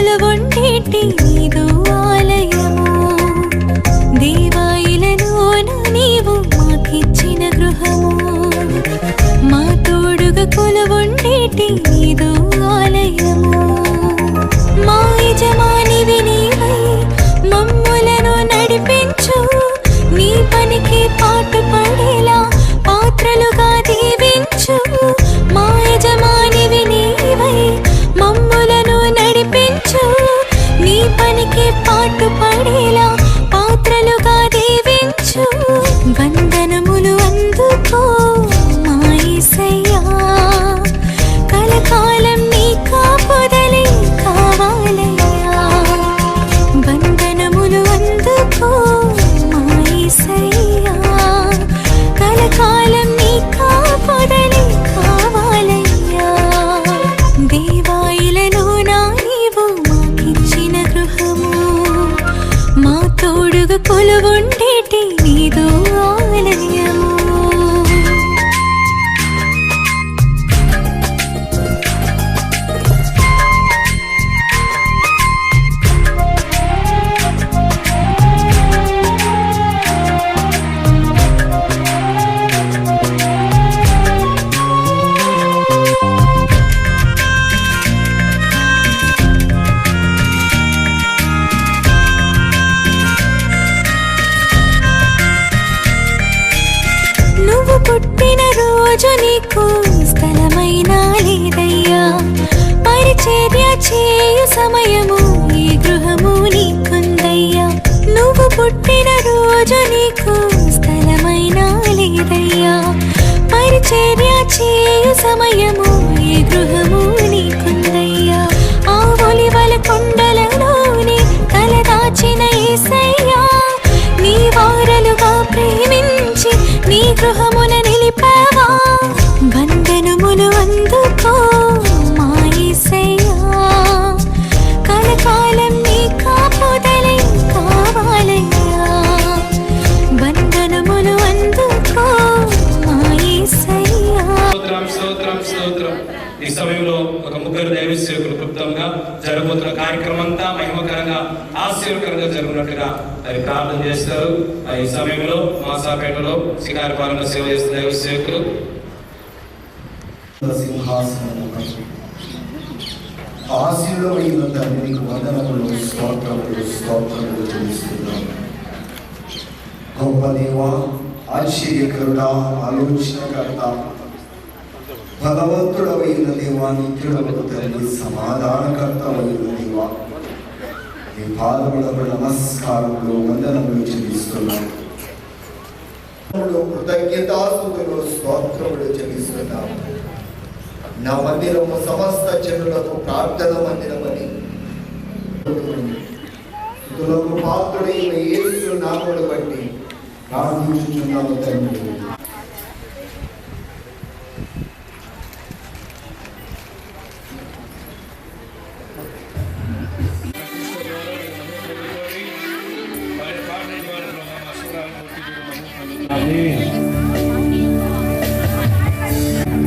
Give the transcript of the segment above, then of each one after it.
కొలువుండేటి నీదు ఆలయము. దేవా ఇలలోన నీవు మాకిచ్చిన గృహము. మా తోడుగా కొలువుండేటి నీదు ఆలయము. మా యజమానివి నీవై మమ్ములను నడిపించు. నీ పనికి పాటుపడేలా పాత్రలుగా దీవించు. మా యజమానివి నీవై మమ్ములను నడిపించు. నీ పనికి పాటుపడేలా పాత్రలుగా దీవించు. వందనములు అందుకో మా యేసయ్యా. కలకాలం నీ కాపుదలే కావాలయ్యా. వందనములు అందుకో మా యేసయ్యా. కలకాలం నీ కాపుదలే కావాలయ్యా. దేవా ఇలలోన నీవు మాకిచ్చిన గృహము. మా తోడుగా కొలువుండేటి నీదు ఆలయము. నువ్వు పుట్టిన రోజు నీకు స్థలమైనా లేదయ్యా. పరిచర్య చేయు సమయము ఈ గృహము నీకుందయ్యా. నువ్వు పుట్టిన రోజు నీకు స్థలమైనా లేదయ్యా. పరిచర్య చేయు సమయము ఈ గృహము నీకుందయ్యా. ఆ ఒలివల కొండలలోనే తలదాచిన యేసయ్యా. నీ వారలుగా ప్రేమించి నీ గృహమున నిలిపావా. వందనములు అందుకో మా యేసయ్యా. కలకాలం నీ కాపుదలే కావాలయ్యా. వందనములు అందుకో మా యేసయ్యా. స్తోత్రం స్తోత్రం స్తోత్రం. ఈ సమయంలో ఒక ముగ్గురు దైవ సేవకులు క్లుప్తంగా జరగబోతున్న కార్యక్రమం అంతా మహిమకరంగా ఆశీర్వకరంగా జరుగుతున్నట్టుగా అది ప్రార్థన చేస్తారు. ఈ సమయంలో మాసాపేటలో శికారిపాలెంలో సేవ చేస్తున్న దైవ సేవకులు ఆశీర్వైన తండ్రికి వందనములు స్తోత్రములు స్తోత్రములు చెల్లిస్తున్నాము. గొప్ప దేవా, ఆశ్చర్యకరుడా, ఆలోచనకర్త, భగవంతుడవైన దేవా, నిత్యుడవైన తండ్రి, సమాధానకర్తవైన దేవా, నీ పాదములకు నమస్కారములు వందనములు చెల్లిస్తున్నాము. కృతజ్ఞతాస్తుతులు స్తోత్రములు చెల్లిస్తున్నాము. నా మందిరము సమస్త జనులకు ప్రార్థన మందిరమని స్తుతులకు పాత్రుడైన యేసు నామమును బట్టి ప్రార్థించుచున్నాము తండ్రి.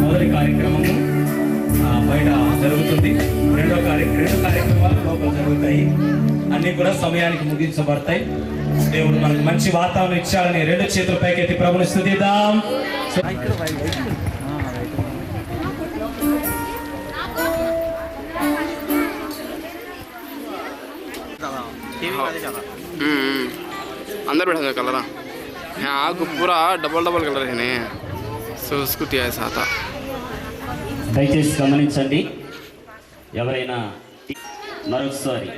మొదటి కార్యక్రమము బయట జరుగుతుంది. రెండు కార్యక్రమాలు లోపల జరుగుతాయి. అన్ని కూడా సమయానికి ముగించబడతాయి. దేవుడు మనకు మంచి వాతావరణం ఇచ్చాడని రెండు చేతుల పైకెత్తి ప్రభుని స్తుతిద్దాం. अंदर बैठा था कलर यहाँ पूरा डबल डबल कलर है सो उसको दिया ऐसा था. దయచేసి గమనించండి. ఎవరైనా మరొకసారి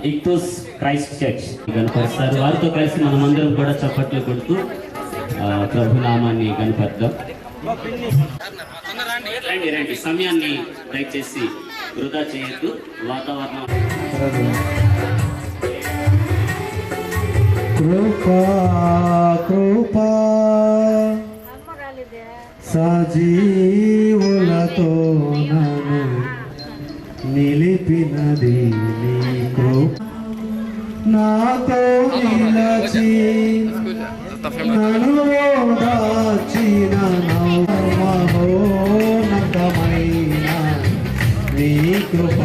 ఇక్తూస్ క్రైస్ట్ చర్చ్ కనపరుస్తారు. వారితో కలిసి మనమందరం కూడా చప్పట్లు కొడుతూ ప్రభునామాన్ని కనపరుద్దాం. రండి రండి, సమయాన్ని దయచేసి వృధా చేయొద్దు. వాతావరణం కృపా కృపా సజీవులతో నన్ను నిలిపినది నీ కృప. నాతో నిలచి నన్ను ఓదార్చిన మహోన్నతమైన నీ కృప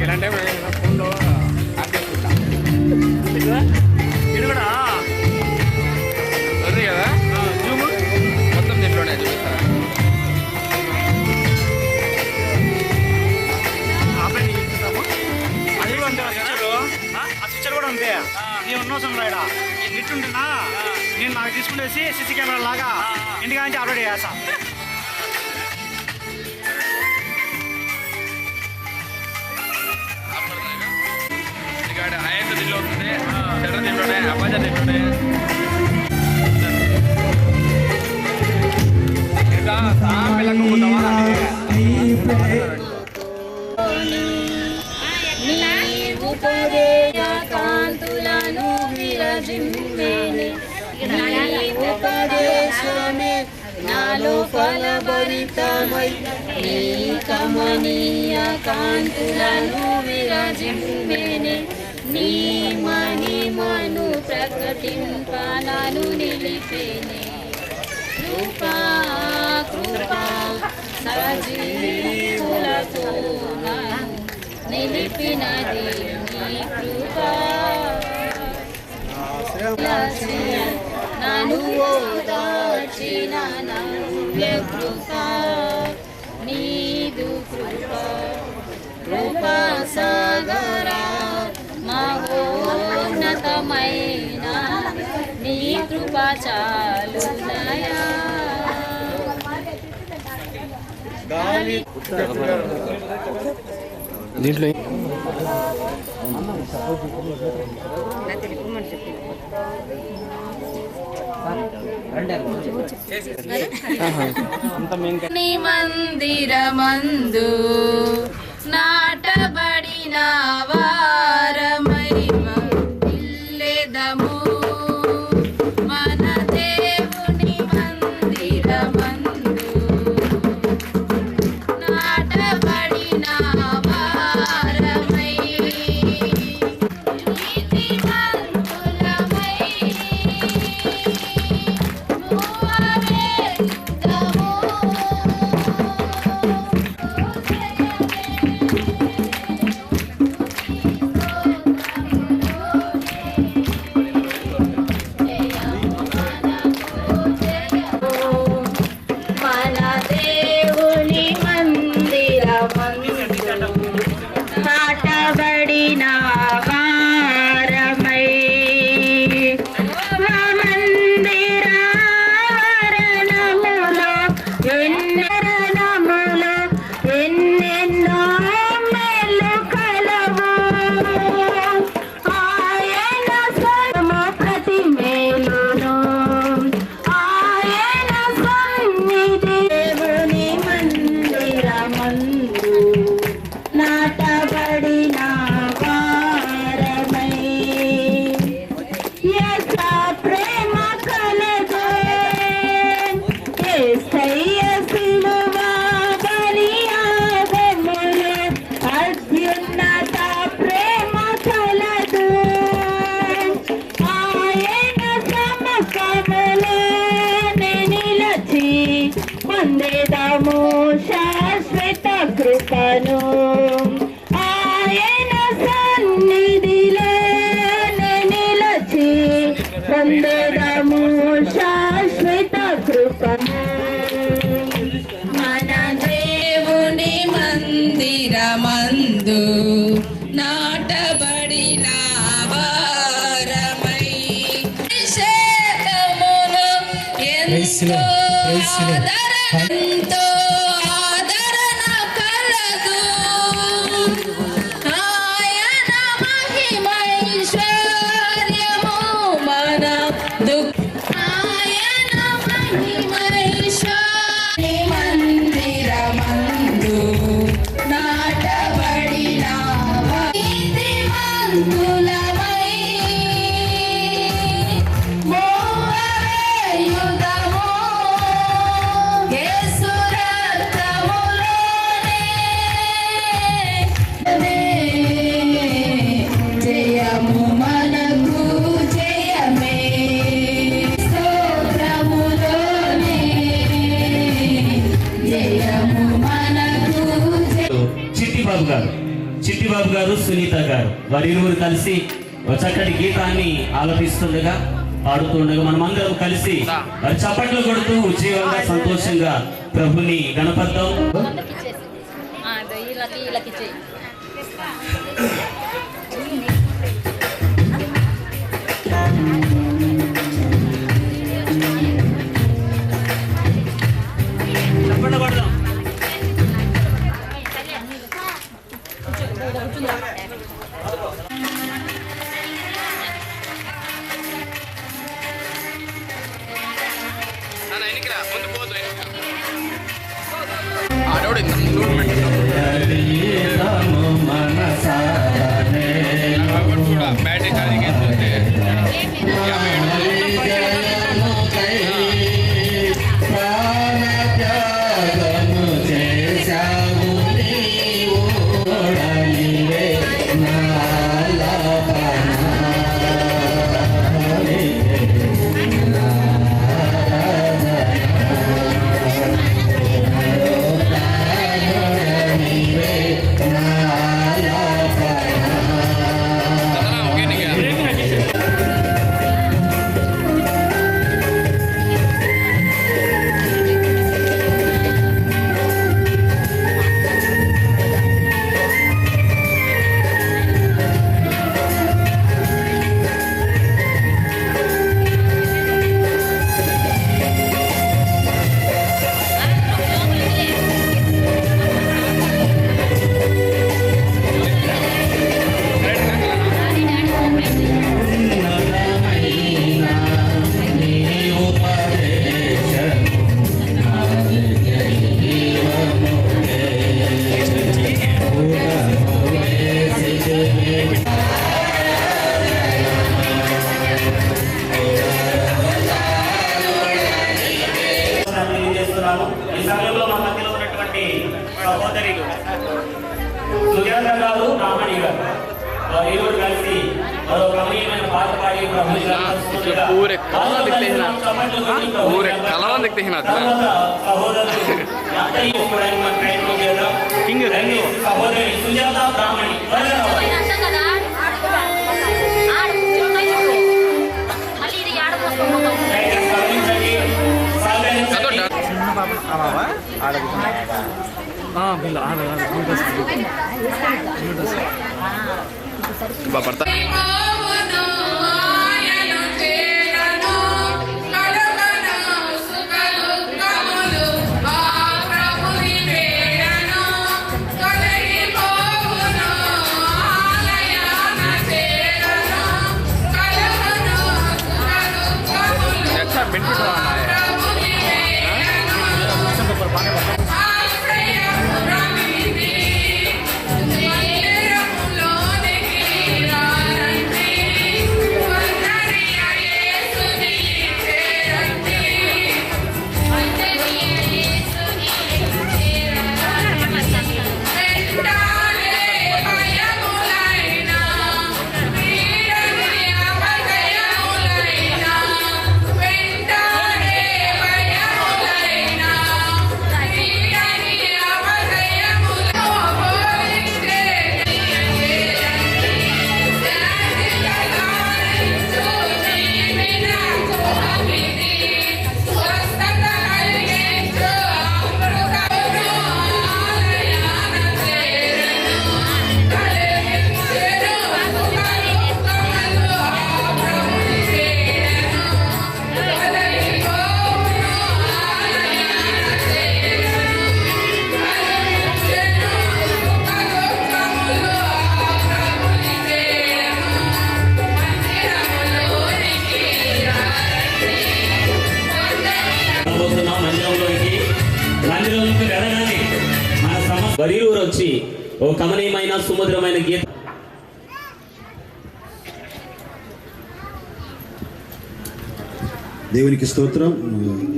ఇలాంటి ఫోన్లో ఇది కూడా ఉంది కదా జూమ్ మొత్తం దీంట్లోనే చూపిస్తారా అది కూడా అంతే ఆ స్విచర్ కూడా అంతే నేను ఉన్నోసం రాయడా నెట్ ఉంటున్నా నేను నాకు తీసుకునేసి సీసీ కెమెరా లాగా ఇంటికా నుంచి అప్లోడ్ చేస్తా ఆయన దీంట్లో ఉంటుంది షటర్ దీంట్లోనే అబ్బాజా దీంట్లోనే ఇంకా పిల్లలకు పోతావా కాంతులను విరజింపేని ఉపదేశమే నాలో ఫలభరితమై నీ కమనీయ కాంతులను విరజింపేని నీ మహిమను ప్రకటింపనను నిలిపేని కృపా కృపా సజీవులతో నన్ను నిలిపినది నీ కృపా నన్ను ఓదార్చిన నవ్య కృపా నీదు కృపా కృపా సాగరా మహోన్నతమైన నీ కృపా చాలునయా దీంట్లో నీ మందిరమందు నాటబడిన వారమై ఇల్లెదము మన దేవుని మందిరమందు నాటబడిన వారమై నీతిమంతులమై మన దేవుని మందిరమందు నాటబడిన వారమై మా మందిరావరణములో ఎన్నెన్నో మేలు కలవు ఆయన సర్వము ప్రతి మేలును ఆయన సన్నిధి దేవుని మందిరమందు నాటబడిన వారమై యెహోవా ప్రేమ కలదు యేసయ్య సిలువ బలియాగములు అత్యున్నత ప్రేమ కలదు ఆయన సముఖములో నిలిచి పొందేదము శాశ్వత కృపను ఆయన సన్నిధిలో నిలిచి పొందేదము శాశ్వత కృపను మన దేవుని మందిరమందు నాటబడిన వారమై నిషేధమును ఎంతో ఆదరణ కలదు ఆయన మహిమైశ్వర్యము మన ఆయన మహిమైశ్వర్య మందిరమందు నాటబడిన నీతిమంతులమై మోవేయుదము యేసు జయము మనకు చిట్టిబాబు గారు సునీత గారు వారిరువురు కలిసి ఒక చక్కటి గీతాన్ని ఆలపిస్తుండగా పాడుతుండగా మనమందరం కలిసి వారి చప్పట్లు కొడుతూ ఉజ్జీవంగా సంతోషంగా ప్రభుని గణపద్దాం. చప్పట్లు కొడదాం. ఈ సమయంలో మా మధ్యలో ఉన్నటువంటి సహోదరులు సుజాత గారు, రామణి గారు వారిరువురు కలిసి మరో రమణీయమైన పాట పాడి ప్రభుని पूरे कलवा दिखते हैं సహోదరి సుజాత రామణి पड़ता अच्छा बेनिफिट रहा है వరిరూరు వచ్చి ఓ కమనీయమైన సుమధురమైన గీత దేవునికి స్తోత్రం.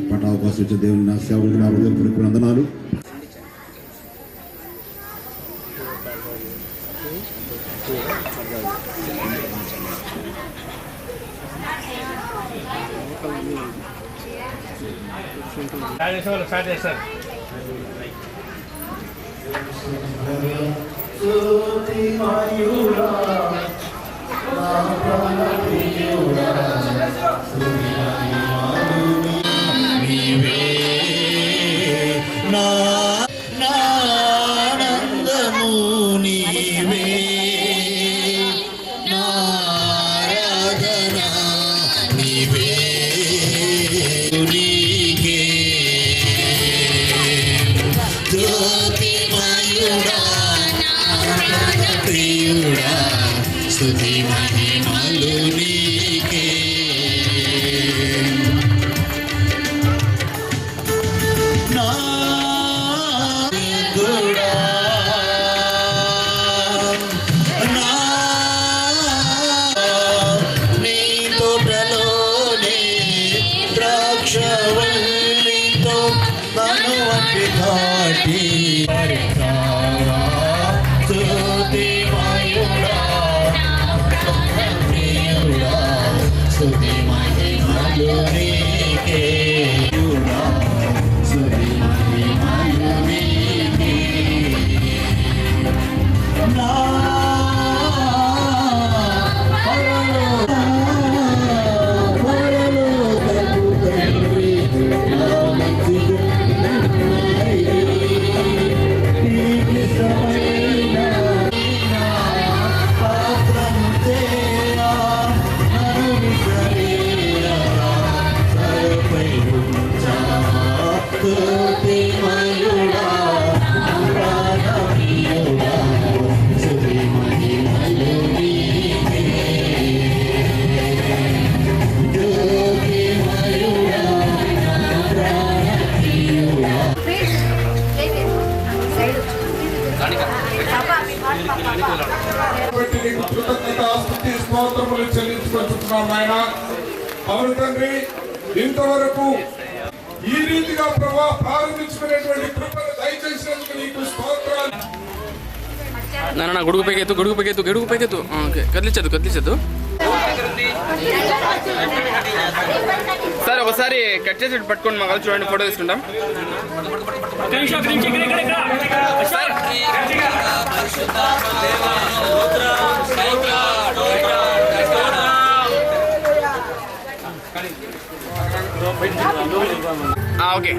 పాట అవకాశం ఇచ్చిన దేవుని నా సేవకులకు నా హృదయపూర్వక వందనాలు. స్టార్ట్ చేస్తారు స్తుతి మహిమలు నీకే నా గుడా నా నీ తోటలోనే ద్రాక్షవల్లితో నన్ను వంటి దాటి స్తుతి మహిమలు స్తుతి మహిమలు నీకే స్తుతి మహిమలు నీకే నా స్తోత్రములు చెల్లించుకుంటున్నాం నాయన. అవును తండ్రి, ఇంతవరకు ఈ రీతిగా ప్రభా ప్రారంభించుకునేటువంటి కృపను దయచేసినందుకు నీకు స్తోత్రాలు. నా గొడుగు పైకెత్తు గొడుగు పైకెత్తు కదిలించద్దు సార్ ఒకసారి కట్ చేసి పట్టుకోండి మా కలిసి చూడండి, ఫోటో తీసుకుంటాం. ఓకే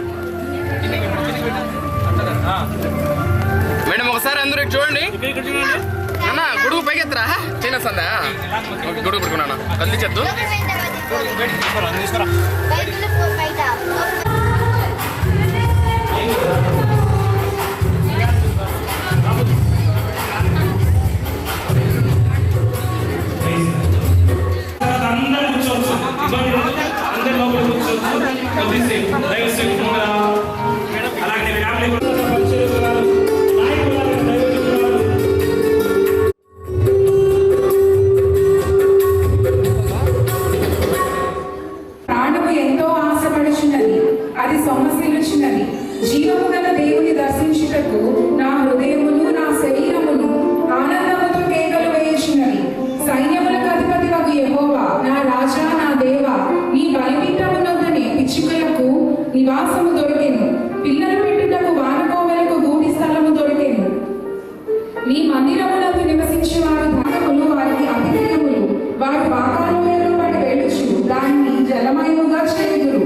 మేడం ఒకసారి అందరూ చూడండి అన్న, గొడుగు పైకెత్తరా చిన్న సందా గొడుగు పట్టుకున్నా కదిలించద్దు. ప్రాణము ఎంతో ఆశపడుచున్నది, అది సొమ్మసిల్లుచున్నది. జీవము గల దేవుని దర్శించుటకు నా హృదయమును నా శరీరమును ఆనందముతో కేకలు వేయుచున్నవి. సైన్యములకు అధిపతివగు యెహోవా, నా రాజా, నా దేవా, నీ బలిపీఠమునొద్దనే పిచ్చుకలకు నివాసము దొరికెను, పిల్లలు పెట్టుటకు వానకోవెలకు గూడి స్థలము దొరికెను. మీ మందిరములకు నివసించే వారి భాగములు వారికి అభినయములు, వారి పాకాలలో పడి వెలుచు దాన్ని జలమయముగా చేయుదురు.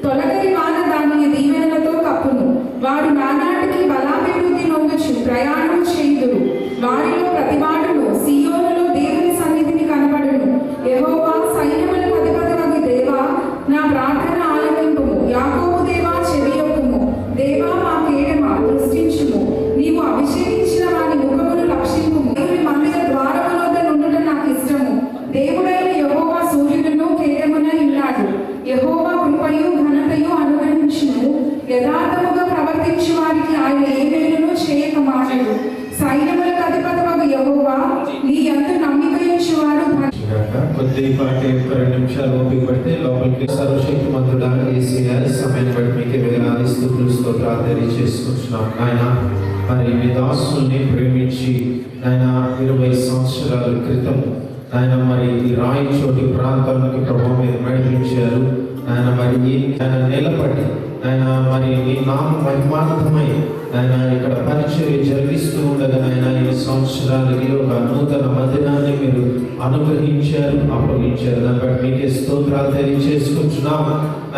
తొలగరి వాన దానిని దీవెనలతో కప్పును. వారు నానాటికి బలాభివృద్ధి నొందుచు ప్రయాణం చేయుదురు. వారిలో ప్రతివాడును సీయోనులో దేవుని సన్నిధిని కనబడును. యెహోవా, సైన్యములకు అధిపతివగు దేవా, నా ప్రార్థన ఆలకింపుము. యాకోబు దేవా, చెవియొప్పుము. దేవా, మా కేడమ దృష్టించుము. నీవు అభిషేకించిన వారి ముఖమును లక్షింపుము. దేవుని మందిర ద్వారముల వద్ద నుండుట నాకు ఇష్టము. దేవుడైన యెహోవా సూర్యుడును కేడమునై ఉన్నాడు. యెహోవా కృపయు ఘనతయు అనుగ్రహించును. యథార్థముగా ప్రవర్తించు వారికి ఆయన ఏ మేలును చేయక మానడు. సైన్యములకు అధిపతివగు యెహోవా, నీ యందు నమ్మిక ఉంచువారు కొద్దిపాటి 2 నిమిషాలు ఓపిక పడితే లోపలికి సర్వశక్తిమంతుడా యేసయ్యా, సమయాన్ని బట్టి మీకు వేలాది స్తుతులు స్తోత్రాలు తెలియజేసుకుంటున్నాం నాయన. మరి మీ దాసుల్ని ప్రేమించి నాయన 20 సంవత్సరాల క్రితం నాయన మరి ఈ రాయి చోటి ప్రాంతానికి ప్రభావం మీద నడిపించారు నాయన. మరి ఈ నిలబడి నాయన మరి నీ నామ మహిమార్థమై నాయన ఇక్కడ పరిచయం పరిచర్య జరిగిస్తూ ఉండగా నాయన ఈ సంవత్సరాలకి ఒక నూతన మందిరాన్ని మీరు అనుగ్రహించారు, అప్పగించారు. దాన్ని బట్టి మీకే స్తోత్రాలు తెలియజేసుకుంటున్నాం.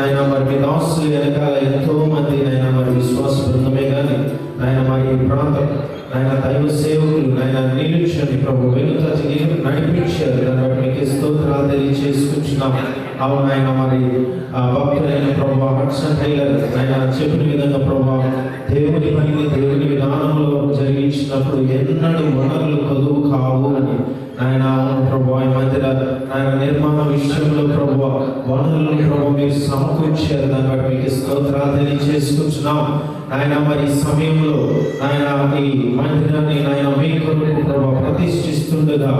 ఆయన మరి మీ దాసులు వెనకాల ఎంతో మంది నాయన మరి విశ్వాస బృందమే కానీ నాయన మరి ఈ ప్రాంతం నాయన దైవ సేవకులు నాయన నిలుచని ప్రభు వెనుక నడిపించారు. దాన్ని బట్టి మీకే స్తోత్రాలు తెలియజేసుకుంటున్నాం. అవును ఆయన మరి భక్తులైన ప్రభు హడ్సన్ టైలర్ ఆయన చెప్పిన విధంగా ప్రభు దేవుని పనిని దేవుని విధానంలో జరిగించినప్పుడు ఎన్నడూ వనరులు కదువు కావు అని ఆయన ప్రభు ఈ మందిర ఆయన నిర్మాణ విషయంలో ప్రభు వనరులు ప్రభు మీరు సమకూర్చారు. దాన్ని బట్టి మీకు స్తోత్రాలు తెలియజేసుకుంటున్నాం. ఆయన మరి సమయంలో ఆయన ఈ మందిరాన్ని ఆయన మీ కొరకు ప్రభు ప్రతిష్ఠిస్తుండగా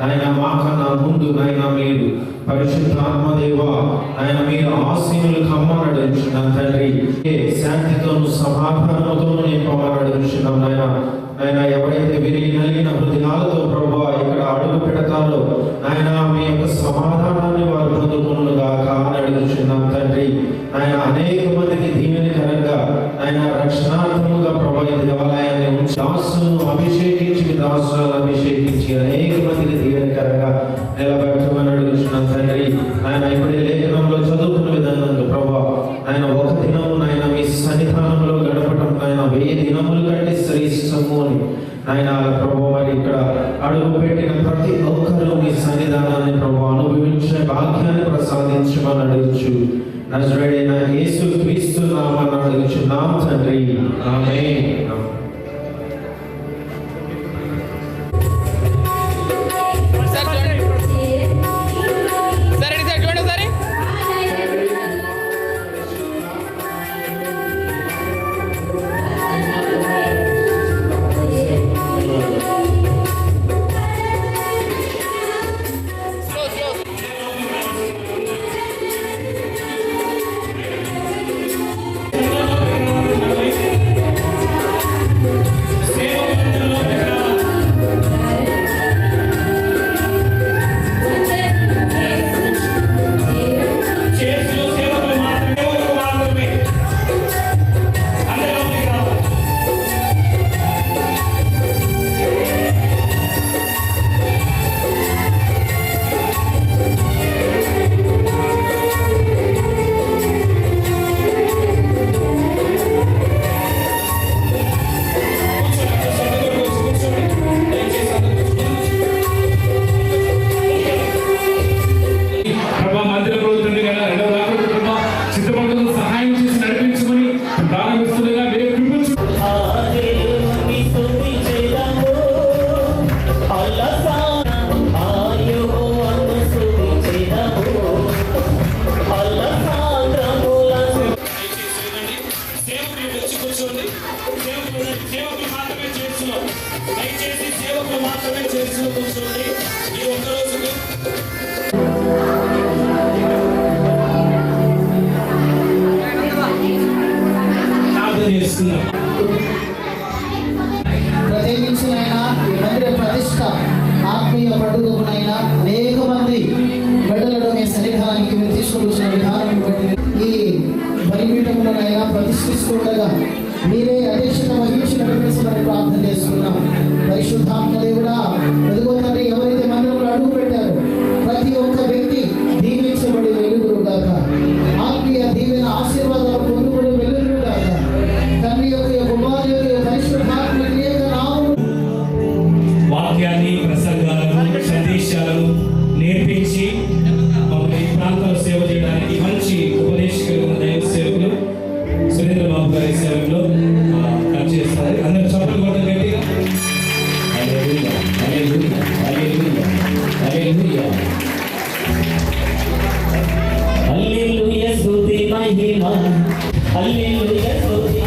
ఆయన మాకన్నా ముందు నాయన మీరు పరిశుద్ధాత్మదేవ ఆయన మీరు ఆశీనులు కమ్మనడుచున్నాం తండ్రి. శాంతితోను సమాధానంతోను నింపమనడుచున్నాం నాయన. ఆయన ఎవరైతే విరిగి నలిగిన హృదయాలతో ప్రభు ఇక్కడ అడుగు పెడతారో ఆయన మీ యొక్క సమాధానాన్ని వారు పొందుకునుగా కానడుచున్నాం తండ్రి. ఆయన అనేక మందికి దీవెనకరంగా ఆయన రక్షణాత్మకంగా ప్రభు ఈ దేవాలయాన్ని ఉంచి దాసులను అభిషేకించి దాసులను అభిషేకించి అనేక మందికి దీవెనకరంగా నిలబెట్టమని అడుగుతున్నాం తండ్రి. ఆయన ఇప్పుడే లేఖనంలో చదువుకున్న విధానంగా ప్రభు ఆయన ఒక దినము నాయన మీ సన్నిధానంలో గడపటం ఆయన 1000 దినముల కంటే శ్రేష్టము అని ఆయన ప్రభు మరి ఇక్కడ అడుగు పెట్టిన ప్రతి ఒక్కరూ మీ సన్నిధానాన్ని ప్రభు అనుభవించే భాగ్యాన్ని ప్రసాదించమని అడుగుచు నజరేయుడైన యేసు క్రీస్తు నామమున అడుగుచున్నాం తండ్రి. ఆమేన్. ప్రత్యేకించి ఆయన ఈ మందిర ప్రతిష్ట ఆత్మీయ పండుగకునైనా అనేక మంది బిడ్డలను మీ సన్నిధానానికి మీరు తీసుకొచ్చిన విధానం బట్టి ఈ బలిపీఠంలోనైనా ప్రతిష్ఠిస్తుండగా మీరే అధ్యక్షత వహించి నడిపిస్తామని ప్రార్థన చేస్తున్నాం. పరిశుద్ధాత్మ దేవుడా ఎదుగో తండ్రి ఎవరైతే మందిరంలో అడుగు పెట్టారో ప్రతి ఒక్క వ్యక్తి దీవించబడి వెలుగురుగాక, ఆత్మీయ దీవెన ఆశీర్వాదాలు పొందుబడి వెలుగురుగాక. తండ్రి యొక్క కుమారు యొక్క పరిశుద్ధాత్మ క్రియక నామము వాక్యాన్ని ప్రసంగాలను సందేశాలను నేర్పించి మమ్మల్ని ఈ ప్రాంతంలో సేవ చేయడానికి మంచి ఉపదేశకులు ఉన్న దైవ సేవకులు సురేంద్ర బాబు గారి సేవలో పనిచేస్తారు. అందరూ చప్పట్లు కొట్టడం గట్టిగా హల్లెలూయా, హల్లెలూయా, హల్లెలూయా, హల్లెలూయా. హల్లెలూయా స్తుతి మహిమ హల్లెలూయా స్తుతి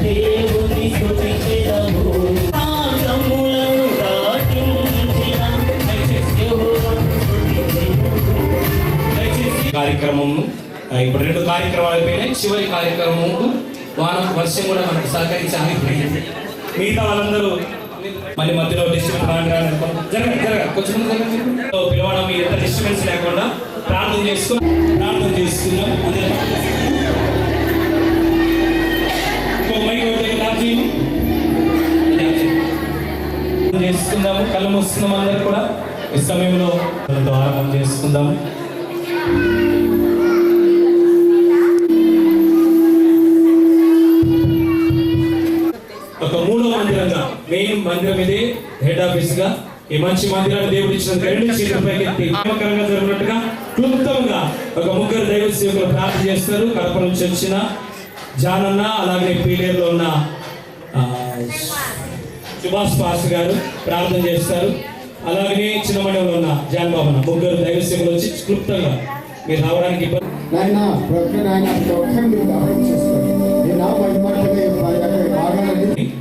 దేవుని స్తుతించెదము ఆగములను దాటించిన కార్యక్రమము ఇప్పుడు 2 కార్యక్రమాలు అయిపోయినాయి. చివరి కార్యక్రమము వర్షం కూడా మనకు సహకరించి ఆగిపోయింది. మిగతా వాళ్ళందరూ మళ్ళీ మధ్యలో డిస్టర్బెన్స్ కొంచెం పిలవడం ఎంత డిస్టర్బెన్స్ లేకుండా ప్రార్థన చేసుకున్నాం. గానం వస్తున్నాం అందరూ కూడా ఈ సమయంలో ఆరంభం చేసుకుందాం. ఒక మూడో మందిరంగా మెయిన్ మందిరం ఇది హెడ్ ఆఫీస్ గా ఈ మంచి మందిరాన్ని దేవుడు ఇచ్చిన 2 చేతులపైకి ఎత్తి నామకరంగా జరిగినట్టుగా క్లుప్తంగా ఒక ముగ్గురు దైవ సేవకులు ప్రార్థన చేస్తారు. కడప నుంచి వచ్చిన జానన్న, అలాగే పీలేరులో ఉన్న సుభాష్ పాస్ గారు ప్రార్థన చేస్తారు. అలాగే చిన్నమండలంలో ఉన్న జాన్ బాబన్న, ముగ్గురు దైవ సేవకులు వచ్చి క్లుప్తంగా మీరు రావడానికి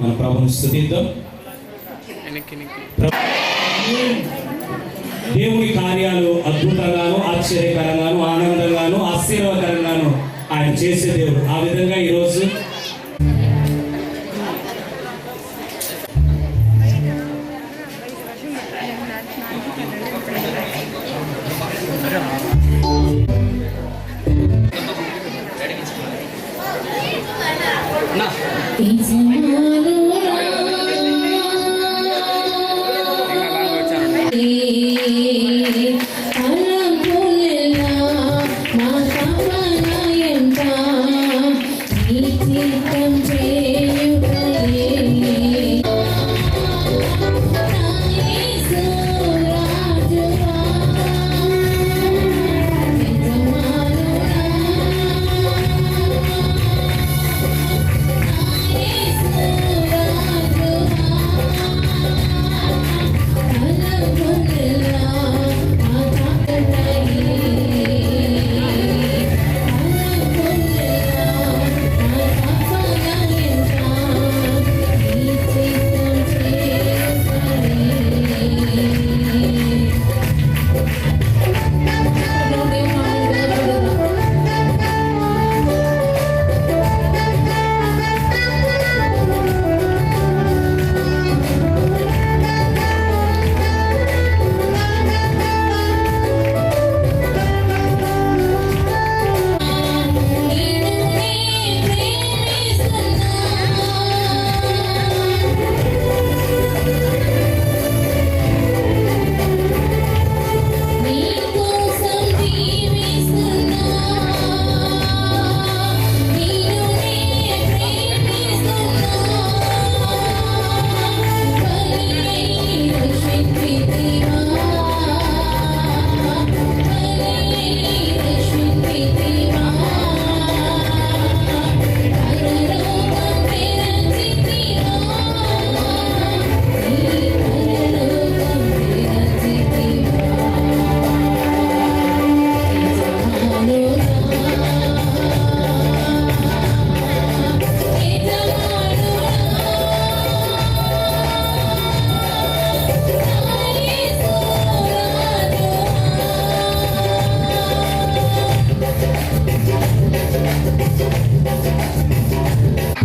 మన ప్రభువుని స్తుతిద్దాం. దేవుని కార్యాలు అద్భుతంగాను, ఆశ్చర్యకరంగాను, ఆనందంగాను, ఆశీర్వాదకరంగాను ఆయన చేసే దేవుడు. ఆ విధంగా ఈరోజు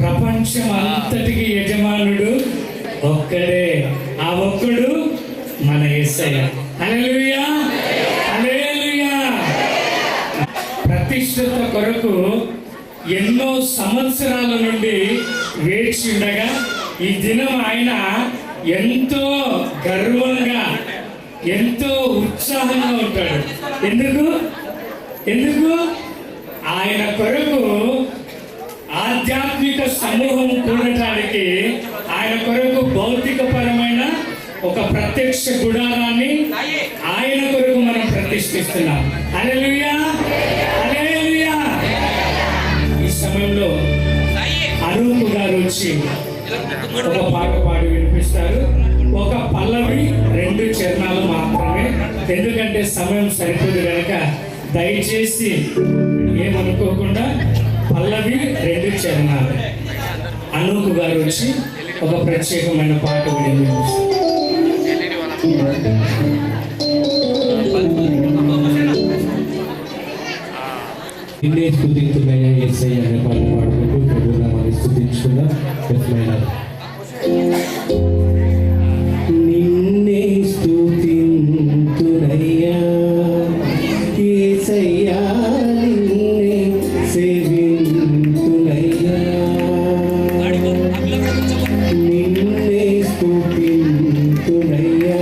ప్రపంచం అంతటికి యజమానుడు ఒక్కడే. ఆ ఒక్కడు మన యేసయ్య. హల్లెలూయా, హల్లెలూయా. ప్రతిష్ఠత కొరకు ఎన్నో సంవత్సరాల నుండి వేచి ఉండగా ఈ దినం ఆయన ఎంతో గర్వంగా, ఎంతో ఉత్సాహంగా ఉంటాడు. ఎందుకు ఆయన కొరకు ఆధ్యాత్మిక సమూహం కూడటానికి, ఆయన కొరకు భౌతికపరమైన ఒక ప్రత్యక్ష గుడారాన్ని ఆయన కొరకు మనం ప్రతిష్ఠిస్తున్నాం. హల్లెలూయా, హల్లెలూయా. ఈ సమయంలో అనూప్ గారు వచ్చి ఒక పాట పాడి వినిపిస్తారు. ఒక పల్లవి 2 చరణాలు మాత్రమే, ఎందుకంటే సమయం సరిపోదు కనుక దయచేసి ఏమనుకోకుండా పల్లవి 2 చరణాలు. అనూప్ గారు వచ్చి ఒక ప్రత్యేకమైన పాట వినిపిస్తారు. నిన్నే స్తుతించుమయ్యా యేసయ్య అనే పాట పాడుకుంటూ ప్రభువుని మనం స్తుతించుకుందాం. నిన్నే స్తుతింతునయ్యా యేసయ్యా, నిన్నే సేవింతునయ్యా, నిన్నే స్తుతింతునయ్యా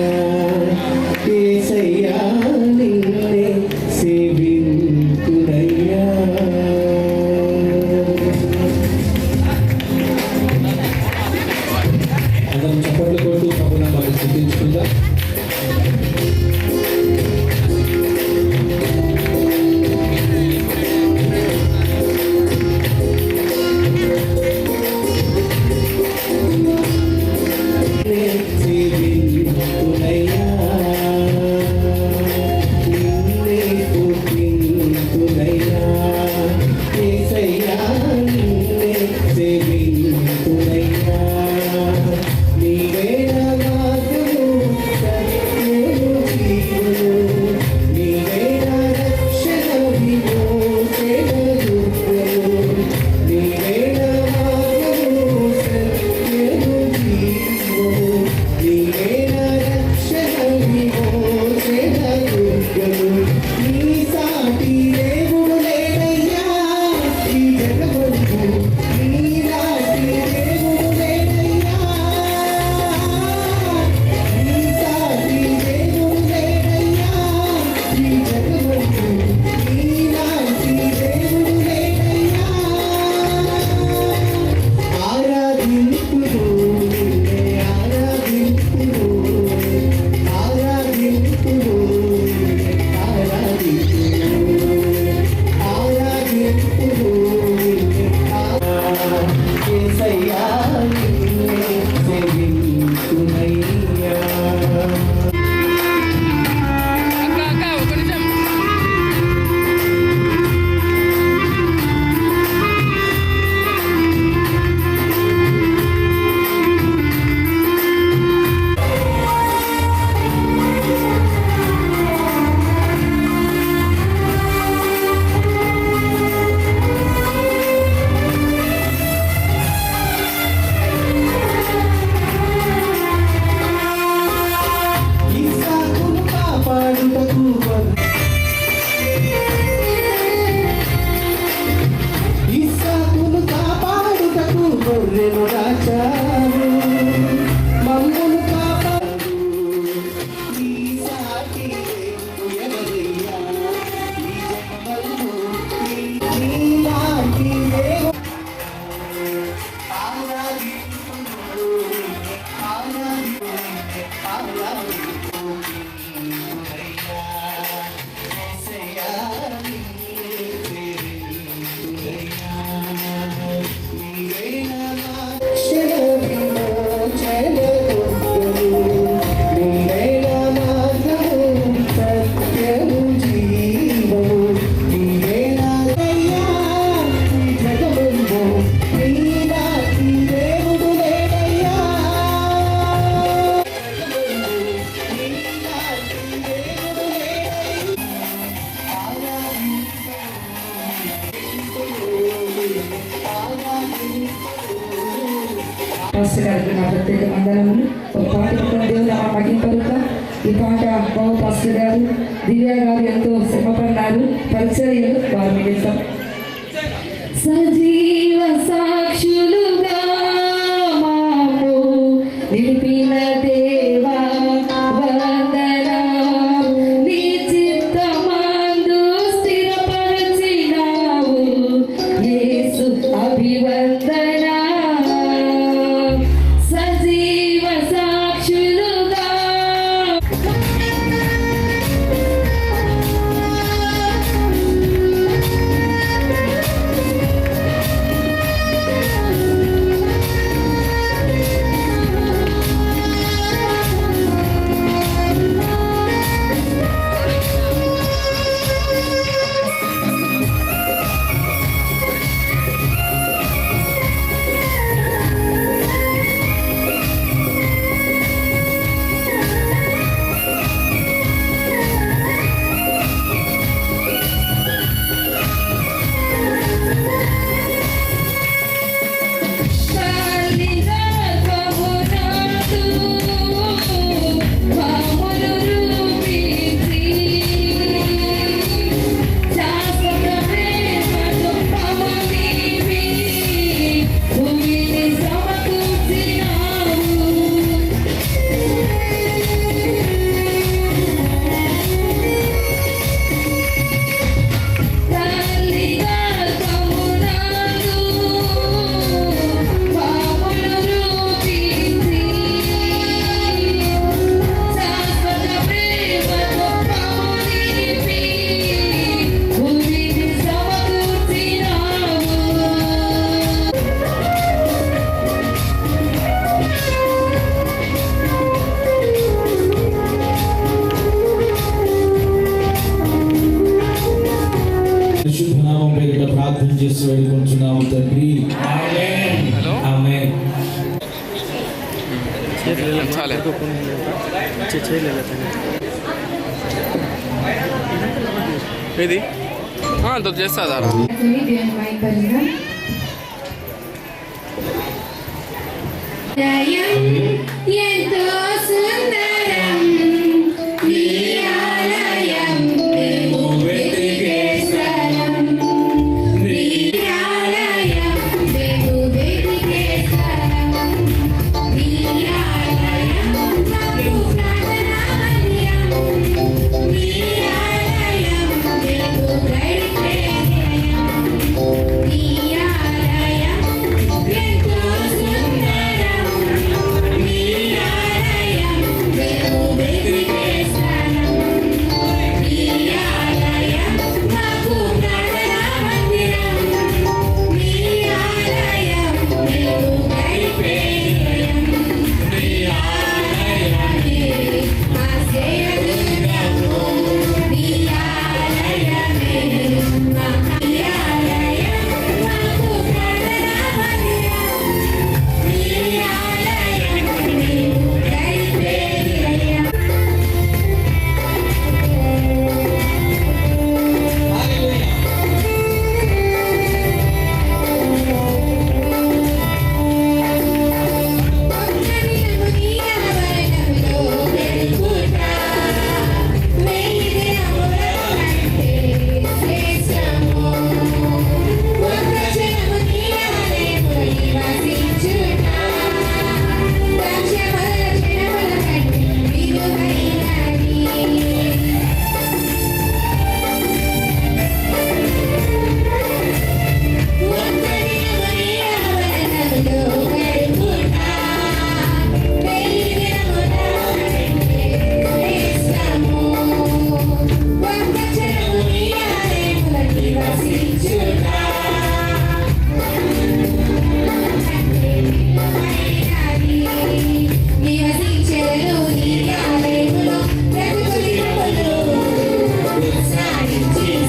యేసయ్యా నిన్నే సేవింతునయ్యా. ఇస్సాకును కాపాడుటకు ఇస్సాకును కాపాడుటకు గొర్రెను రాచారు, మమ్మును కాపాడు ఈ సాటి ఎవరయ్యా ఈ జన్మలో నీలాంటి దేవుడు. పాస్టర్ గారికి నా ప్రత్యేక వందనములు. ఒక పాట దేవుడు ఆ మహింపరుక. ఈ పాట బాబు పాస్టర్ గారు దివ్య గారు ఎంతో శ్రమపడ్డారు. పరిచర్యలు వారి నిమిత్తం సజీవ సాక్షులుగా మాకు నిలిపిన దేవా వందనాలు. నీ చిత్తమందు స్థిరపరచినావు యేసు అభివందనా. సజీవ సాక్షులుగా శుభనామం పేరిట ప్రార్థన చేసి వేడుకుంటున్నాము తండ్రి. ఆమేన్. ఇది అంత చేస్తుందా? ఎంతో సుందరం నీ ఆలయం మేము వెతికే స్థలం. నీ ఆలయం మేము వెతికే స్థలం. నీ ఆలయం మాకు ప్రార్థనాలయం. నీ ఆలయం మేము గడిపే నిలయం. నీ ఆలయం ఎంతో సుందరం. నీ ఆలయం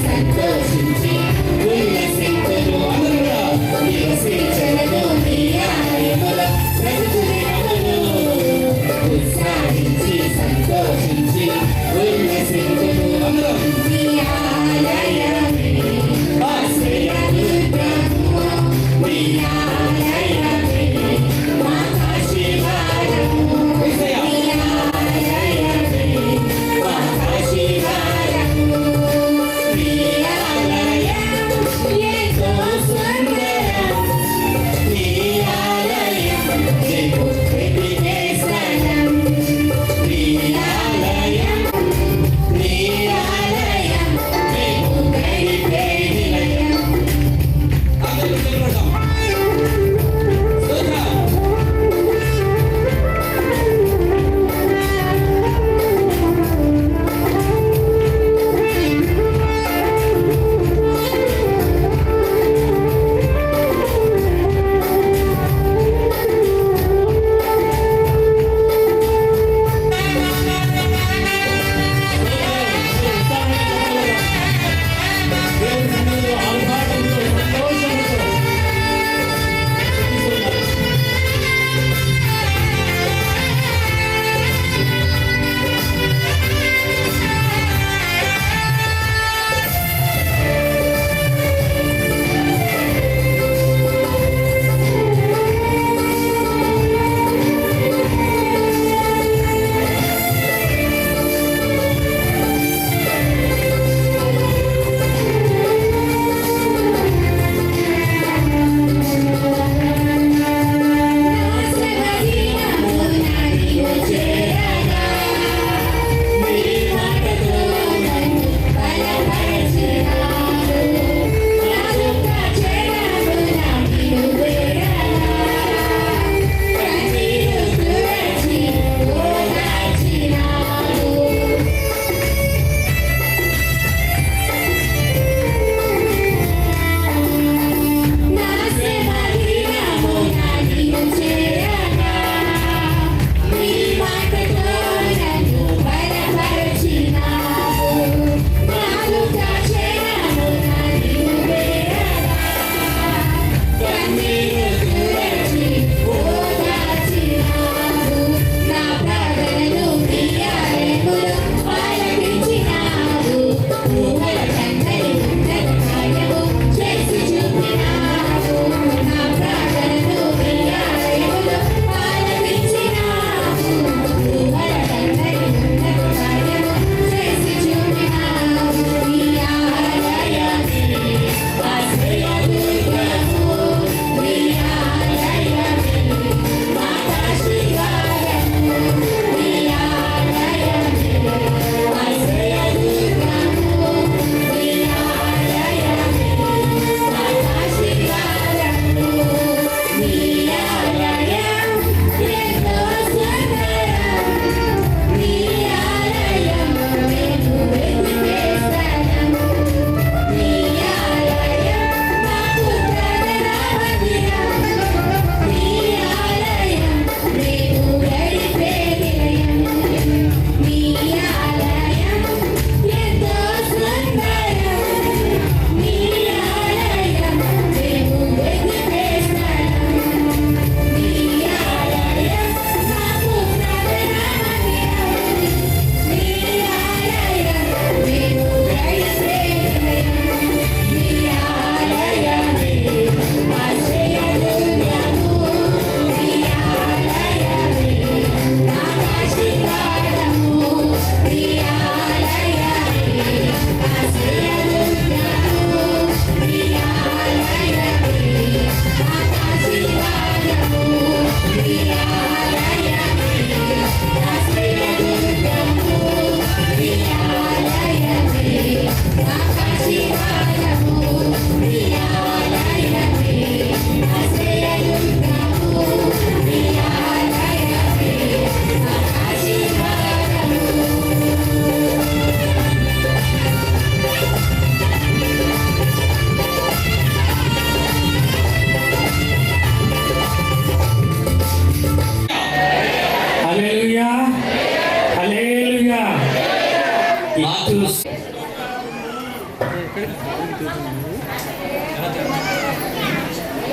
సంతోషించి ఉల్లసింతులు అందరూ కూడా నివసించెదను నీ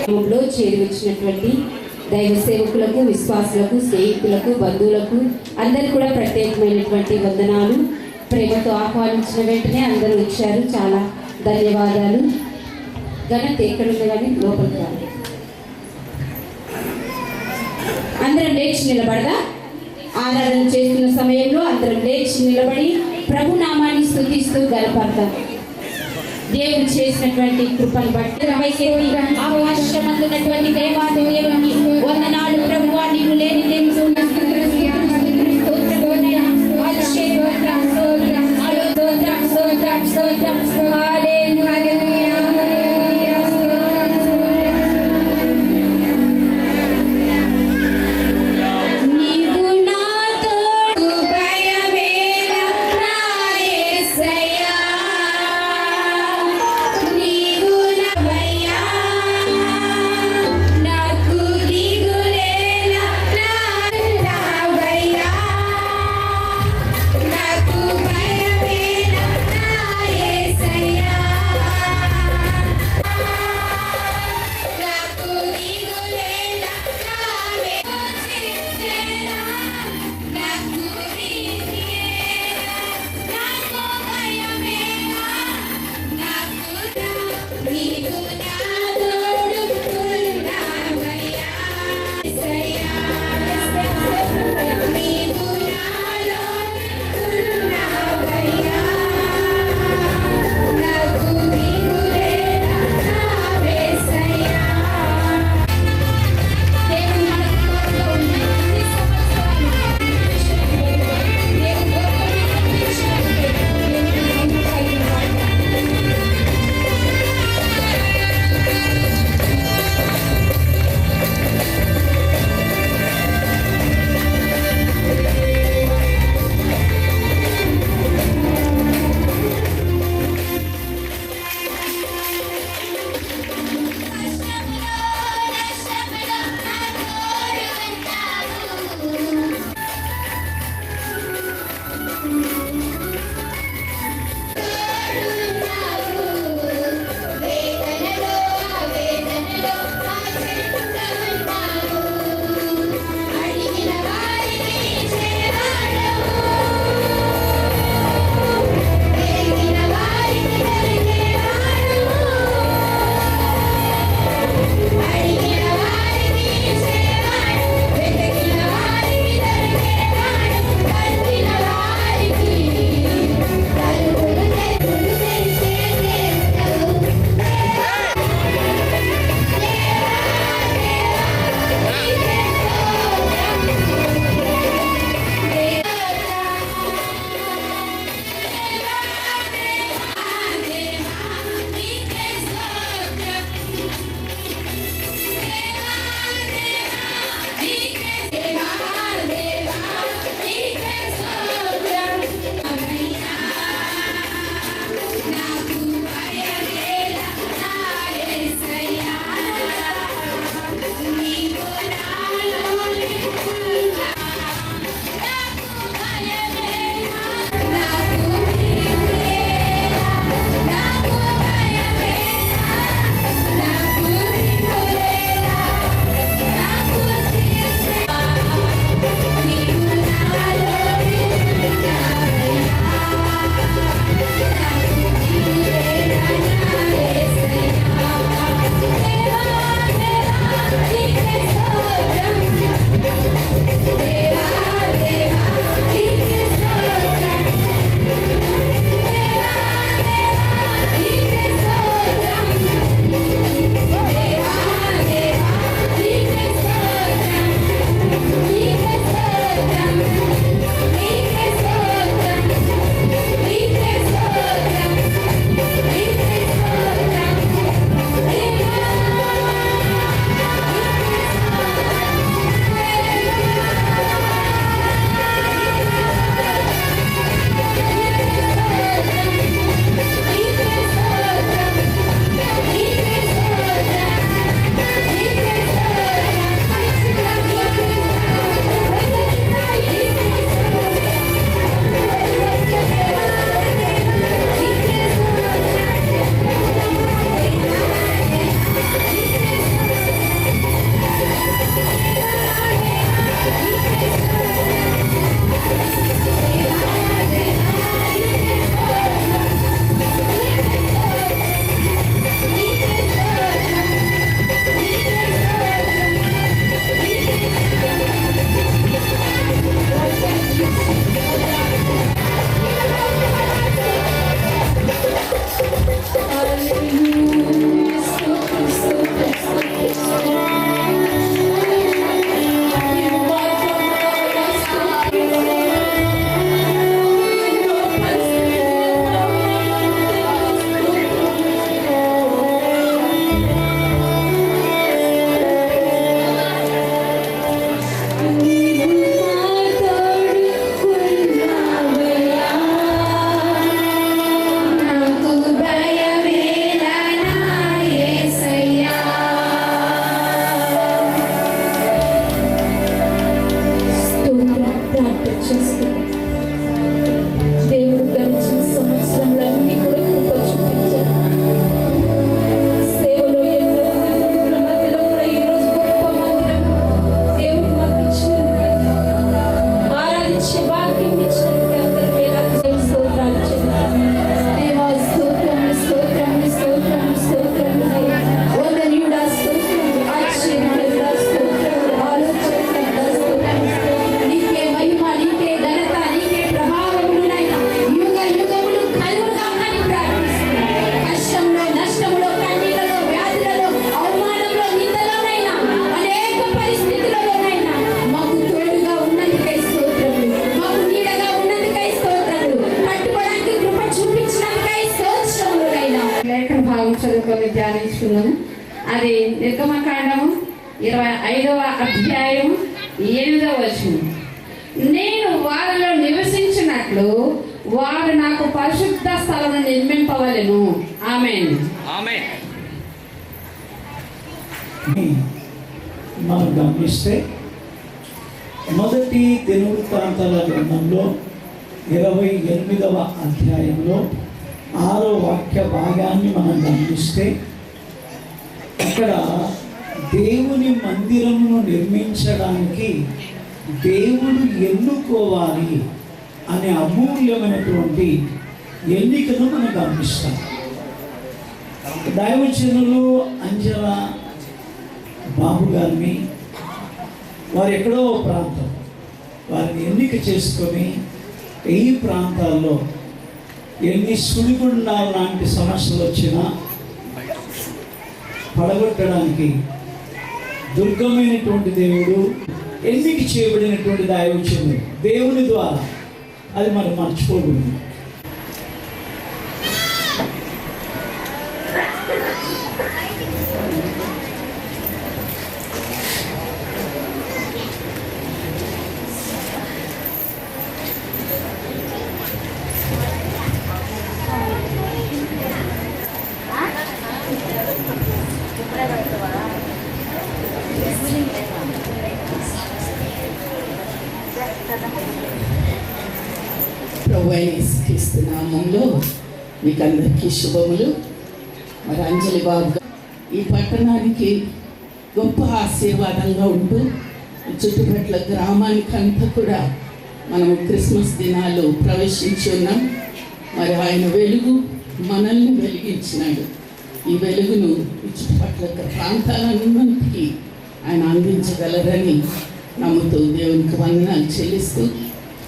లో చేరి వచ్చినటువంటి దైవ సేవకులకు, విశ్వాసులకు, స్నేహితులకు, బంధువులకు అందరు కూడా ప్రత్యేకమైనటువంటి వందనాలు. ప్రేమతో ఆహ్వానించిన వెంటనే అందరూ వచ్చారు. చాలా ధన్యవాదాలు. ఘనత ఎక్కడుంది కానీ లోపలికి రాదు. అందరం లేచి నిలబడదా? ఆరాధన చేస్తున్న సమయంలో అందరం లేచి నిలబడి ప్రభు నామాన్ని స్తుతిస్తూ గలపడతాం. దేవుడు చేసినటువంటి కృపను బట్టి ఆకాశమందున్నటువంటి దేవాదేవుని వందనాలు ప్రభువా. నీవు లేని దేవుడు చేసుకుని దేవుడు గడిచిన సంవత్సరంలన్నీ కూడా కృప చూపించారు. సేవలో ఎన్నో ఒడిదుడుకుల మధ్యలో కూడా ఈరోజు గొప్ప మందిరం దేవుడు మాకు ఇచ్చినందుకు, ఆరాధించే భాగ్యం ఇచ్చినందుకు అందరికీ వేలాది స్తోత్రాలు చెల్లిస్తున్నాను. దేవా స్తోత్రం, స్తోత్రం, స్తోత్రం, స్తోత్రం. వందనీయుడా స్తోత్రం, ఆశ్చర్యకరుడా స్తోత్రం, ఆలోచనకర్తా స్తోత్రం. నీకే మహిమ, నీకే ఘనత, నీకే ప్రభావములైనా యుగ యుగములు కలుగుగాకని ప్రార్థిస్తున్నాను. కష్టంలో, నష్టంలో, కన్నీళ్లలో, వ్యాధులలో, అవమానంలో, నిందలోనైనా అనేక పరిస్థితులలోనైనా మాకు తోడుగా ఉన్నందుకై స్తోత్రములు, మాకు నీడగా ఉన్నందుకై స్తోత్రములు, పట్టుకోవడానికి కృప చూపించినందుకై స్తోత్రములైనా. లేఖన భాగం చదువుకొని ధ్యానించుకున్నాము. అది నిర్గమకాండము 25వ అధ్యాయం 8వ వచనం. నేను వారిలో నివసించినట్లు వారు నాకు పరిశుద్ధ స్థలం నిర్మింపవలెను. ఆమేన్. మనం గమనిస్తే మొదటి దినవృత్తాంతాల గ్రంథంలో 28వ అధ్యాయంలో 6వ వాక్య భాగాన్ని మనం గమనిస్తే ఇక్కడ దేవుని మందిరమును నిర్మించడానికి దేవుడు ఎన్నుకోవాలి అనే అమూల్యమైనటువంటి ఎన్నికను మనం గమనిస్తాం. దైవజనులు అంజలా బాబు గారిని వారు ఎక్కడో ప్రాంతం వారిని ఎన్నిక చేసుకొని ఈ ప్రాంతాల్లో ఎన్ని సుడిగుండాలు లాంటి సమస్యలు వచ్చినా పడగొట్టడానికి దుర్గమైనటువంటి దేవుడు ఎన్నిక చేయబడినటువంటి దైవజనుడు దేవుని ద్వారా అది మనం మర్చిపోకూడదు. ప్రభువైన యేసుక్రీస్తు నామములో మీకు అందరికీ శుభములు. మరి అంజలి బాబు ఈ పట్టణానికి గొప్ప ఆశీర్వాదంగా ఉంటూ చుట్టుపక్కల గ్రామానికంతా కూడా మనము క్రిస్మస్ దినాలు ప్రవేశించి ఉన్నాం. మరి ఆయన వెలుగు మనల్ని వెలిగించినాడు. ఈ వెలుగును చుట్టుపక్కల ప్రాంతాలన్నింటికి ఆయన అందించగలరని నమ్ముతూ దేవునికి వందనాలు చెల్లిస్తూ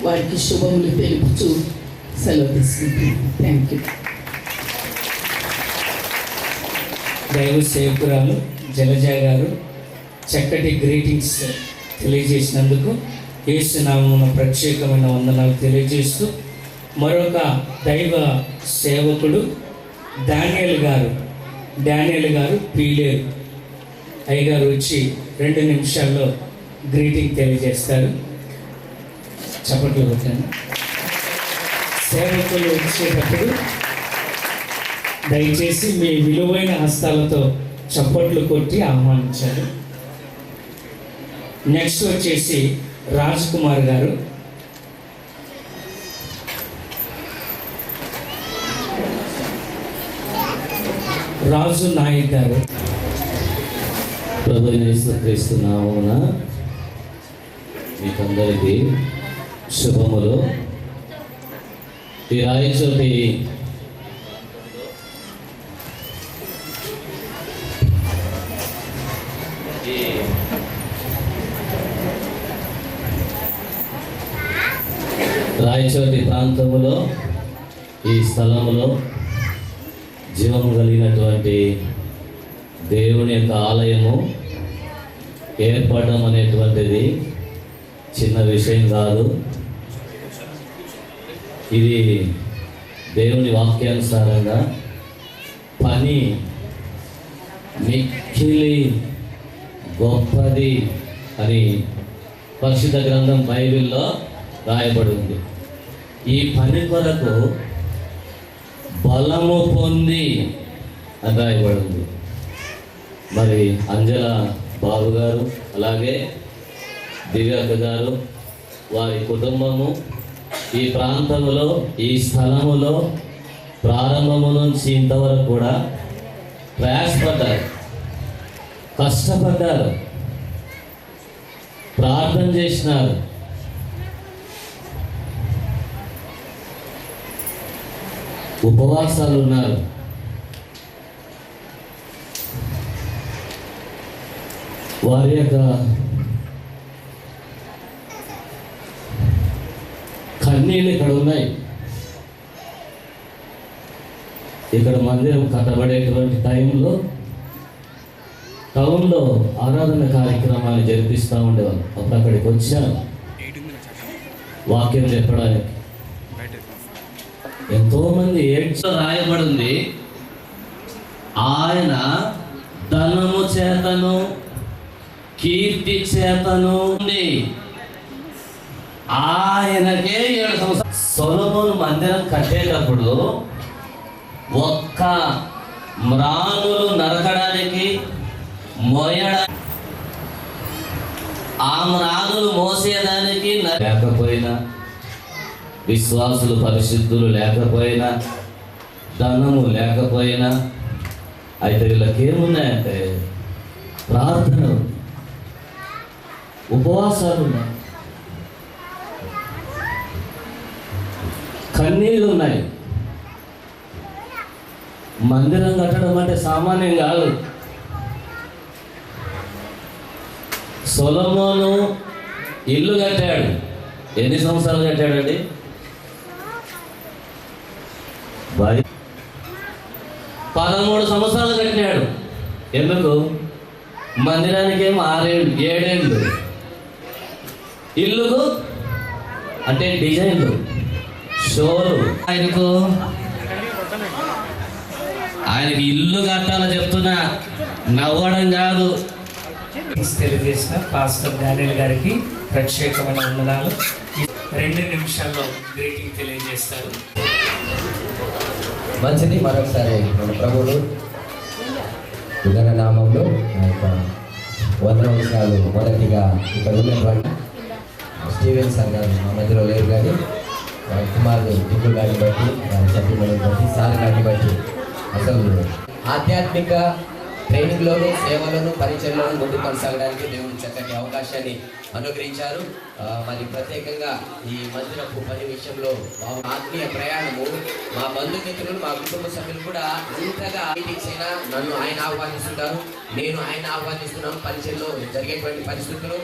వారికి శుభములు తెలుపుతూ సెలవు తీసుకుంటున్నాను. Thank you. దైవ సేవకురాలు జలజ గారు చక్కటి గ్రీటింగ్స్ తెలియజేసినందుకు యేసునామమున ప్రత్యేకమైన వందనాలు తెలియజేస్తూ మరొక దైవ సేవకుడు డానియల్ గారు పీలేరు అయ్యగారు వచ్చి 2 నిమిషాల్లో గ్రీటింగ్ తెలియజేస్తారు. చప్పట్లు కొట్టాను. సేవకులు వచ్చేటప్పుడు దయచేసి మీ విలువైన హస్తాలతో చప్పట్లు కొట్టి ఆహ్వానించారు. నెక్స్ట్ వచ్చేసి రాజ్ కుమార్ గారు, రాజు నాయక్ గారు. ప్రభువైన యేసుక్రీస్తు నామమున మీకందరికీ శుభములు. ఈ రాయచోటి ప్రాంతములో ఈ స్థలములో జీవము కలిగినటువంటి దేవుని యొక్క ఆలయము ఏర్పడడం అనేటువంటిది చిన్న విషయం కాదు. ఇది దేవుని వాక్యానుసారంగా పని మిక్కిలి గొప్పది అని పరిశుద్ధ గ్రంథం బైబిల్లో రాయబడి ఉంది. ఈ పని కొరకు బలము పొంది అని రాయబడి ఉంది. మరి అంజల బాబు గారు, అలాగే దివ్యాక గారు, వారి కుటుంబము ఈ ప్రాంతంలో, ఈ స్థలములో ప్రారంభము నుంచి ఇంతవరకు కూడా ప్రయాసపడ్డారు, కష్టపడ్డారు, ప్రార్థన చేసినారు. ఉపవాసాలు ఉన్నారు. వారి యొక్క కన్నీళ్ళు ఇక్కడ ఉన్నాయి. ఇక్కడ మందిరం కట్టబడేటువంటి టైంలో టౌన్లో ఆరాధన కార్యక్రమాలు జరిపిస్తూ ఉండేవారు. అప్పుడు అక్కడికి వచ్చాను వాక్యం చెప్పడానికి. ఎంతోమంది ఏడ్చో రాయబడింది, ఆయన ధనము చేతను కీర్తి చేతను ఆయనకే 7 సంవత్సరాలు. సొలొమోను మందిరం కట్టేటప్పుడు ఒక్క మ్రానులు నరకడానికి మోయడానికి, ఆ మ్రానులు మోసేదానికి లేకపోయినా, విశ్వాసులు పరిశుద్ధులు లేకపోయినా, ధనము లేకపోయినా, అయితే వీళ్ళకి ఏమున్నాయంటే ప్రార్థన, ఉపవాసాలు ఉన్నాయి, కన్నీళ్ళు ఉన్నాయి. మందిరం కట్టడం అంటే సామాన్యం కాదు. సొలొమోను ఇల్లు కట్టాడు. ఎన్ని సంవత్సరాలు కట్టాడండి? 13 సంవత్సరాలు కట్టినాడు. ఎందుకు? మందిరానికి ఏమో 7 ఏళ్ళు, ఇల్లుకు అంటే డిజైన్లు, షోలు. ఆయనకి ఇల్లు కట్టాలని చెప్తున్నా, నవ్వడం కాదు. తెలియజేసిన పాస్టర్ డానియల్ గారికి ప్రత్యేకమైన వందనాలు. 2 నిమిషాల్లో గ్రీటింగ్ తెలియజేస్తారు. మంచిది. మరొకసారి మన ప్రభువులు విధాన నామంలో నా యొక్క వందనవసరాలు మొదటిగా ఇక్కడ ఉన్నటువంటి స్టీవెన్ సార్ గారు మా మధ్యలో లేరు, కానీ వారి కుమారుడు టిక్కు గారిని బట్టి, వారి సభ్యులను బట్టి, సార్ గారిని బట్టి అసలు ఆధ్యాత్మిక ట్రైనింగ్లోను, సేవలను, పరిచయంలోను ముందు కొనసాగడానికి దేవుడు చక్కటి అవకాశాన్ని అనుగ్రహించారు. మరి ప్రత్యేకంగా ఈ మందిరపు పని విషయంలో మా ఆత్మీయ ప్రయాణము, మా బంధుమిత్రులు, మా కుటుంబ సభ్యులు కూడా ఇంతగా మీటింగ్స్ అయినా నన్ను ఆయన ఆహ్వానిస్తున్నారు, నేను ఆయన ఆహ్వానిస్తున్నాను. పరిచయంలో జరిగేటువంటి పరిస్థితులు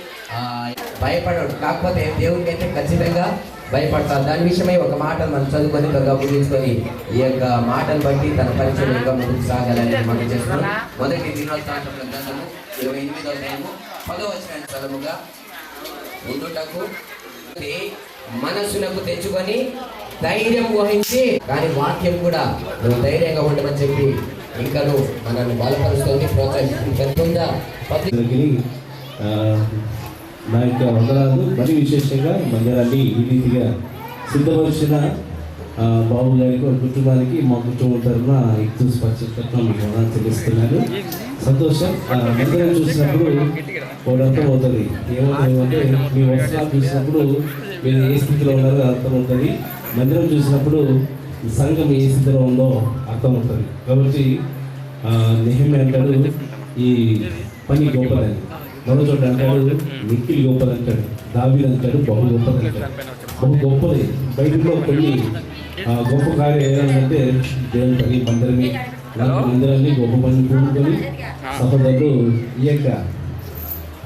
భయపడడు, కాకపోతే దేవుడికి అయితే ఖచ్చితంగా భయపడతారు. దాని విషయమై ఒక మాట మనం చదువుకొని త్వరగా ముగించుకొని ఈ యొక్క మాటను బట్టి తన పరిచయం ఇంకా ముందుకు సాగాలని మనం చేస్తున్నాం. మొదటి దినోత్సవంలో గ్రంథము 28వ అధ్యాయము 10వ వచనాన్ని స్థలముగా ఉండుటకు మనసునకు తెచ్చుకొని ధైర్యం వహించి, కానీ వాక్యం కూడా నువ్వు ధైర్యంగా ఉండమని చెప్పి ఇంకాను మనల్ని బలపరుస్తుంది, ప్రోత్సహిస్తుందా. నా యొక్క వందనాలు. మరి విశేషంగా మందిరాన్ని ఈ రీతిగా సిద్ధపరిచిన బాబు గారికి, ఒక కుటుంబానికి, మా కుటుంబం తరఫున ఎక్కువ స్పష్టం మీకు వందనాలు తెలుస్తున్నాను. సంతోషం. మందిరం చూసినప్పుడు ఒక అర్థం అవుతుంది. ఏమవుతుందంటే మీ వస్త్రాలు చూసినప్పుడు మీరు ఏ స్థితిలో ఉన్నారో అర్థమవుతుంది. మందిరం చూసినప్పుడు సంఘం ఏ స్థితిలో ఉందో అర్థమవుతుంది. కాబట్టి నెహెమ్యా అంటాడు ఈ పని గొప్పదని, మరో చోట అంటాడు మిక్కిలి గొప్పది అంటాడు, దావీదు అంటాడు బహు గొప్పది అంటాడు. బహు గొప్పది. బైబిల్లో కొన్ని గొప్ప కార్యం ఏదంటే దేవుని పని, మందిరమే. అలాంటి మందిరాన్ని గొప్ప పని కూడుకొని సహోదరులు ఈ యొక్క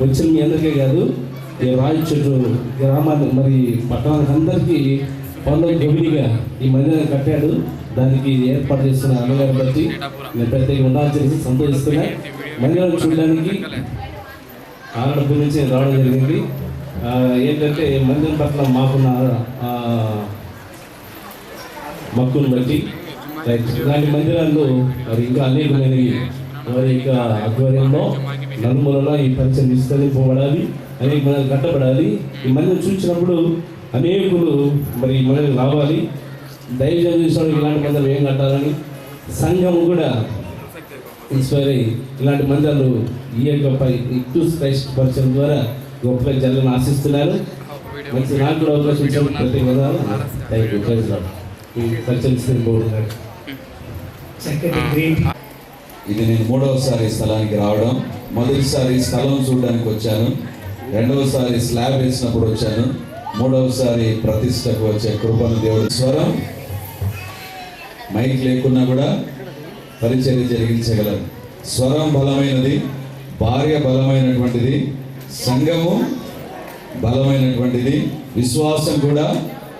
వచ్చిన మీ అందరికీ కాదు, ఈ రాయి చెట్టు గ్రామాన్ని మరి పట్టణానికి అందరికీ పనులు గొప్పగా ఈ మందిరాన్ని కట్టాడు. దానికి ఏర్పాటు చేస్తున్న అన్నగారు బట్టి నేను ప్రత్యేక ఉండాలని తెలిసి సంతోషిస్తున్నా. మందిరం చూడడానికి ఆడపు నుంచి రావడం జరిగింది. ఏంటంటే మందిరం పట్ల మాకున్న మక్కును బట్టి ఇలాంటి మందిరాల్లో మరి ఇంకా అనేకమైనవి వారి యొక్క ఆధ్వర్యంలో నలుమూలలో ఈ పరిచయం విస్తరింపబడాలి, అనేక మంది కట్టబడాలి. ఈ మందిరం చూసినప్పుడు అనేకులు మరి మనకి రావాలి, దైవజనం చూసినప్పుడు ఇలాంటి మందిరం ఏం కట్టాలని సంఘం కూడా ఇన్స్పైర్ అయ్యి ఇలాంటి మందిరాలు ఈ యొక్క క్రైస్ట్ పరిచయం ద్వారా గొప్పగా జరగాలని ఆశిస్తున్నారు. మంచి నాకు కూడా అవకాశం ఇచ్చారు ప్రతి విధాలు థ్యాంక్ యూ ప్రైజ్ లార్డ్. ఈ కల్చరల్ స్కీమ్ బోర్డు గారు ఇది నేను మూడవసారి స్థలానికి రావడం. మొదటిసారి స్థలం చూడడానికి వచ్చాను, రెండవసారి స్లాబ్ వేసినప్పుడు వచ్చాను, మూడవసారి ప్రతిష్టకు వచ్చే కృపను దేవుడు. స్వరం మైక్ లేకున్నా కూడా పరిచర్య జరిగించగలరు. స్వరం బలమైనది, భార్య బలమైనటువంటిది, సంఘము బలమైనటువంటిది, విశ్వాసం కూడా.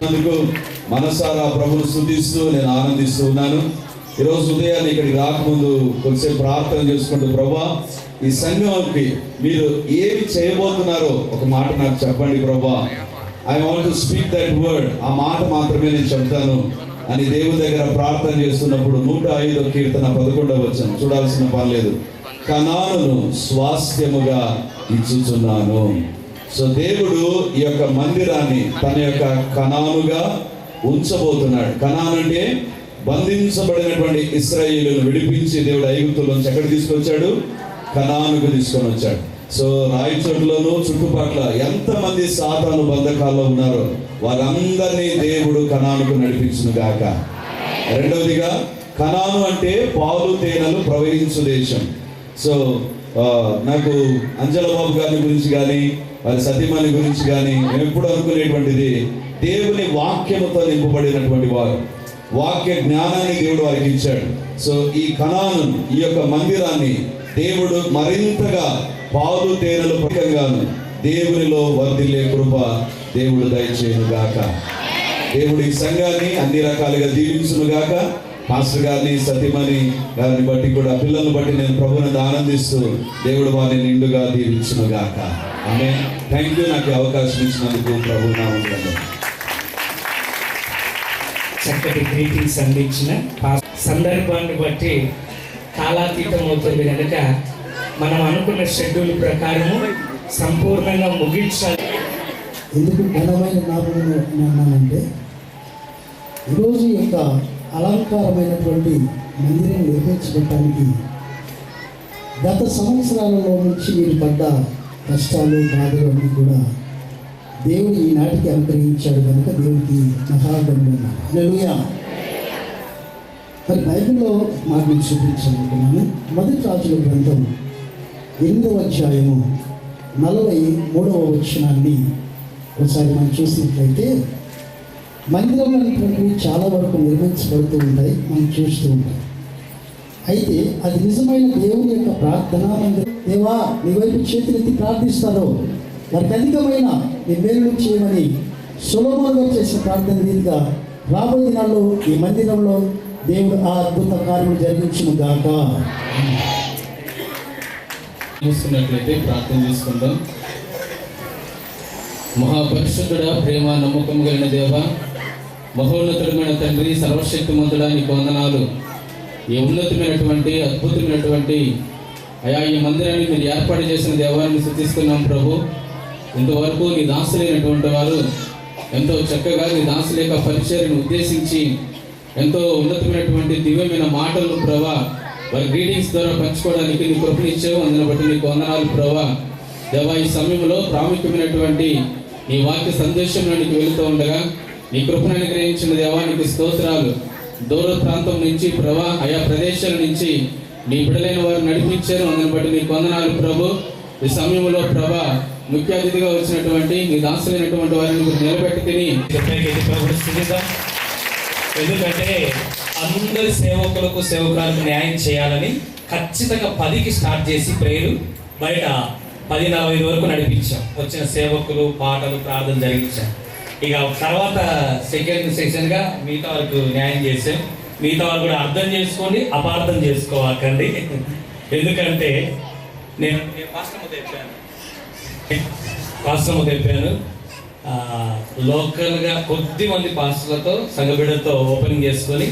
అందుకు మనసారా ప్రభువు స్తుతిస్తూ నేను ఆనందిస్తూ ఉన్నాను. ఈరోజు ఉదయాన్ని ఇక్కడికి రాకముందు కొంచెంసేపు ప్రార్థన చేసుకుంటూ, ప్రభా ఈ సంఘంకి మీరు ఏమి చేయబోతున్నారో ఒక మాట నాకు చెప్పండి ప్రభా. I want to speak that word, ఆ మాట మాత్రమే నేను చెప్తాను అని దేవుని దగ్గర ప్రార్థన చేస్తున్నప్పుడు 105వ కీర్తన 11వ వచనం చూడాల్సిన పని లేదు. కనానును స్వాస్థ్యముగా ఇచ్చుచున్నాను. సో దేవుడు ఈ యొక్క మందిరాన్ని తన యొక్క కనానుగా ఉంచబోతున్నాడు. కనాను అంటే బంధించబడినటువంటి ఇశ్రాయేలును విడిపించి దేవుడు ఐగుప్తుల నుంచి ఎక్కడ తీసుకొచ్చాడు? కనానుకు తీసుకొని వచ్చాడు. సో రాయచోట్లోను చుట్టుపక్కల ఎంతమంది సాతాను బంధకాల్లో ఉన్నారో వారందరినీ దేవుడు కనానుకు నడిపించును గాక. రెండవదిగా కనాను అంటే పాలు తేనెలు ప్రవహించు దేశం. సో నాకు అంజల బాబు గారి గురించి కానీ వారి సతీమణి గురించి కానీ నేను ఎప్పుడు అనుకునేటువంటిది, దేవుని వాక్యముతో నింపబడినటువంటి వారు, వాక్య జ్ఞానాన్ని దేవుడు వారికి ఇచ్చాడు. సో ఈ కనాను, ఈ యొక్క మందిరాన్ని దేవుడు మరింతగా పాలు తేనెలు పకంగాను దేవునిలో వర్ధిల్లే కృప దేవుడు దయచేయును గాక. దేవుడు ఈ సంఘాన్ని అన్ని రకాలుగా దీవించును గాక. పాస్టర్ గారిని, సతీమణి గారిని బట్టి కూడా, పిల్లలను బట్టి నేను ప్రభువుని ఆనందిస్తూ దేవుడు వారిని నిండుగా దీవించును గాక. ఆమేన్. థ్యాంక్ యూ, నాకు అవకాశం ఇచ్చినందుకు ప్రభు నామములో. చక్కటి గ్రీటింగ్స్ అందించిన సందర్భాన్ని బట్టి కాలాతీతం అవుతుంది కనుక మనం అనుకున్న షెడ్యూల్ ప్రకారము సంపూర్ణంగా ముగించాలి. ఎందుకు ఘనమైన నామమును అన్నానంటే, ఈరోజు యొక్క అలంకారమైనటువంటి మందిరం నిర్మించడానికి గత సంవత్సరాలలో నుంచి మీరు పడ్డ కష్టాలు, బాధలు అన్నీ కూడా దేవుడు ఈనాటికి అనుగ్రహించాడు కనుక దేవుడికి మహాధన్యవాదాలు. హల్లెలూయా. మరి బైబిల్లో మాకు నేను చూపించాలనుకున్నాను. మొదటి రాజుల గ్రంథం 8వ అధ్యాయము 43వ వచనాన్ని ఒకసారి మనం చూసినట్లయితే, మందిరం అనేటువంటివి చాలా వరకు నిర్మించబడుతూ ఉంటాయి, మనం చూస్తూ ఉంటాం. అయితే అది నిజమైన దేవుని యొక్క ప్రార్థనా మందిరం. దేవా నీ వైపు చేతులెత్తి ప్రార్థిస్తారో వారికి అధికమైన నీ మేలు చేయమని సొలొమోను చేసిన ప్రార్థన రీతిగా రాబోయే దినాల్లో ఈ మందిరంలో దేవుడు ఆ అద్భుత కార్యం జరిగించును గాక. చూస్తున్నట్లయితే ప్రార్థన చేసుకుందాం. మహాపరిశుద్ధుడా, ప్రేమ నమ్మకం కలిగిన దేవ, మహోన్నతుడమైన తండ్రి, సర్వశక్తిమంతుడా, నీకు వందనాలు. ఈ ఉన్నతమైనటువంటి అద్భుతమైనటువంటి అయా ఈ మందిరాన్ని మీరు ఏర్పాటు చేసిన దేవాన్ని స్తుతిస్తున్నాం ప్రభు. ఇంతవరకు నీ దాసులైనటువంటి వారు ఎంతో చక్కగా నీ దాసుల యొక్క పరిచర్యను ఉద్దేశించి ఎంతో ఉన్నతమైనటువంటి దివ్యమైన మాటలను ప్రభా వారి గ్రీటింగ్స్ ద్వారా పంచుకోవడానికి నీ కృపనిచ్చావు. అందుని బట్టి నీకు వందనాలు ప్రభా. దేవా ఈ సమయంలో ప్రాముఖ్యమైనటువంటి నీ వాక్య సందేశంలోనికి వెళుతూ ఉండగా నీ కృపను అనుగ్రహించిన దేవానికి స్తోత్రాలు. దూర ప్రాంతం నుంచి ప్రభా, ఆయా ప్రదేశాల నుంచి నీ బిడ్డలైన వారు నడిపించారు. అందుని బట్టి నీకు వందనాలు ప్రభు. ఈ సమయంలో ప్రభా ముఖ్య అతిథిగా వచ్చినటువంటి నీ దాసులైనటువంటి వారిని నిలబెట్టి తిని ఎందుకంటే అందరి సేవకులకు సేవకులకు న్యాయం చేయాలని ఖచ్చితంగా 10కి స్టార్ట్ చేసి ప్రేయరు బయట 10:45 వరకు నడిపించాం. వచ్చిన సేవకులు పాటలు ప్రార్థన జరిగించాం. ఇక తర్వాత సెకండ్ సెక్షన్గా మిగతా వరకు న్యాయం చేసాం. మిగతా వారు కూడా అర్థం చేసుకోండి, అపార్థం చేసుకోవాకండి. ఎందుకంటే నేను పాస్టర్ము తెప్పాను. లోకల్గా కొద్ది మంది పాస్టర్లతో సంఘబిడ్డతో ఓపెనింగ్ చేసుకొని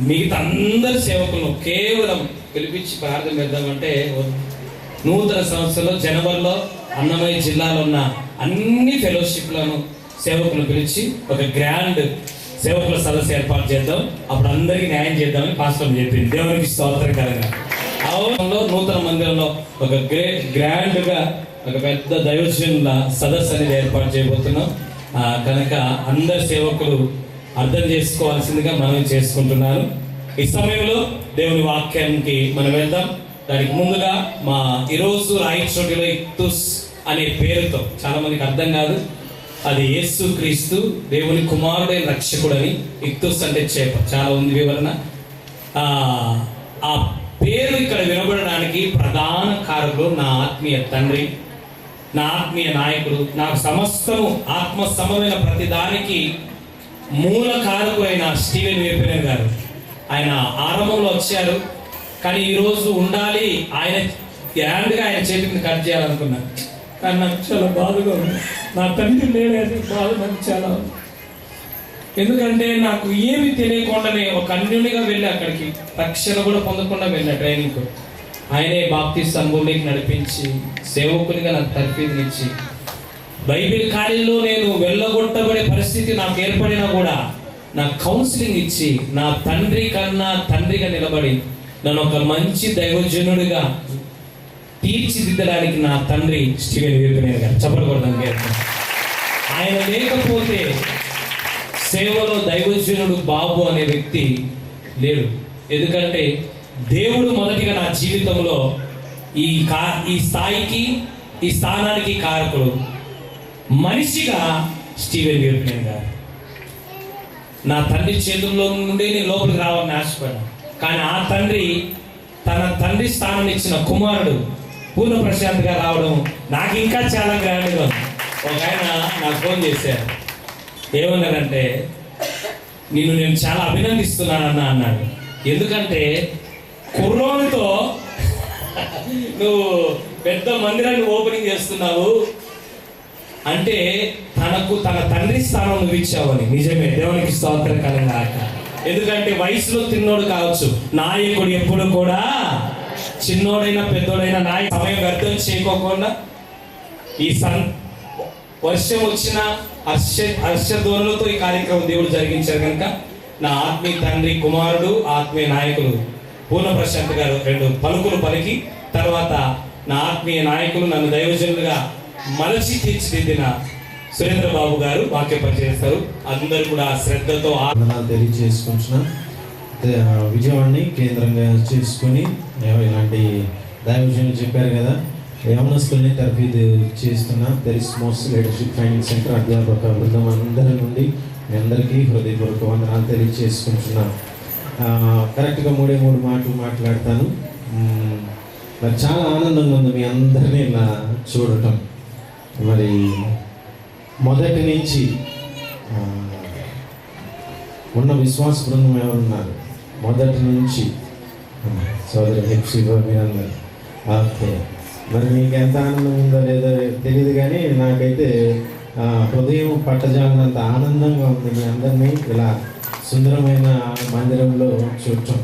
మిగతా అందరి సేవకులను కేవలం పిలిపించి ప్రార్థన చేద్దామంటే, నూతన సంవత్సరంలో జనవరిలో అన్నమయ్య జిల్లాలో ఉన్న అన్ని ఫెలోషిప్లను సేవకులను పిలిచి ఒక గ్రాండ్ సేవకుల సదస్సు ఏర్పాటు చేద్దాం, అప్పుడు అందరికీ న్యాయం చేద్దామని పాస్టర్ చెప్పింది. దేవునికి స్తోత్రకరంగా నూతన మందిరంలో ఒక గ్రాండ్గా ఒక పెద్ద దైవజనుల సదస్సు అనేది ఏర్పాటు చేయబోతున్నాం. కనుక అందరు సేవకులు అర్థం చేసుకోవాల్సిందిగా మనం చేసుకుంటున్నాను. ఈ సమయంలో దేవుని వాక్యానికి మనం వెళ్దాం. దానికి ముందుగా మా ఈరోజు రాయచోటిలో ఇక్తుస్ అనే పేరుతో చాలా మందికి అర్థం కాదు, అది యేసు క్రీస్తు దేవుని కుమారుడైన రక్షకుడని. ఇక్తుస్ అంటే చేప, చాలా ఉంది వివరణ. ఆ పేరు ఇక్కడ వినబడడానికి ప్రధాన కారకులు నా ఆత్మీయ తండ్రి, నా ఆత్మీయ నాయకుడు, నాకు సమస్తము ఆత్మ సంబంధమైన ప్రతి దానికి మూల కారకులైన స్టీవెన్ వేపినర్ గారు. ఆయన ఆరంభంలో వచ్చారు, కానీ ఈరోజు ఉండాలి ఆయన గ్రాండ్గా ఆయన చేతిని కట్ చేయాలనుకున్నాను. కానీ నాకు చాలా బాధగా ఉంది, నా తండ్రి లేడని బాధ నాకు చాలా ఉంది. ఎందుకంటే నాకు ఏమి తెలియకుండానే ఒక అన్యునిగా వెళ్ళి అక్కడికి రక్షణ కూడా పొందకుండా వెళ్ళా ట్రైనింగ్కు. ఆయనే బాప్టిస్ట్ సంఘంలోకి నడిపించి సేవకునిగా నాకు తర్ఫీదునిచ్చి బైబిల్ ఖాళీలో నేను వెళ్ళగొట్టబడే పరిస్థితి నాకు ఏర్పడినా కూడా నాకు కౌన్సిలింగ్ ఇచ్చి నా తండ్రి కన్నా తండ్రిగా నిలబడి నన్ను ఒక మంచి దైవజనుడిగా తీర్చిదిద్దడానికి నా తండ్రి స్టీవెన్ వేపినర్ గారు. చెప్పకూడదని ఆయన లేకపోతే సేవలో దైవజనుడు బాబు అనే వ్యక్తి లేడు. ఎందుకంటే దేవుడు మొదటిగా నా జీవితంలో ఈ స్థాయికి ఈ స్థానానికి కారకుడు మనిషిగా స్టీవెన్ వేపినర్ గారు. నా తండ్రి చేతుల్లో నుండి నేను లోపలికి రావాలని ఆశపడ్డాను, కానీ ఆ తండ్రి తన తండ్రి స్థానం ఇచ్చిన కుమారుడు పూర్ణ ప్రశాంత్గా రావడం నాకు ఇంకా చాలా గ్రాండ్గా ఉంది. ఒక ఆయన నాకు ఫోన్ చేశారు, ఏమన్నారంటే నిన్ను నేను చాలా అభినందిస్తున్నానన్న అన్నాడు. ఎందుకంటే కుర్రోనితో నువ్వు పెద్ద మందిరాన్ని ఓపెనింగ్ చేస్తున్నావు అంటే తన తండ్రి స్థానం నువ్వు ఇచ్చావని. నిజమే, దేవునికి స్తోత్రం కలగాక. ఎందుకంటే వయసులో తిన్నోడు కావచ్చు, నాయకుడు ఎప్పుడు కూడా చిన్నోడైనా పెద్దోడైనా నాయకుడు సమయం వ్యర్థం చేయకోకుండా ఈ వర్షం వచ్చిన హర్షధ్వనులతో ఈ కార్యక్రమం దేవుడు జరిగించారు. కనుక నా ఆత్మీయ తండ్రి కుమారుడు ఆత్మీయ నాయకులు పూర్ణ ప్రశాంత్ గారు 2 పలుకులు పలికి తర్వాత నా ఆత్మీయ నాయకులు నన్ను దైవజనులుగా మలచి తీర్చిదిద్దిన సురేంద్ర బాబు గారు వాక్య పరిచయిస్తారు. అందరూ కూడా శ్రద్ధతో తెలియజేసుకుంటున్నా. విజయవాడని కేంద్రంగా చేసుకుని ఇలాంటి దైవజనులు చెప్పారు కదా, యవనస్తుల్ని తరఫీదు చేస్తున్న మోస్ట్ లీడర్షిప్ ట్రైనింగ్ సెంటర్ అధ్యాపక బృందం అందరి నుండి మీ అందరికీ హృదయపూర్వక వందనాలు తెలియజేసుకుంటున్నా. కరెక్ట్గా 3 మాటలు మాట్లాడతాను. మరి చాలా ఆనందంగా ఉంది మీ అందరినీ ఇలా చూడటం. మరి మొదటి నుంచి ఉన్న విశ్వాస బృందం ఎవరున్నారు మొదటి నుంచి సోదరి హెప్సిబా మీరందరూ ఓకే. మరి మీకు ఎంత ఆనందం ఉందో లేదో తెలియదు, కానీ నాకైతే హృదయం పట్టజాలనంత ఆనందంగా ఉంది మీ అందరినీ ఇలా సుందరమైన మందిరంలో చూడటం.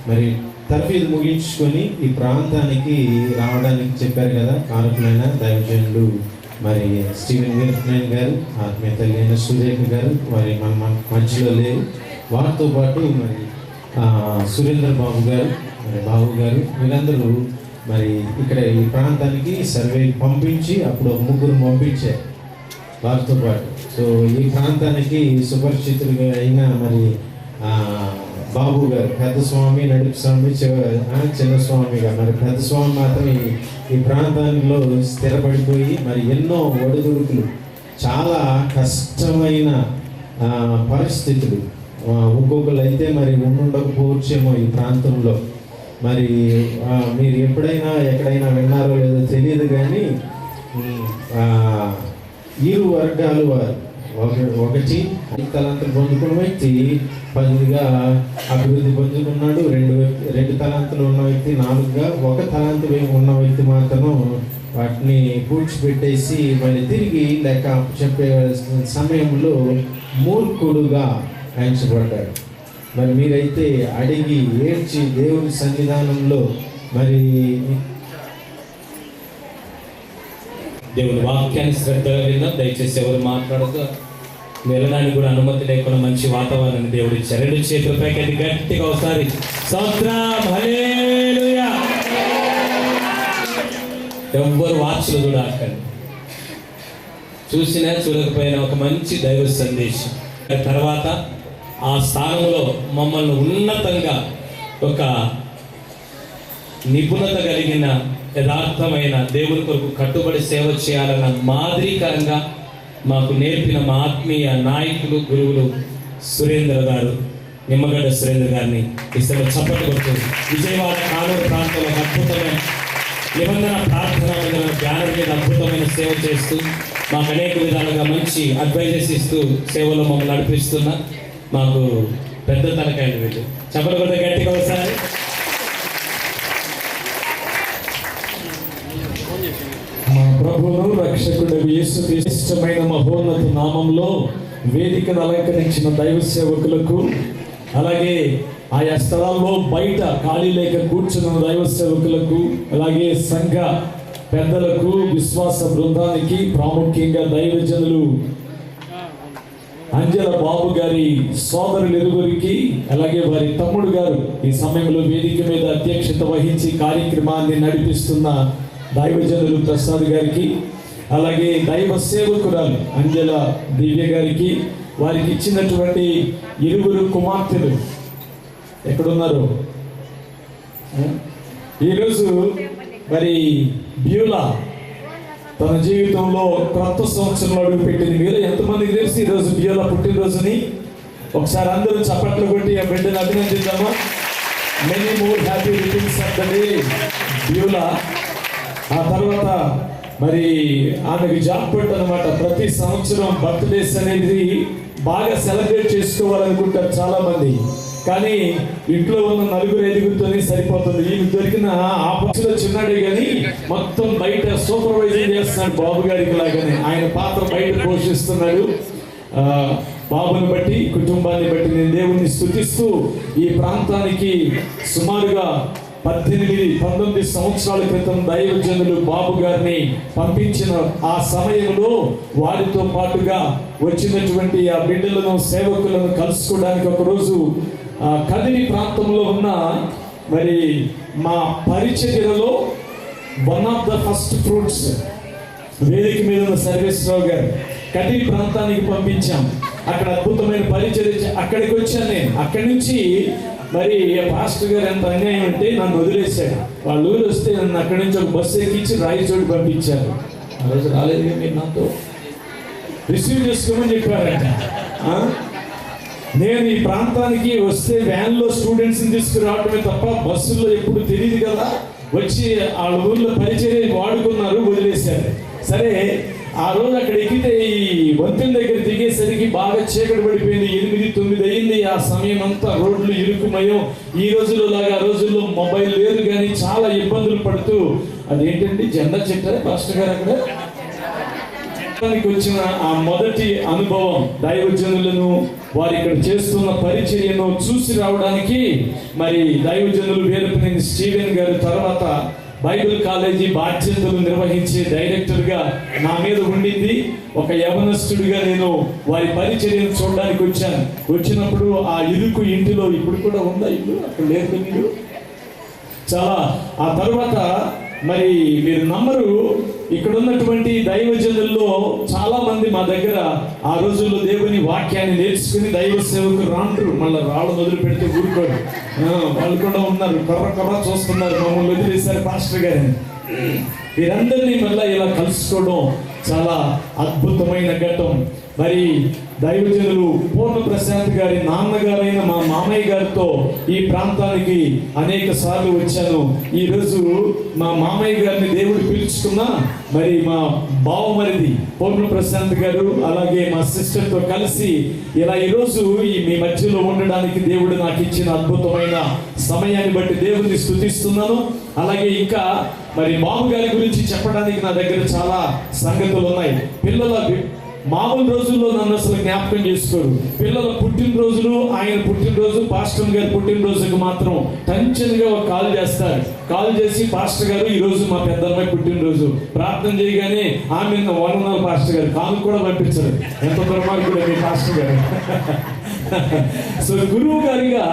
మరి తర్ఫీదు ముగించుకొని ఈ ప్రాంతానికి రావడానికి చెప్పారు కదా కారకులైన దైవజనులు మరి స్టీవెన్ వేపినర్ గారు, ఆత్మీయ తల్లి అయిన సురేఖ గారు మరి మన మధ్యలో లేరు. వారితో పాటు మరి సురేంద్ర బాబు గారు, మరి బాబు గారు, వీరందరూ మరి ఇక్కడ ఈ ప్రాంతానికి సర్వే పంపించి అప్పుడు 3 పంపించారు వారితో పాటు. సో ఈ ప్రాంతానికి సుపరిచితులుగా అయిన మరి బాబు గారు, పెద్ద స్వామి, నడుపు స్వామి, చిన్న స్వామిగా మరి పెద్ద స్వామి మాత్రం ఈ ప్రాంతంలో స్థిరపడిపోయి మరి ఎన్నో ఒడిదుడుకులు, చాలా కష్టమైన పరిస్థితులు, ఒక్కొక్కరు అయితే మరి ఉండకపోవచ్చేమో ఈ ప్రాంతంలో. మరి మీరు ఎప్పుడైనా ఎక్కడైనా విన్నారో లేదో తెలియదు, కానీ 2 వర్గాలు వారు. ఒకటి 5 తలాంతులు పొందుకున్న వ్యక్తి 10గా అభివృద్ధి పొందుకున్నాడు. 2 తలాంతులు ఉన్న వ్యక్తి 4గా, 1 తలాంతు ఉన్న వ్యక్తి మాత్రం వాటిని పూడ్చిపెట్టేసి మళ్ళీ తిరిగి లెక్క చెప్పే సమయంలో మూర్ఖుడుగా ఎంచబడ్డాడు. మరి మీరైతే అడిగి ఏడ్చి దేవుని సన్నిధానంలో మరి దేవుని వాక్యాన్ని శ్రద్ధగా విందాం. దయచేసి ఎవరు మాట్లాడదు, వెళ్ళడానికి కూడా అనుమతి లేకుండా మంచి వాతావరణాన్ని దేవుడు ఇచ్చారు. 2 చేతుల పైకి గట్టిగా ఒకసారి స్తోత్రం హల్లెలూయా. ఎవ్వరు వాచ్లు చూడాలండి. చూసినా చూడకపోయినా ఒక మంచి దైవ సందేశం. తర్వాత ఆ స్థానంలో మమ్మల్ని ఉన్నతంగా ఒక నిపుణత కలిగిన యథార్థమైన దేవుని కొరకు కట్టుబడి సేవ చేయాలన్న మాదిరికరంగా మాకు నేర్పిన మా ఆత్మీయ నాయకులు గురువులు సురేంద్ర గారు, నిమ్మగడ్డ సురేంద్ర గారిని ఇస్తలో చప్పట్లు కొడుతూ విజయవాడ కానూరు ప్రాంతంలో అద్భుతమైన నిబంధన ప్రార్థన ధ్యానం మీద అద్భుతమైన సేవ చేస్తూ మాకు అనేక విధాలుగా మంచి అడ్వైజెస్ ఇస్తూ సేవలో మమ్మల్ని నడిపిస్తున్న మాకు పెద్ద తలకాయలు వీళ్ళు. చప్పట్లు కొట్ట గట్టిగా ఒకసారి. మా ప్రభువును రక్షకుడు యేసు ఇష్టమైన మహోన్నత నామంలో వేదికను అలంకరించిన దైవ సేవకులకు, అలాగే ఆయా స్థలాల్లో బయట ఖాళీ లేక కూర్చున్న దైవ సేవకులకు, అలాగే సంఘ పెద్దలకు, విశ్వాస బృందానికి, ప్రాముఖ్యంగా దైవజనులు అంజల బాబు గారి సోదరులు ఇరువురికి, అలాగే వారి తమ్ముడు గారు ఈ సమయంలో వేదిక మీద అధ్యక్షత వహించి కార్యక్రమాన్ని నడిపిస్తున్న దైవజనులు ప్రసాద్ గారికి, అలాగే దైవ సేవకురాలు అంజల దివ్య గారికి, వారికి ఇచ్చినటువంటి ఇరువురు కుమార్తెలు ఎక్కడున్నారు? ఈరోజు మరి బ్యూలా తన జీవితంలో క్రొత్త సంవత్సరంలో అడుగు పెట్టింది. మీరు ఎంతమందికి తెలిసి ఈరోజు బ్యూలా పుట్టినరోజుని? ఒకసారి అందరూ చప్పట్లు కొట్టి ఆ బిడ్డను అభినందిద్దామా? Many more happy returns of the day Beulah. ఆ తర్వాత మరి ఆమెకు జాబ్ పట్టు అనమాట. ప్రతి సంవత్సరం బర్త్డేస్ అనేది బాగా సెలబ్రేట్ చేసుకోవాలనుకుంటారు చాలా మంది, కానీ ఇంట్లో ఉన్న 4-5 సరిపోతుంది. ఈ దొరికిన ఆ పక్షులో చిన్నాడే కానీ మొత్తం బయట సూపర్వైజర్ చేస్తున్నాడు బాబు గారికి లాగానే. ఆయన పాత్ర బయట పోషిస్తున్నాడు. బాబుని బట్టి, కుటుంబాన్ని బట్టి నేను దేవుణ్ణి స్తుతిస్తూ ఈ ప్రాంతానికి సుమారుగా 18-19 సంవత్సరాల క్రితం దైవజనులు బాబు గారిని పంపించిన ఆ సమయంలో వారితో పాటుగా వచ్చినటువంటి ఆ బిడ్డలను, సేవకులను కలుసుకోవడానికి ఒకరోజు కదిరి ప్రాంతంలో ఉన్న మరి మా పరిచర్యలలో one of the first fruits వేదిక మీద ఉన్న సర్వేశ్వరరావు గారు కదిరి ప్రాంతానికి పంపించాం. అక్కడ అద్భుతమైన పరిచర్య. అక్కడికి వచ్చాను నేను. అక్కడి నుంచి మరి పాస్టర్ గారు ఎంత అన్యాయం అంటే నన్ను వదిలేశాడు. వాళ్ళ ఊరు వస్తే నన్ను అక్కడి నుంచి ఒక బస్సు ఎక్కించి రాయచోటి పంపించారు. ఆ రోజు రాలేదు మీరు నాతో రిసీవ్ చేసుకోమని చెప్పారంట. నేను ఈ ప్రాంతానికి వస్తే వ్యాన్లో స్టూడెంట్స్ని తీసుకురావటమే తప్ప బస్సుల్లో ఎప్పుడు తెలియదు కదా. వచ్చి వాళ్ళ ఊర్లో పరిచర్య వాడుకున్నారు, వదిలేశారు. సరే ఆ రోజు అక్కడ ఎక్కితే ఈ వంతెన దగ్గర దిగేసరికి బాగా చీకటి పడిపోయింది. 8-9 అయింది. ఆ సమయం అంతా రోడ్లు ఇరుకుమయం. ఈ రోజుల్లో లాగా ఆ రోజుల్లో మొబైల్ లేదు, కానీ చాలా ఇబ్బందులు పడుతూ అదేంటండి జెండా చెట్టారా పాస్టర్ గారు అక్కడ వచ్చిన ఆ మొదటి అనుభవం దైవజనులను, వారు ఇక్కడ చేస్తున్న పరిచర్యను చూసి రావడానికి మరి దైవజనులు వేలుపునేని స్టీవెన్ గారు తర్వాత బైబిల్ కాలేజీ బాధ్యతలు నిర్వహించే డైరెక్టర్గా నా మీద ఉండింది. ఒక యవనస్తుడిగా నేను వారి పరిచర్యను చూడడానికి వచ్చాను. వచ్చినప్పుడు ఆ ఇరుకు ఇంటిలో ఇప్పుడు కూడా ఉందా ఇల్లు? అక్కడ లేదు మీరు చాలా. ఆ తర్వాత మరి మీరు నమ్మరు, ఇక్కడ ఉన్నటువంటి దైవజనుల్లో చాలా మంది మా దగ్గర ఆ రోజుల్లో దేవుని వాక్యాన్ని నేర్చుకుని దైవ సేవకు రాంటారు. మళ్ళీ రాళ్ళు మొదలు పెడితే ఊరుకోరు. వాళ్ళు కూడా ఉన్నారు, కొర్ర చూస్తున్నారు. మమ్మల్ని వదిలేశారు పాస్టర్ గారిని. వీరందరినీ మళ్ళీ ఇలా కలుసుకోవడం చాలా అద్భుతమైన ఘట్టం. మరి దైవజనులు పూర్ణ ప్రశాంత్ గారి నాన్నగారైన మా మామయ్య గారితో ఈ ప్రాంతానికి అనేక సార్లు వచ్చాను. ఈరోజు మా మామయ్య గారిని దేవుడు పిలుచుకున్నా మరి మా బావమరిది పూర్ణ ప్రశాంత్ గారు అలాగే మా సిస్టర్తో కలిసి ఇలా ఈరోజు మీ మధ్యలో ఉండడానికి దేవుడు నాకు ఇచ్చిన అద్భుతమైన సమయాన్ని బట్టి దేవుడిని స్తుతిస్తున్నాను. అలాగే ఇంకా మరి బాబు గారి గురించి చెప్పడానికి నా దగ్గర చాలా సంగతులు ఉన్నాయి. పిల్లల మామూలు రోజుల్లో నన్ను అసలు జ్ఞాపకం చేసుకోరు. పిల్లల పుట్టినరోజులు, ఆయన పుట్టినరోజు, పాస్టర్ గారి పుట్టినరోజుకు మాత్రం టెన్షన్గా ఒక కాల్ చేస్తారు. కాల్ చేసి పాస్టర్ గారు ఈరోజు మా పెద్దమ్మాయి పుట్టినరోజు ప్రార్థన చేయగానే ఆమె వననాలు పాస్టర్ గారు కాను కూడా పంపించారు. ఎంత దుర్మార్గుడు మీ పాస్టర్ గారు. సో గురువు గారిగా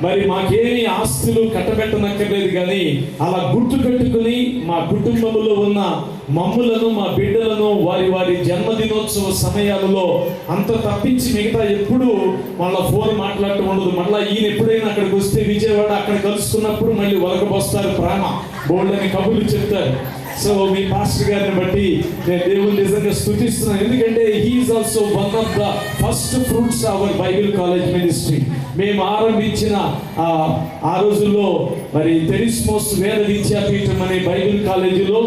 మరి మాకేమీ ఆస్తులు కట్టబెట్టనక్కర్లేదు, కానీ అలా గుర్తు పెట్టుకుని మా కుటుంబంలో ఉన్న మమ్ములను, మా బిడ్డలను వారి వారి జన్మదినోత్సవ సమయాలలో అంత తప్పించి మిగతా ఎప్పుడు మళ్ళీ ఫోన్ మాట్లాడటం ఉండదు. మళ్ళీ ఈయన ఎప్పుడైనా అక్కడికి వస్తే విజయవాడ అక్కడ కలుసుకున్నప్పుడు మళ్ళీ వలకపోస్తారు, ప్రేమ బోల్డని కబుర్లు చెప్తారు. సో మీ పాస్టర్ గారిని బట్టి నేను దేవుని నిజంగా స్తుతిస్తున్నాను. ఎందుకంటే he is also one of the first fruits our Bible college ministry. మేము ఆరంభించిన ఆ రోజుల్లో మరి తెరిస్మోస్ వేద విద్యాపీఠం అనే బైబిల్ కాలేజీలో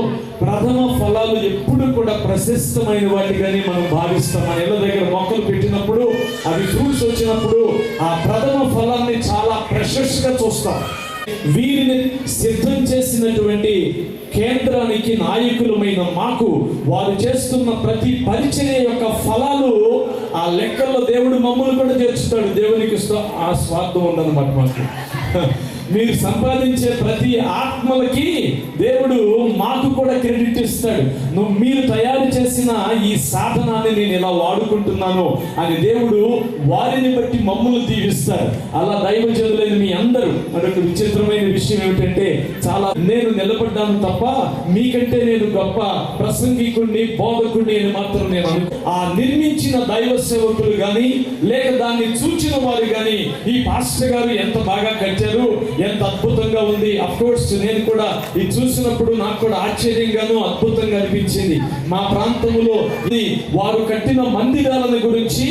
ప్రథమ ఫలాలు ఎప్పుడు కూడా ప్రశస్తమైన వాటిగానే మనం భావిస్తాం. మన ఇళ్ళ దగ్గర మొక్కలు పెట్టినప్పుడు అవి ఫ్రూట్స్ వచ్చినప్పుడు ఆ ప్రథమ ఫలాన్ని చాలా ప్రెషస్గా చూస్తాం. వీరిని సిద్ధం చేసినటువంటి కేంద్రానికి నాయకులమైన మాకు వారు చేస్తున్న ప్రతి పరిచర్య యొక్క ఫలాలు ఆ లెక్కల్లో దేవుడు మమ్మల్ని కూడా చేర్చుతాడు. దేవునికి ఆ స్వార్థం ఉండదన్నమాట మాకు. మీరు సంపాదించే ప్రతి ఆత్మలకి దేవుడు మాకు కూడా క్రెడిట్ ఇస్తాడు. మీరు తయారు చేసిన ఈ సాధనాన్ని నేను ఇలా వాడుకుంటున్నాను అని దేవుడు వారిని బట్టి మమ్మల్ని దీవిస్తారు. అలా దైవజనులైన మీ అందరూ అదొక విచిత్రమైన విషయం ఏమిటంటే, చాలా నేను నిలబడ్డాను తప్ప మీకంటే నేను గొప్ప ప్రసంగికుడిని, బోధకుడిని అని మాత్రం నేను ఆ నిర్మించిన దైవ సేవకులు కానీ లేక దాన్ని చూచిన వారు కానీ ఈ పాస్టర్ గారు ఎంత బాగా కట్టారు, ఎంత అద్భుతంగా ఉంది. అఫ్ కోర్స్ నేను కూడా ఇది చూసినప్పుడు నాకు కూడా ఆశ్చర్యంగాను అద్భుతంగా అనిపించింది. మా ప్రాంతంలో వారు కట్టిన మందిరాలను గురించి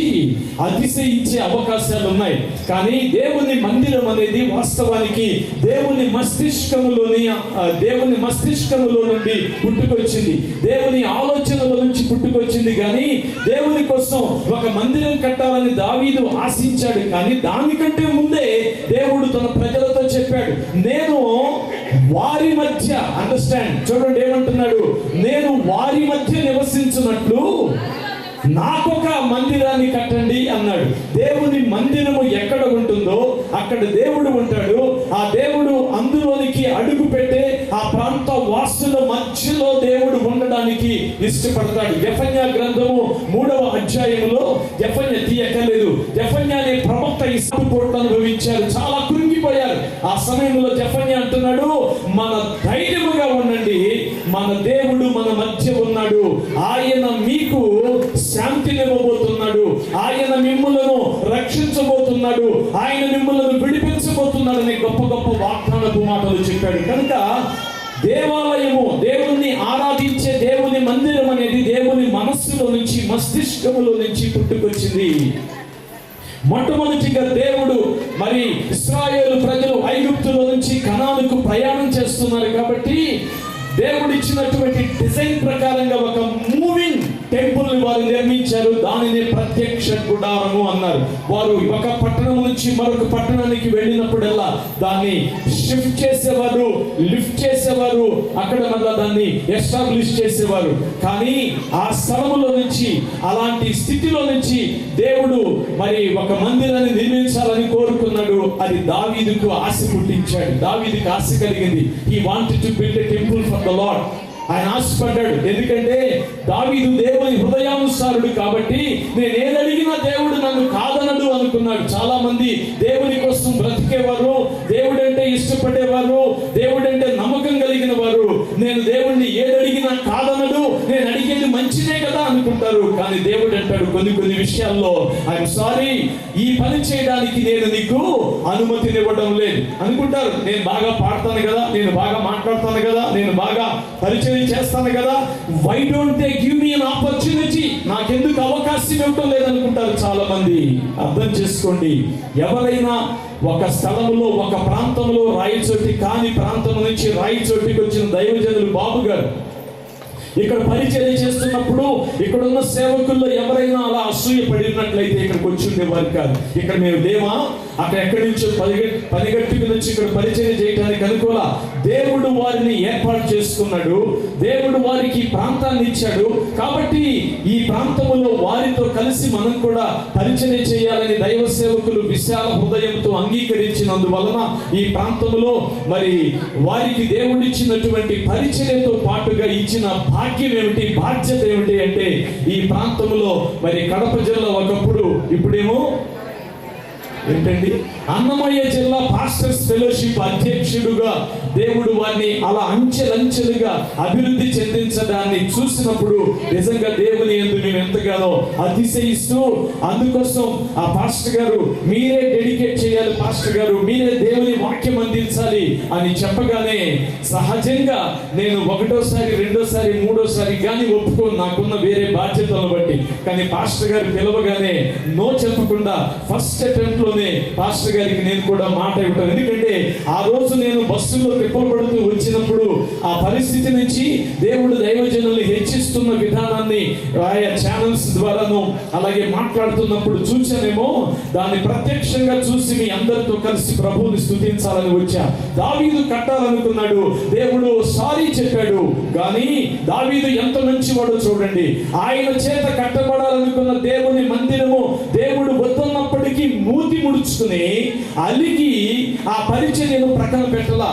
అతిశయించే అవకాశాలు ఉన్నాయి. కానీ దేవుని మందిరం అనేది వాస్తవానికి దేవుని మస్తిష్కములో నుండి పుట్టుకొచ్చింది, దేవుని ఆలోచనల నుంచి పుట్టుకొచ్చింది. కానీ దేవుని కోసం ఒక మందిరం కట్టాలని దావీదు ఆశించాడు. కానీ దానికంటే ముందే దేవుడు తన ప్రజలతో చెప్పాడు, నేను వారి మధ్య అండర్స్టాండ్ చూడండి ఏమంటున్నాడు, నేను వారి మధ్య నివసించినట్లు నాకొక మందిరాన్ని కట్టండి అన్నాడు. దేవుని మందిరము ఎక్కడ ఉంటుందో అక్కడ దేవుడు ఉంటాడు. ఆ దేవుడు అందులోనికి అడుగు పెట్టే ఆ ప్రాంత వాసుల మధ్యలో దేవుడు ఉండడానికి ఇష్టపడతాడు. యెఫన్యా గ్రంథము 3వ అధ్యాయంలో యెఫన్యా తీయక్కర్లేదు, యెఫన్యా అనే ప్రవక్త ఇసుపోట్లు అనుభవించారు, చాలా కృంగిపోయారు. ఆ సమయంలో యెఫన్యా అంటున్నాడు, మన ధైర్యముగా ఉండండి, మన దేవుడు మన మధ్య ఉన్నాడు, ఆయన మీకు శాంతినివ్వబోతున్నాడు, ఆయన మిమ్ములను రక్షించబోతున్నాడు, ఆయన మిమ్ములను విడిపించబోతున్నాడు అనే గొప్ప గొప్ప వాగ్దానపు మాటలు చెప్పాడు. కనుక దేవాలయము, దేవుణ్ణి ఆరాధించే దేవుని మందిరం అనేది దేవుని మనస్సులో నుంచి, మస్తిష్కములో నుంచి పుట్టుకొచ్చింది. మొట్టమొదటిగా దేవుడు మరి ఇశ్రాయేలు ప్రజలు ఐగుప్తులో నుంచి కనానుకు ప్రయాణం చేస్తున్నారు కాబట్టి దేవుడు ఇచ్చినటువంటి డిజైన్ ప్రకారంగా ఒక మూవింగ్ టెంపుల్ వారు నిర్మించారు. దానిని ప్రత్యక్ష గుడారము అన్నారు. వారు ఒక పట్టణం నుంచి మరొక పట్టణానికి వెళ్ళినప్పుడల్లా దాన్ని షిఫ్ట్ చేసేవారు, లిఫ్ట్ చేసేవారు, అక్కడ మళ్ళీ దాన్ని ఎస్టాబ్లిష్ చేసేవారు. కానీ ఆ స్థలములో నుంచి, అలాంటి స్థితిలో నుంచి దేవుడు మరి ఒక మందిరాన్ని నిర్మించాలని కోరుకున్నాడు. అది దావీదుకు ఆశ పుట్టించాడు. దావీదుకు ఆశ కలిగింది. He wanted to build a temple for the lord. ఆయన ఆశపడ్డాడు. ఎందుకంటే దావీదు దేవుని హృదయానుసారుడు కాబట్టి నేను ఏదడిగినా దేవుడు నన్ను కాదనడు అనుకున్నాడు. చాలా మంది దేవుని కోసం బ్రతికేవారు, దేవుడంటే ఇష్టపడేవారు, దేవుడంటే నమ్మకం కలిగిన వారు, నేను దేవుడిని ఏదడిగినా కాదనడు, నేను అడిగేది మంచిదే కదా అనుకుంటారు. కానీ దేవుడు అంటాడు కొన్ని విషయాల్లో, ఐఎమ్ సారీ, ఈ పని చేయడానికి నేను నీకు అనుమతినివ్వడం లేదు అనుకుంటారు. నేను బాగా పాడతాను కదా, నేను బాగా మాట్లాడతాను కదా, నేను బాగా పరిచయం చేస్తాను కదా, why don't they give me an opportunity, నాకెందుకు అవకాశం ఇవ్వడం లేదనుకుంటారు చాలా మంది. అర్థం చేసుకోండి, ఎవరైనా ఒక స్థలంలో, ఒక ప్రాంతంలో, రాయచోటి కాని ప్రాంతం నుంచి రాయచోటికి వచ్చిన దైవజనులు బాబు గారు ఇక్కడ పరిచర్య చేస్తున్నప్పుడు ఇక్కడ ఉన్న సేవకుల్లో ఎవరైనా అలా అసూయ పడినట్లయితే ఇక్కడికి వచ్చి ఉండేవారు కాదు. ఇక్కడ మేము లేమా, అక్కడ ఎక్కడి నుంచో పనిగట్టుకు నుంచి ఇక్కడ పరిచర్య చేయడానికి అనుకోలా. దేవుడు వారిని ఏర్పాటు చేసుకున్నాడు, దేవుడు వారికి ప్రాంతాన్ని ఇచ్చాడు. కాబట్టి ఈ ప్రాంతంలో వారితో కలిసి మనం కూడా పరిచర్య చేయాలని దైవ సేవకులు విశాల హృదయంతో అంగీకరించినందువలన ఈ ప్రాంతంలో మరి వారికి దేవుడిచ్చినటువంటి పరిచర్యతో పాటుగా ఇచ్చిన భాగ్యం ఏమిటి, బాధ్యత ఏమిటి అంటే, ఈ ప్రాంతంలో మరి కడప జిల్లా ఒకప్పుడు, ఇప్పుడేమో ఏంటండి, అన్నమయ్య జిల్లా పాస్టర్స్ ఫెలోషిప్ అధ్యక్షుడుగా దేవుడు వారిని అలా అంచెలంచెలుగా అభివృద్ధి చెందించడాన్ని చూసినప్పుడు నిజంగా దేవుని యందు మేము ఎంతగానో అతిశయిస్తూ, అందుకోసం ఆ పాస్టర్ గారు మీరే డెడికేట్ చేయాలి, పాస్టర్ గారు మీరే దేవుని వాక్యం అందించాలి అని చెప్పగానే సహజంగా నేను ఒకటోసారి, రెండోసారి, మూడోసారి కానీ ఒప్పుకోను, నాకున్న వేరే బాధ్యతలను బట్టి. కానీ పాస్టర్ గారు పిలవగానే నో చెప్పకుండా ఫస్ట్ అటెంప్ట్ లోనే పాస్టర్ గారికి నేను కూడా మాట ఇవ్వటం. ఎందుకంటే ఆ రోజు నేను బస్సులో తిప్పబడుతూ వచ్చినప్పుడు ఆ పరిస్థితి నుంచి దేవుడు దైవజనుల్ని హెచ్చిస్తున్న విధానాన్ని ఆయా ఛానల్స్ ద్వారాను అలాగే మాట్లాడుతున్నప్పుడు చూసానేమో, దాన్ని ప్రత్యక్షంగా చూసి మీ అందరితో కలిసి ప్రభువుని స్తుతించాలని వచ్చా. దావీదు కట్టాలనుకున్నాడు, దేవుడు సారీ చెప్పాడు. కానీ దావీదు ఎంత మంచివాడో చూడండి, ఆయన చేత కట్టబడాలనుకున్న దేవుని మందిరము దేవుడు వద్దన్నప్పటికీ మూతి ముడుచుకుని అలిగి ఆ పరిచర్యను ప్రక్కన పెట్టలా.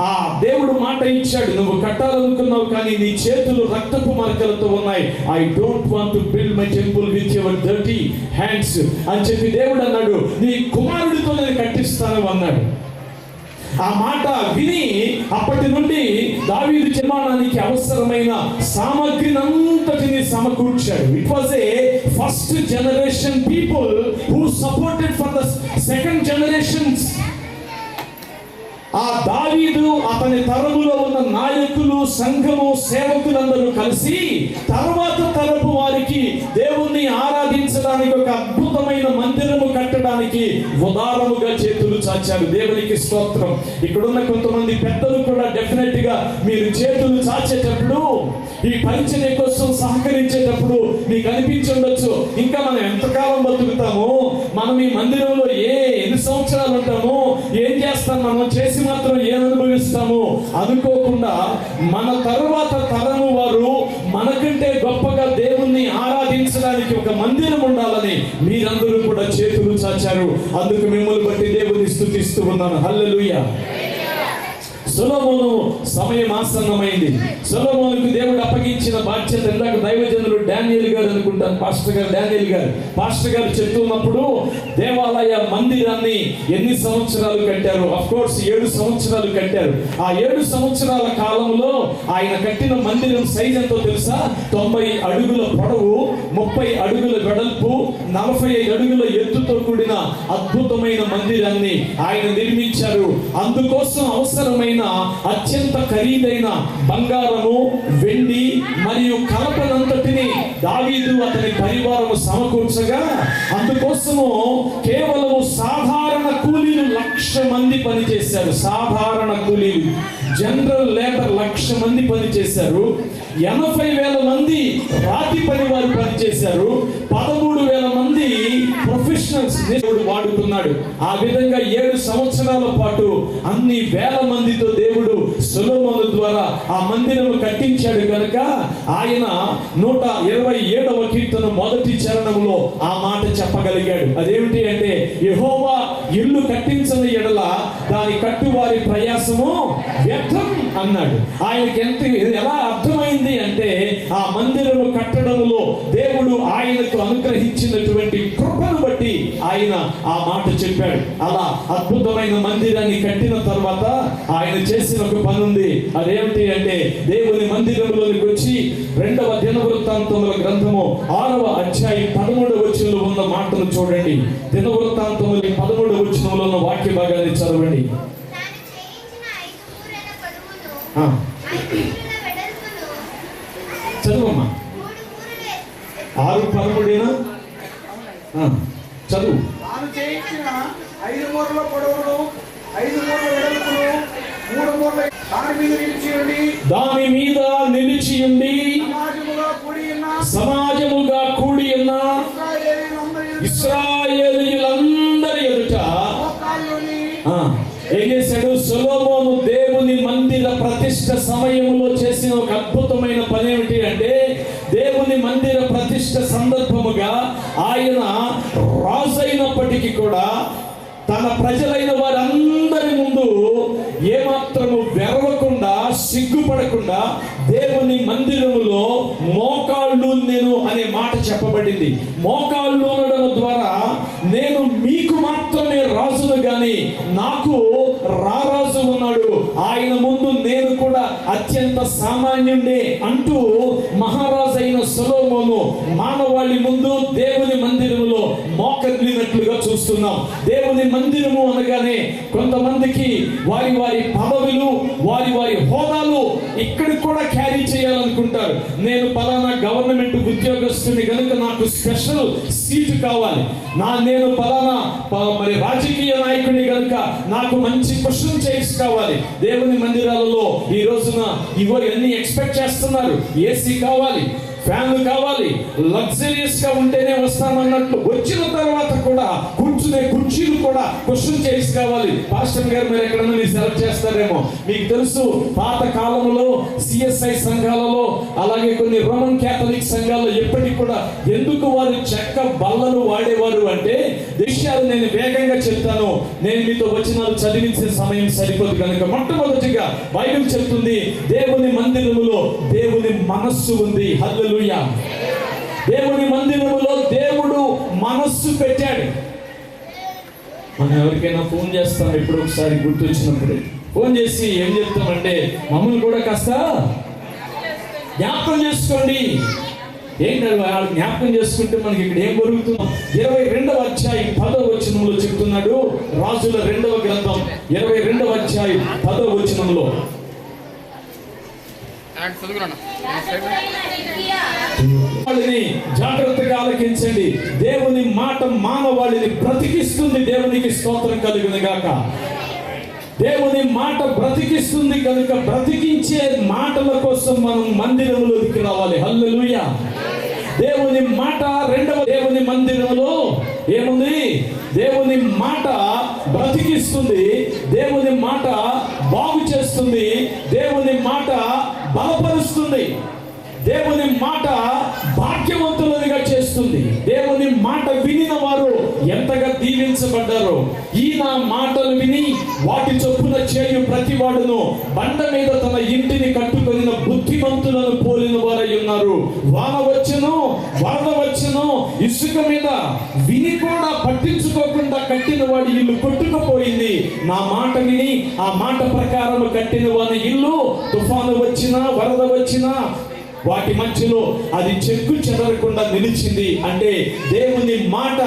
ఆ దేవుడు మాట ఇచ్చాడు, నువ్వు కట్టాలనుకున్నావు కానీ నీ చేతులు రక్తపు మార్కలతో ఉన్నాయి. I don't want to build my temple with your dirty hands అని చెప్పి దేవుడు అన్నాడు, నీ కుమారుడితో నేను కట్టిస్తాను అన్నాడు. ఆ మాట విని అప్పటి నుండి దావీదు నిర్మాణానికి అవసరమైన సామగ్రిని అంతటిని సమకూర్చాడు. It was a first generation people who supported for the second generations. ఆ దావీదు అతని తరములో ఉన్న నాయకులు, సంఘము, సేవకులందరూ కలిసి తర్వాత తరపు వారికి దేవుణ్ణి ఆరాధించడానికి ఒక అద్భుతమైన మందిరము కట్టడానికి ఉదారముగా చేతులు చాచారు. దేవునికి స్తోత్రం. ఇక్కడున్న కొంతమంది పెద్దలు కూడా డెఫినెట్ గా మీరు చేతులు చాచేటప్పుడు, ఈ పరిచర్య కోసం సహకరించేటప్పుడు మీకు అనిపించవచ్చు, ఇంకా మనం ఎంతకాలం బతుకుతాము, మనం ఈ మందిరంలో ఎన్ని సంవత్సరాలు ఉంటాము, ఏం చేస్తాం, మనం చేసి మాత్రం ఏం అనుభవిస్తాము అనుకోకుండా మన తరువాత తరము వారు మనకంటే గొప్పగా దేవుణ్ణి ఆరాధించడానికి ఒక మందిరం ఉండాలని మీరందరూ కూడా చేతులు చాచారు. అందుకు మిమ్మల్ని బట్టి దేవుని స్తుతిస్తూ ఉన్నాను. హల్లెలూయా. సొలొమోను సమయం ఆసన్నమైంది. సొలొమోనుకు దేవుడు అప్పగించిన బాధ్యత, ఇందాక దైవజనులు డానియేల్ గారు అనుకుంటాను, పాస్టర్ గారు డానియేల్ గారు పాస్టర్ గారు చెప్తున్నప్పుడు దేవాలయ మందిరాన్ని ఎన్ని సంవత్సరాలు కట్టారు? ఆఫ్ కోర్స్ 7 సంవత్సరాలు కట్టారు. ఆ 7 సంవత్సరాల కాలంలో ఆయన కట్టిన మందిరం సైజ్ ఎంతో తెలుసా? 90 అడుగుల పొడవు, 30 అడుగుల వెడల్పు, 45 అడుగుల ఎత్తుతో కూడిన అద్భుతమైన మందిరాన్ని ఆయన నిర్మించారు. అందుకోసం అవసరమైన అత్యంత ఖరీదైన బంగారము, వెండి మరియు కలపనంతటిని దావీదు అతని పరివారము సమకూర్చగా, అందుకోసము కేవలము సాధారణ కూలీలు 1,00,000 మంది పనిచేశారు. సాధారణ కూలీలు, జనరల్ లేబర్ 1,00,000 మంది పనిచేశారు. 80,000 మంది రాతి పని వారు పనిచేశారు. 13,000 మంది ప్రొఫెషనల్స్ దేవుడు వాడుకున్నాడు. ఆ విధంగా 7 సంవత్సరాల పాటు అన్ని వేల మందితో దేవుడు సొలొమోను ద్వారా ఆ మందిరము కట్టించాడు. కనుక ఆయన 127వ కీర్తన మొదటి చరణంలో ఆ మాట చెప్పగలిగాడు. అదేమిటి అంటే, యెహోవా ఇల్లు కట్టించని ఎడల దాని కట్టువారి ప్రయాసము వ్యర్థం అన్నాడు. ఆయనకి ఎలా అర్థమైంది అంటే, ఆ మందిరము కట్టడంలో దేవుడు ఆయనకు అనుగ్రహించినటువంటి కృపను బట్టి ఆయన ఆ మాట చెప్పాడు. అలా అద్భుతమైన మందిరాన్ని కట్టిన తర్వాత ఆయన చేసిన ఒక పని ఉంది. అదేమిటి అంటే, దేవుని మందిరంలోనికి వచ్చి 2వ దినవృత్తాంతముల గ్రంథము 6వ అధ్యాయం 13వ వచనంలో ఉన్న మాటను చూడండి. దినవృత్తాంతముల 13వ వచనంలో ఉన్న వాక్య భాగాన్ని చదవండి. చదువమ్మా. 6:13 చదువు. తాను చేయించిన 5 మూరల పొడవును, 5 మూరల వెడల్పును, 3 మూరల దాని మీద నిలిచి ఉండి సమాజముగా కూడి ఉన్న ఇశ్రాయేలీయులందరి ఎదుట ఏం చేశాడు? సొలొమోను దేవుని మందిర ప్రతిష్ఠ సమయంలో చేసిన ఒక అద్భుతమైన పని ఏమిటి అంటే, దేవుని మందిర ప్రతిష్ఠ సందర్భముగా ఆయన రాజైనప్పటికీ కూడా తన ప్రజలైన వారందరి ముందు ఏమాత్రము వెరవకుండా, సిగ్గుపడకుండా దేవుని మందిరములో మోకాళ్ళు నేను అనే మాట చెప్పబడింది. మోకాళ్ళు అనడం ద్వారా నేను మీకు మాత్రమే రాజును గాని నాకు రారాజు ఉన్నాడు, ఆయన ముందు నేను కూడా అత్యంత సామాన్యుడే అంటూ మహారాజు అయిన సొలొమోను మానవాళి ముందు దేవుని మందిరములో మోకరిల్లినట్లుగా చూస్తున్నాం. దేవుని మందిరము అనగానే కొంతమందికి వారి వారి పదవులు, వారి వారి హోదాలు ఇక్కడికి కూడా క్యారీ చేయాలనుకుంటారు. నేను పలానా గవర్నమెంట్ ఉద్యోగస్తుని కనుక నాకు స్పెషల్ సీటు కావాలి, నేను పలానా మరి రాజకీయ నాయకుని కనుక నాకు మంచి క్వశ్చన్ చైర్స్ కావాలి. దేవుని మందిరాలలో ఈ రోజున ఇవన్నీ ఎక్స్పెక్ట్ చేస్తున్నారు. ఏసీ కావాలి, ఫ్యాన్లు కావాలి, లగ్జరియస్ గా ఉంటేనే వస్తామన్నట్లు వచ్చిన తర్వాత కూడా కూర్చునే కుర్చీలు కూడా క్వశ్చన్ చైర్స్ కావాలి. పాస్టర్ గారు మీరు ఎక్కడన్నా మీరు సెలెక్ట్ చేస్తారేమో. మీకు తెలుసు పాత కాలంలో సిఎస్ఐ సంఘాలలో అలాగే కొన్ని రోమన్ క్యాథలిక్ సంఘాల్లో ఎప్పటికి కూడా ఎందుకు వారు చెక్క బల్లలు వాడేవారు అంటే విషయాలు నేను వేగంగా చెప్తాను, నేను మీతో వచనాలు చదివించే సమయం సరిపోదు కనుక మొట్టమొదటిగా బైబిల్ చెప్తుంది దేవుని మందిరములో దేవుని మనస్సు ఉంది. హల్లెలూయా. దేవుని మందిరములో దేవుడు మనస్సు పెట్టాడు. మనం ఎవరికైనా ఫోన్ చేస్తాం, ఎప్పుడు ఒకసారి గుర్తొచ్చినప్పుడు ఫోన్ చేసి ఏం చెప్తామంటే మమ్మల్ని కూడా కాస్త జ్ఞాపకం చేసుకోండి. ఏంటంటే వాళ్ళు జ్ఞాపకం చేసుకుంటే మనకి ఇక్కడ ఏం జరుగుతుందో 22వ అధ్యాయం 10వ వచనంలో చెప్తున్నాడు. రాజుల 2వ గ్రంథం 22వ అధ్యాయం 10వ వచనంలో వాళ్ళని జాగ్రత్తగా ఆలకించండి. దేవుని మాట మానవాళిని బ్రతికిస్తుంది. దేవునికి స్తోత్రం కలుగును గాక. దేవుని మాట బ్రతికిస్తుంది కనుక బ్రతికించే మాటల కోసం మనం మందిరంలోకి రావాలి. హల్లెలూయా. దేవుని మాట దేవుని మందిరంలో ఏముంది? దేవుని మాట బ్రతికిస్తుంది, దేవుని మాట బాగు చేస్తుంది, దేవుని మాట బలపరుస్తుంది, దేవుని మాట భాగ్యవంతులుగా చేస్తుంది. దేవుని మాట వినిన వారు ఎంతగా దీవించబడ్డారో. ఈ నా మాటలు విని వాటి చొప్పున చేయు ప్రతి వాడును బండ మీద తన ఇంటిని కట్టుకొనిన బుద్ధిమంతులను పోలిన వారై ఉన్నారు. వాన వచ్చును, వరద వచ్చును, ఇసుక మీద విని కూడా పట్టించుకోకుండా కట్టిన వాడి ఇల్లు కొట్టుకుపోయింది. నా మాట విని ఆ మాట ప్రకారం కట్టిన వాని ఇల్లు తుఫాను వచ్చినా వరద వచ్చినా వాటి మధ్యలో అది చెక్కు చెదరకుండా నిలిచింది. అంటే దేవుని మాట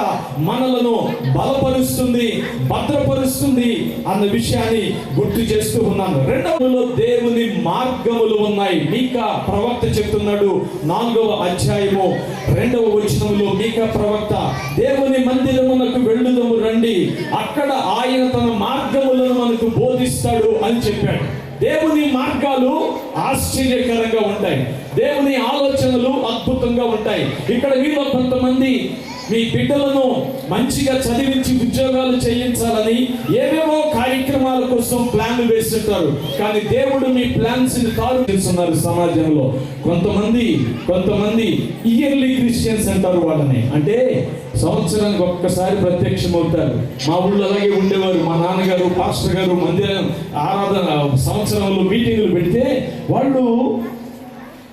మనలను బలపరుస్తుంది, భద్రపరుస్తుంది అన్న విషయాన్ని గుర్తు చేస్తూ ఉన్నాను. రెండవలో దేవుని మార్గములు ఉన్నాయి. మీకా ప్రవక్త చెప్తున్నాడు 4వ అధ్యాయము 2వ వచనంలో మీకా ప్రవక్త దేవుని మందిరమునకు వెళ్ళుదము రండి, అక్కడ ఆయన తన మార్గములను మనకు బోధిస్తాడు అని చెప్పాడు. దేవుని మార్గాలు ఆశ్చర్యకరంగా ఉంటాయి, దేవుని ఆలోచనలు అద్భుతంగా ఉంటాయి. ఇక్కడ మీలో కొంతమంది మీ బిడ్డలను మంచిగా చదివించి ఉద్యోగాలు చేయించాలని ఏవేవో కార్యక్రమాల కోసం ప్లాన్లు వేస్తుంటారు. కానీ దేవుడు మీ ప్లాన్స్ ని తారు చేస్తున్నారు. సమాజంలో కొంతమంది ఇయర్లీ క్రిస్టియన్స్ అంటారు వాళ్ళని. అంటే సంవత్సరానికి ఒక్కసారి ప్రత్యక్షం అవుతారు. మా ఊళ్ళో అలాగే ఉండేవారు. మా నాన్నగారు పాస్టర్ గారు మందిరం ఆరాధన సంవత్సరంలో మీటింగులు పెడితే వాళ్ళు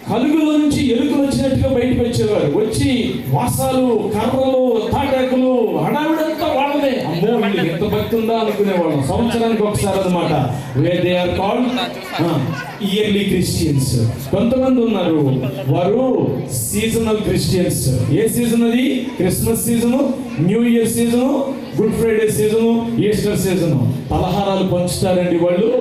కలుగులో నుంచి ఎలుకలు వచ్చినట్టుగా బయటకు వచ్చేవారు. వచ్చి వాసాలు, కర్రలు, తాటాకులు, హడావిడంతా వాళ్ళదే. అమ్మో వీళ్ళకి ఎంత భక్తి ఉందా అనుకునేవాళ్ళం. సంవత్సరానికి ఒకసారి అన్నమాట. They are called yearly Christians. కొంతమంది ఉన్నారు వారు సీజనల్ క్రిస్టియన్స్. ఏ సీజన్ అది? Christmas season, new year season, good Friday season, Easter season. పలహారాలు పంచుతారండి వాళ్ళు.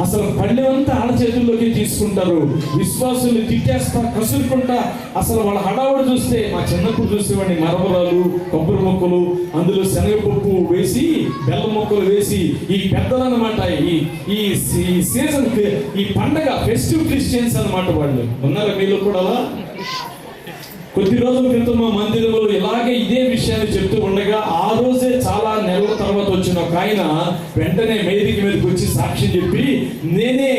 అసలు పళ్ళెంతా ఆడ చేతుల్లోకి తీసుకుంటారు. విశ్వాసులు తిట్టేస్తా, కసురుకుంటా. అసలు వాళ్ళ హడావుడు చూస్తే మా చిన్నప్పుడు చూసేవాడిని. మరమరాలు, కొబ్బరి మొక్కలు, అందులో శనగపప్పు వేసి, బెల్లం మొక్కలు వేసి, ఈ పెద్దలు అనమాట. ఈ సీజన్, ఈ పండగ ఫెస్టివ్ క్రిస్టియన్స్ అనమాట వాళ్ళు. ఉన్నారా మీలో కూడా అలా? కొద్ది రోజుల క్రితం మా మందిరంలో ఇలాగే ఇదే విషయాన్ని చెప్తూ ఉండగా ఆ రోజే చాలా నెలల తర్వాత వచ్చిన ఒక ఆయన వెంటనే వేదిక మీదకి వచ్చి సాక్ష్యం చెప్పి, నేనే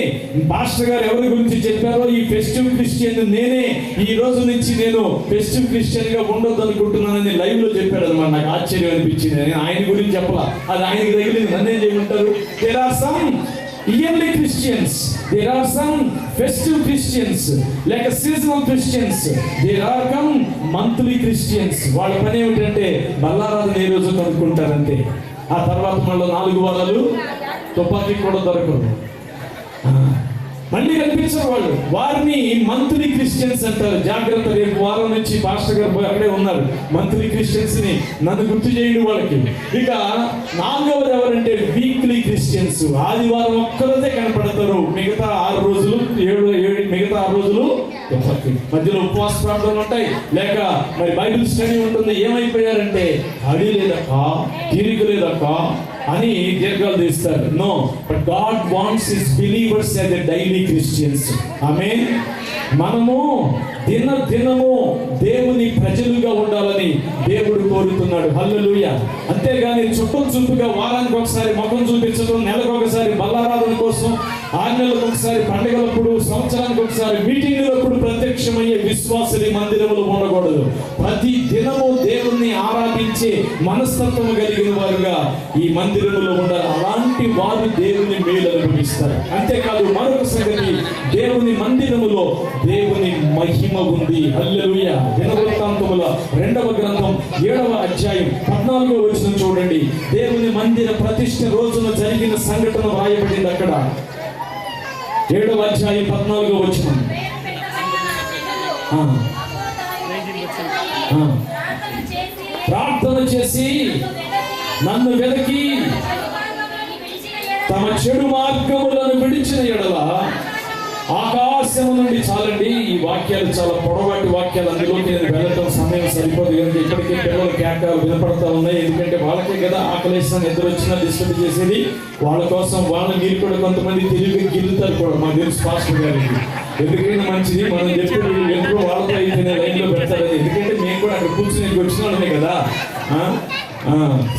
పాస్టర్ గారు ఎవరి గురించి చెప్పారో ఈ ఫెస్టివ్ క్రిస్టియన్ నేనే, ఈ రోజు నుంచి నేను ఫెస్టివ్ క్రిస్టియన్ గా ఉండొద్దు అనుకుంటున్నానని లైవ్ లో చెప్పాడు అనమాట. నాకు ఆశ్చర్యం అనిపించింది. ఆయన గురించి చెప్పలా, అది ఆయనకి తగిలింది, నన్నేం చేయమంటారు. There are some yearly Christians, there are some festive Christians, లేక seasonal Christians, there are come monthly Christians. వాళ్ళ పని ఏమిటంటే బల్లారాధన ఏ రోజు కనుక్కుంటారంతే. ఆ తర్వాత మళ్ళీ 4 వారాలు తుపాకీ కూడా దొరకదు, మళ్ళీ కనిపించరు వాళ్ళు. వారిని మంత్లీ క్రిస్టియన్స్ అంటారు. జాగ్రత్త, రేపు వారం నుంచి పాస్టర్ గారు అక్కడే ఉన్నారు. మంత్లీ క్రిస్టియన్స్ ని నన్ను గుర్తు చేయండి వాళ్ళకి. ఇక 4వది ఎవరంటే వీక్లీ క్రిస్టియన్స్. ఆదివారం ఒక్కరోజే కనపడతారు, మిగతా 6 రోజులు మిగతా 6 రోజులు మధ్యలో ఉపవాస ప్రార్థనలు ఉంటాయి, లేక మరి బైబిల్ స్టడీ ఉంటుంది. ఏమైపోయారంటే అడి లేదక్క, తీరిక లేదక్క అని దీర్ఘాలు తీస్తారు. No, but God wants his believers as a daily Christians. ఆమేన్. మనము దినము దేవుని ప్రజలుగా ఉండాలని దేవుడు కోరుతున్నాడు. హల్లెలూయా. అంతేగాని చుట్టుగా వారానికి ఒకసారి ముఖం చూపించడం, నెలకు ఒకసారి బల్లారాధన కోసం, 6 నెలలకు ఒకసారి పండుగలప్పుడు, సంవత్సరానికి ఒకసారి మీటింగులప్పుడు ప్రత్యక్షమయ్యే విశ్వాసులు మందిరంలో ఉండకూడదు. ప్రతి దినము దేవుణ్ణి ఆరాధించే మనస్తత్వం కలిగిన వారుగా ఈ మందిరంలో ఉండాలి. అలాంటి వారు దేవుని మేలు అనుభవిస్తారు. అంతేకాదు మరొక సంగతి, దేవుని మందిరములో దేవుని మహిమ ఉంది. హల్లెలూయా. దినవృత్తాంతముల 2వ గ్రంథం 7వ అధ్యాయం 14వ వచనం చూడండి. దేవుని మందిర ప్రతిష్ఠ రోజున జరిగిన సంఘటన రాయబడింది అక్కడ. 7వ అధ్యాయం 14వ వచనం. ప్రార్థన చేసి నన్ను వెదకి తమ చెడు మార్గములను విడిచిన ఎడల ఆకాశము నుండి. చాలండి, ఈ వాక్యాలు చాలా పొడవాటి వాక్యాలు, అందులోకి నేను వెళ్ళటం సమయం సరిపోదు కనుక ఇప్పటికే పిల్లల కేకలు వినపడతా ఉన్నాయి. ఎందుకంటే వాళ్ళకే కదా ఆకలేసిన నిద్ర వచ్చినా డిస్టర్బ్ చేసేది. వాళ్ళ కోసం మీరు కూడా కొంతమంది తెలివిగా గిల్లుతారు కూడా, మాకు తెలుసు పాస్టర్ గారికి. ఎందుకైనా మంచిది మనం చెప్పి ఎందుకు వాళ్ళతో అయితే లైన్లో పెడతారని. ఎందుకంటే మేము కూడా అక్కడ కూర్చుని వచ్చిన వాళ్ళమే కదా.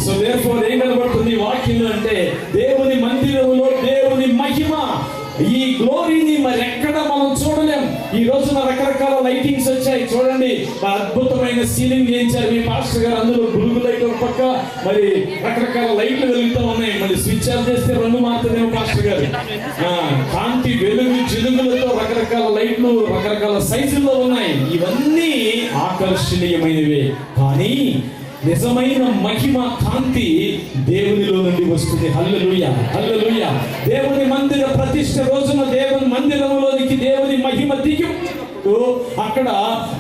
సో దేర్ఫోర్ ఏం కనబడుతుంది వాక్యంలో అంటే దేవుని మందిరములో దేవుని మహిమ, ఈ గ్లోరీని మరి ఎక్కడ మనం చూడలేం. ఈ రోజున రకరకాల లైటింగ్స్ వచ్చాయి చూడండి, అద్భుతమైన సీలింగ్ చేయించారు మీ పాస్టర్ గారు. అందులో బులుగు లైట్ ఒక పక్క, మరి రకరకాల లైట్లు వెలుగుతూ ఉన్నాయి. మళ్ళీ స్విచ్ ఆఫ్ చేస్తే రంగు మారుతుందేమో పాస్టర్ గారు. కాంతి వెలుగు జిలుగులతో రకరకాల లైట్లు రకరకాల సైజుల్లో ఉన్నాయి. ఇవన్నీ ఆకర్షణీయమైనవే, కానీ నిజమైన మహిమ కాంతి దేవునిలో నుండి వస్తుంది. హల్లెలూయా, హల్లెలూయా. దేవుని మందిర ప్రతిష్ఠ రోజున దేవుని మందిరంలోనికి దేవుని మహిమ దిగి అక్కడ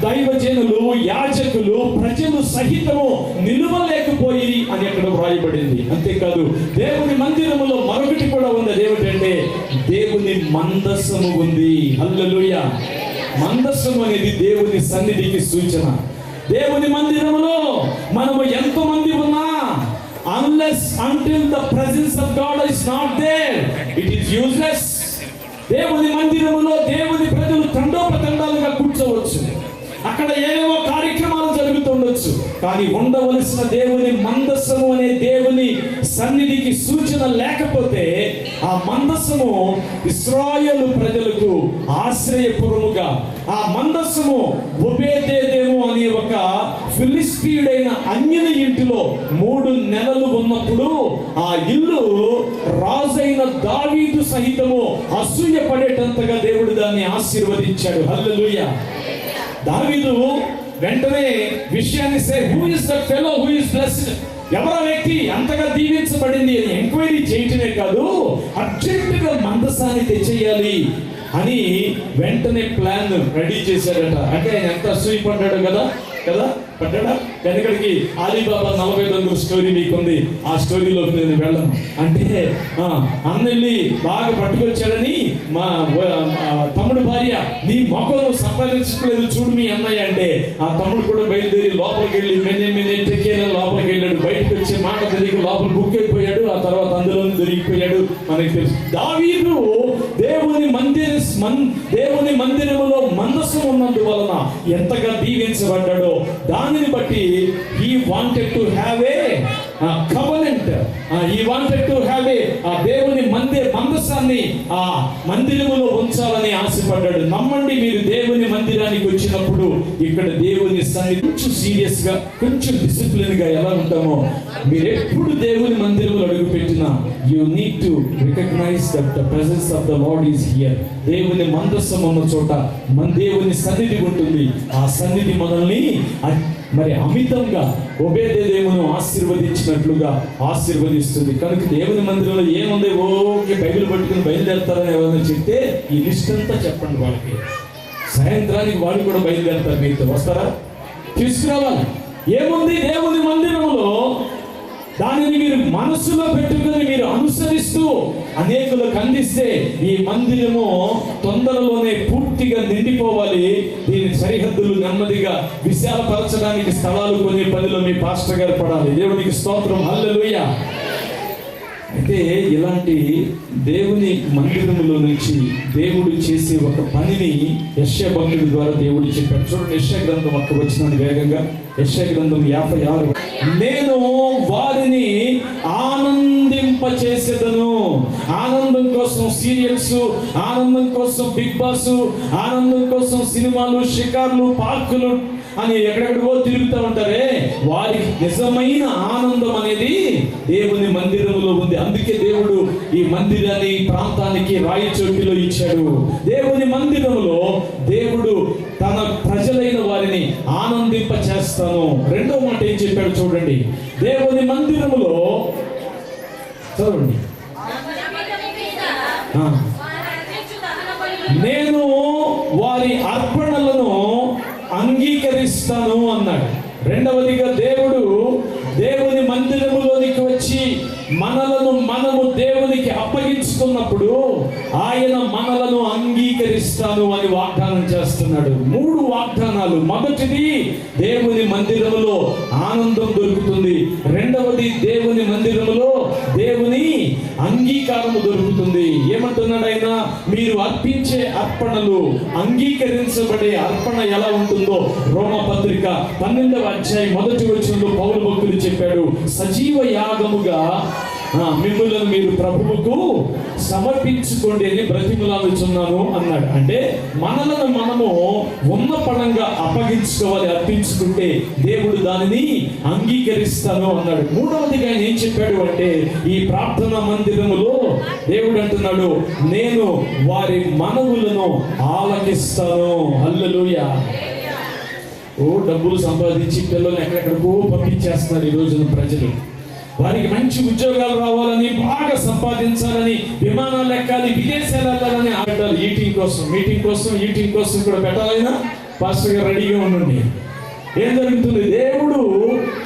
దైవజనులు, యాజకులు, ప్రజలు సహితము నిలువలేకపోయి అని అక్కడ వ్రాయబడింది. అంతేకాదు దేవుని మందిరములో మరొకటి కూడా ఉంది. అదేమిటంటే దేవుని మందసము ఉంది. హల్లెలూయా. మందసము అనేది దేవుని సన్నిధికి సూచన. దేవుని మందిరములో మనము ఎంతో మంది ఉన్నా, until the presence of God is not there, it is useless. దేవుని మందిరములో దేవుని ప్రజలు తండోపతండాలుగా కూర్చోవచ్చు, అక్కడ ఏవేవో కార్యక్రమాలు జరుగుతుండొచ్చు, కానీ ఉండవలసిన దేవుని మందసము అనే దేవుని సన్నిధికి సూచన లేకపోతే ఆ మందసము ఇశ్రాయేలు ప్రజలకు ఆశ్రయపురముగా, ఆ మందసము ఒబేదేదేము అనే ఒక ఫిలిస్తీయుడైన అన్యుని ఇంటిలో 3 నెలలు ఉన్నప్పుడు ఆ ఇల్లు రాజైన దావీదు సహితము అసూయ పడేటంతగా దేవుడు దాన్ని ఆశీర్వదించాడు. హల్లెలూయా. దావీదు వెంటనే విషయాన్ని who is the fellow who is blessed, ఎవరో వ్యక్తి అంతగా దీవించబడింది అని ఎంక్వైరీ చేయటమే కాదు, అర్జెంటుగా మందసాన్ని తెచ్చేయాలి అని వెంటనే ప్లాన్ రెడీ చేశాడట. అంటే ఆయన ఎంత అసూయపడ్డాడు కదా పడ్డా. వెనకడికి ఆలీబాబా 40 స్టోరీ మీకుంది, ఆ స్టోరీలోకి నేను వెళ్ళను. అంటే అన్నెళ్ళి బాగా పట్టుకొచ్చాడని మా తమ్ముడు భార్య, నీ మొక్కలు సంపాదించలేదు చూడు మీ అన్నయ్య అంటే, ఆ తమ్ముడు కూడా బయలుదేరి లోపలికి వెళ్ళి మెనే లోపలికి వెళ్ళాడు. బయటకు వచ్చే మాట తెలియక లోపల బుక్ అయిపోయాడు. ఆ తర్వాత అందులో దొరికిపోయాడు. మనకి తెలుసు దావీదు దేవుని మందిరములో మందసం ఉన్నందువలన ఎంతగా దీవించబడ్డాడో దానిని బట్టి he wanted to have a covenant. ఈ వాంటెడ్ టు హ్యావ్ ఆ దేవుని మందసాన్ని ఆ మందిరములో ఉంచాలని ఆశపడ్డాడు. నమ్మండి, మీరు దేవుని మందిరానికి వచ్చినప్పుడు ఇక్కడ దేవుని సన్నిధి కొంచెం సీరియస్ గా, కొంచెం డిసిప్లిన్ గా ఎలా ఉంటామో, మీరు ఎప్పుడు దేవుని మందిరంలో అడుగు పెట్టినా you need to recognise that the presence of the Lord is here. దేవుని మందసం ఉన్న చోట మన దేవుని సన్నిధి ఉంటుంది. ఆ సన్నిధి మనల్ని మరి అమితంగా ఒబేదేదేమును ఆశీర్వదించినట్లుగా ఆశీర్వదిస్తుంది. కనుక దేవుని మందిరంలో ఏముంది, ఓకే బైబిల్ పట్టుకుని బయలుదేరతారని ఎవరైనా చెప్తే ఈ లిస్ట్ అంతా చెప్పండి వాళ్ళకి. సాయంత్రానికి వాళ్ళు కూడా బయలుదేరతారు, మీతో వస్తారా? తీసుకురావాలి. ఏముంది దేవుని మందిరంలో, దానిని మీరు మనస్సులో పెట్టుకుని మీరు అనుసరిస్తూ అనేకులకు అందిస్తే ఈ మందిరము తొందరలోనే పూర్తిగా నిండిపోవాలి. దీని సరిహద్దులు నెమ్మదిగా విశాలపరచడానికి స్థలాలు కొనే పనిలో మీ పాస్టర్ గారు పడాలి. దేవునికి స్తోత్రం, హల్లెలూయా. అయితే ఇలాంటి దేవుని మందిరములో నుంచి దేవుడు చేసే ఒక పనిని యెషయా భక్తుడి ద్వారా దేవుడు చెప్పాడు. చూడండి, యెషయా గ్రంథం ఒక్క వచనాన్ని వేగంగా. యెషయా గ్రంథం 56. నేను వారిని ఆనందింపచేసేదను. ఆనందం కోసం సీరియల్స్, ఆనందం కోసం బిగ్ బాస్, ఆనందం కోసం సినిమాలు, షికార్లు, పార్కులు అని ఎక్కడెక్కడికో తిరుగుతూ ఉంటారే, వారికి నిజమైన ఆనందం అనేది దేవుని మందిరంలో ఉంది. అందుకే దేవుడు ఈ మందిరాన్ని ఈ ప్రాంతానికి రాయచోటిలో ఇచ్చాడు. దేవుని మందిరంలో దేవుడు తన ప్రజలైన వారిని ఆనందింప చేస్తాను. రెండో మాట ఏం చెప్పాడు చూడండి. దేవుని మందిరములో చదవండి, నేను వారి అర్పణలను అంగీకరిస్తాను అన్నాడు. రెండవదిగా దేవుడు దేవుని మందిరములోనికి వచ్చి మనము దేవునికి అప్పగించుకున్నప్పుడు ఆయన మనలను అంగీకరిస్తాను అని వాగ్దానం చేస్తున్నాడు. 3 వాగ్దానాలు. మొదటిది, దేవుని మందిరములో ఆనందం దొరుకుతుంది. రెండవది, దేవుని మందిరములో దేవుని అంగీకారము దొరుకుతుంది. ఏమంటున్నాడు ఆయన? మీరు అర్పించే అర్పణలు, అంగీకరించబడే అర్పణ ఎలా ఉంటుందో రోమపత్రిక 12వ అధ్యాయం 1వ వచనంలో పౌలు భక్తుడు చెప్పాడు. సజీవ యాగముగా మిమ్మల్ని మీరు ప్రభువుకు సమర్పించుకోండి అని బ్రతిమలాడుచున్నాను అన్నాడు. అంటే మనలను మనము ఉన్న పడంగా అప్పగించుకోవాలి, అర్పించుకుంటే దేవుడు దానిని అంగీకరిస్తాను అన్నాడు. మూడవదిగా ఆయన ఏం చెప్పాడు అంటే, ఈ ప్రార్థనా మందిరములో దేవుడు అంటున్నాడు, నేను వారి మనవులను ఆలకిస్తాను. హల్లెలూయా. డబ్బులు సంపాదించి పిల్లలు ఎక్కడెక్కడికో పంపించేస్తున్నారు ఈ రోజున ప్రజలు. వారికి మంచి ఉద్యోగాలు రావాలని, బాగా సంపాదించాలని, విమానాలు ఎక్కాలి, విదేశాలు వెళ్ళాలని ఆడతారు. ఈటింగ్ కోసం, మీటింగ్ కోసం, ఈటింగ్ కోసం కూడా పెట్టాలైనా పాస్టర్ గారు రెడీగా ఉండండి. ఏం జరుగుతుంది? దేవుడు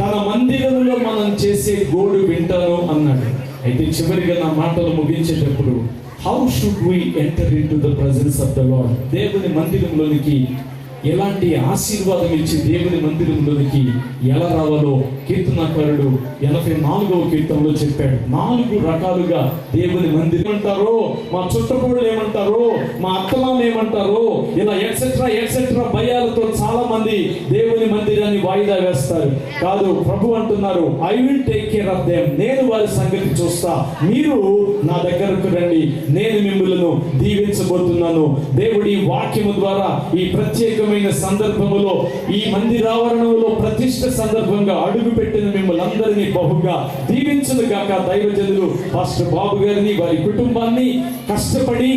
తన మందిరంలో మనం చేసే గోడు వింటాను అన్నాడు. అయితే చివరిగా నా మాటలు ముగించేటప్పుడు, how should we enter into the presence of the Lord? దేవుని మందిరంలోనికి ఎలాంటి ఆశీర్వాదం ఇచ్చి దేవుని మందిరంలోనికి ఎలా రావాలో కీర్తనకారుడు 84వ కీర్తనలో చెప్పాడు. 4 రకాలుగా దేవుని మందిరం ఏమంటారో, మా చుట్టపూళ్ళు ఏమంటారో, మా అత్తమామ ఏమంటారో, ఇలా ఎట్సెట్రా ఎట్సెట్రా భయాలతో చాలా మంది దేవుని మందిరాన్ని వాయిదా వేస్తారు. కాదు, ప్రభు అంటున్నారు, I will take care of them. నేను వారి సంగతి చూస్తా, మీరు నా దగ్గరకు రండి, నేను మిమ్మల్ని దీవించబోతున్నాను. దేవుడి వాక్యము ద్వారా ఈ ప్రత్యేకమైన సందర్భములో, ఈ మందిరావరణంలో ప్రతిష్ఠ సందర్భంగా అడుగు పెట్టిన మిమ్మల్ని అందరినీ బహుగా దీవించును గాక. దైవజనులు పాస్టర్ బాబు గారిని, వారి కుటుంబాన్ని, కష్టపడి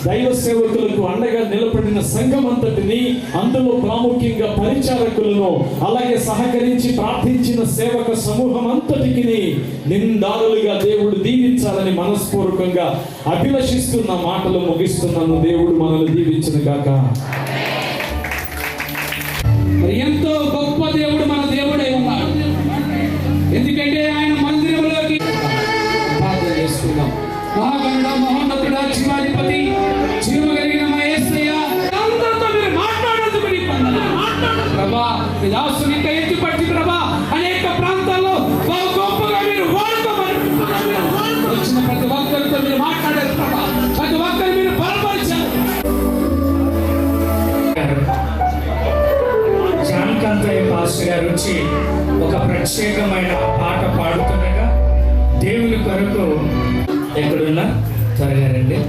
దైవ సేవకులకు అండగా నిలబడిన సంఘం అంతటిని, అందులో ప్రాముఖ్యంగా పరిచారకులను, అలాగే సహకరించి ప్రార్థించిన సేవక సమూహం అంతటికి నిందారులుగా దేవుడు దీవించాలని మనస్పూర్వకంగా అభిలషిస్తున్న మాటలు ముగిస్తున్నాను. దేవుడు మనల్ని దీవించును గాక. ఎంతో గొప్ప దేవుడు మన దేవుడై ఉన్నాడు. ఎందుకంటే ఆయన మందిరంలోకి ప్రార్థన చేసుకుందాం. మహాగణుడ, మహోన్నతుడా, జీవాధిపతి, జీవము కలిగిన మా యేసయ్య, అందరితో మీరు మాట్లాడేందుకు నీకు వందనాలు. ప్రభా, మీ దాసుని ఇంకా ఎత్తి పట్టి ప్రభా, అనేక ప్రాంతాల్లో బహు గొప్పగా మీరు వాడుకోమని వచ్చిన ప్రతి ఒక్కరితో మీరు మాట్లాడారు ప్రభా. ప్రతి ఒక్కరు మీరు బలపరిచారు. జాన్కంతయ్య పాస్టర్ గారు వచ్చి ఒక ప్రత్యేకమైన పాట పాడుతుండగా దేవుని కొరకు ఎక్కడున్నా త్వరగా రండి.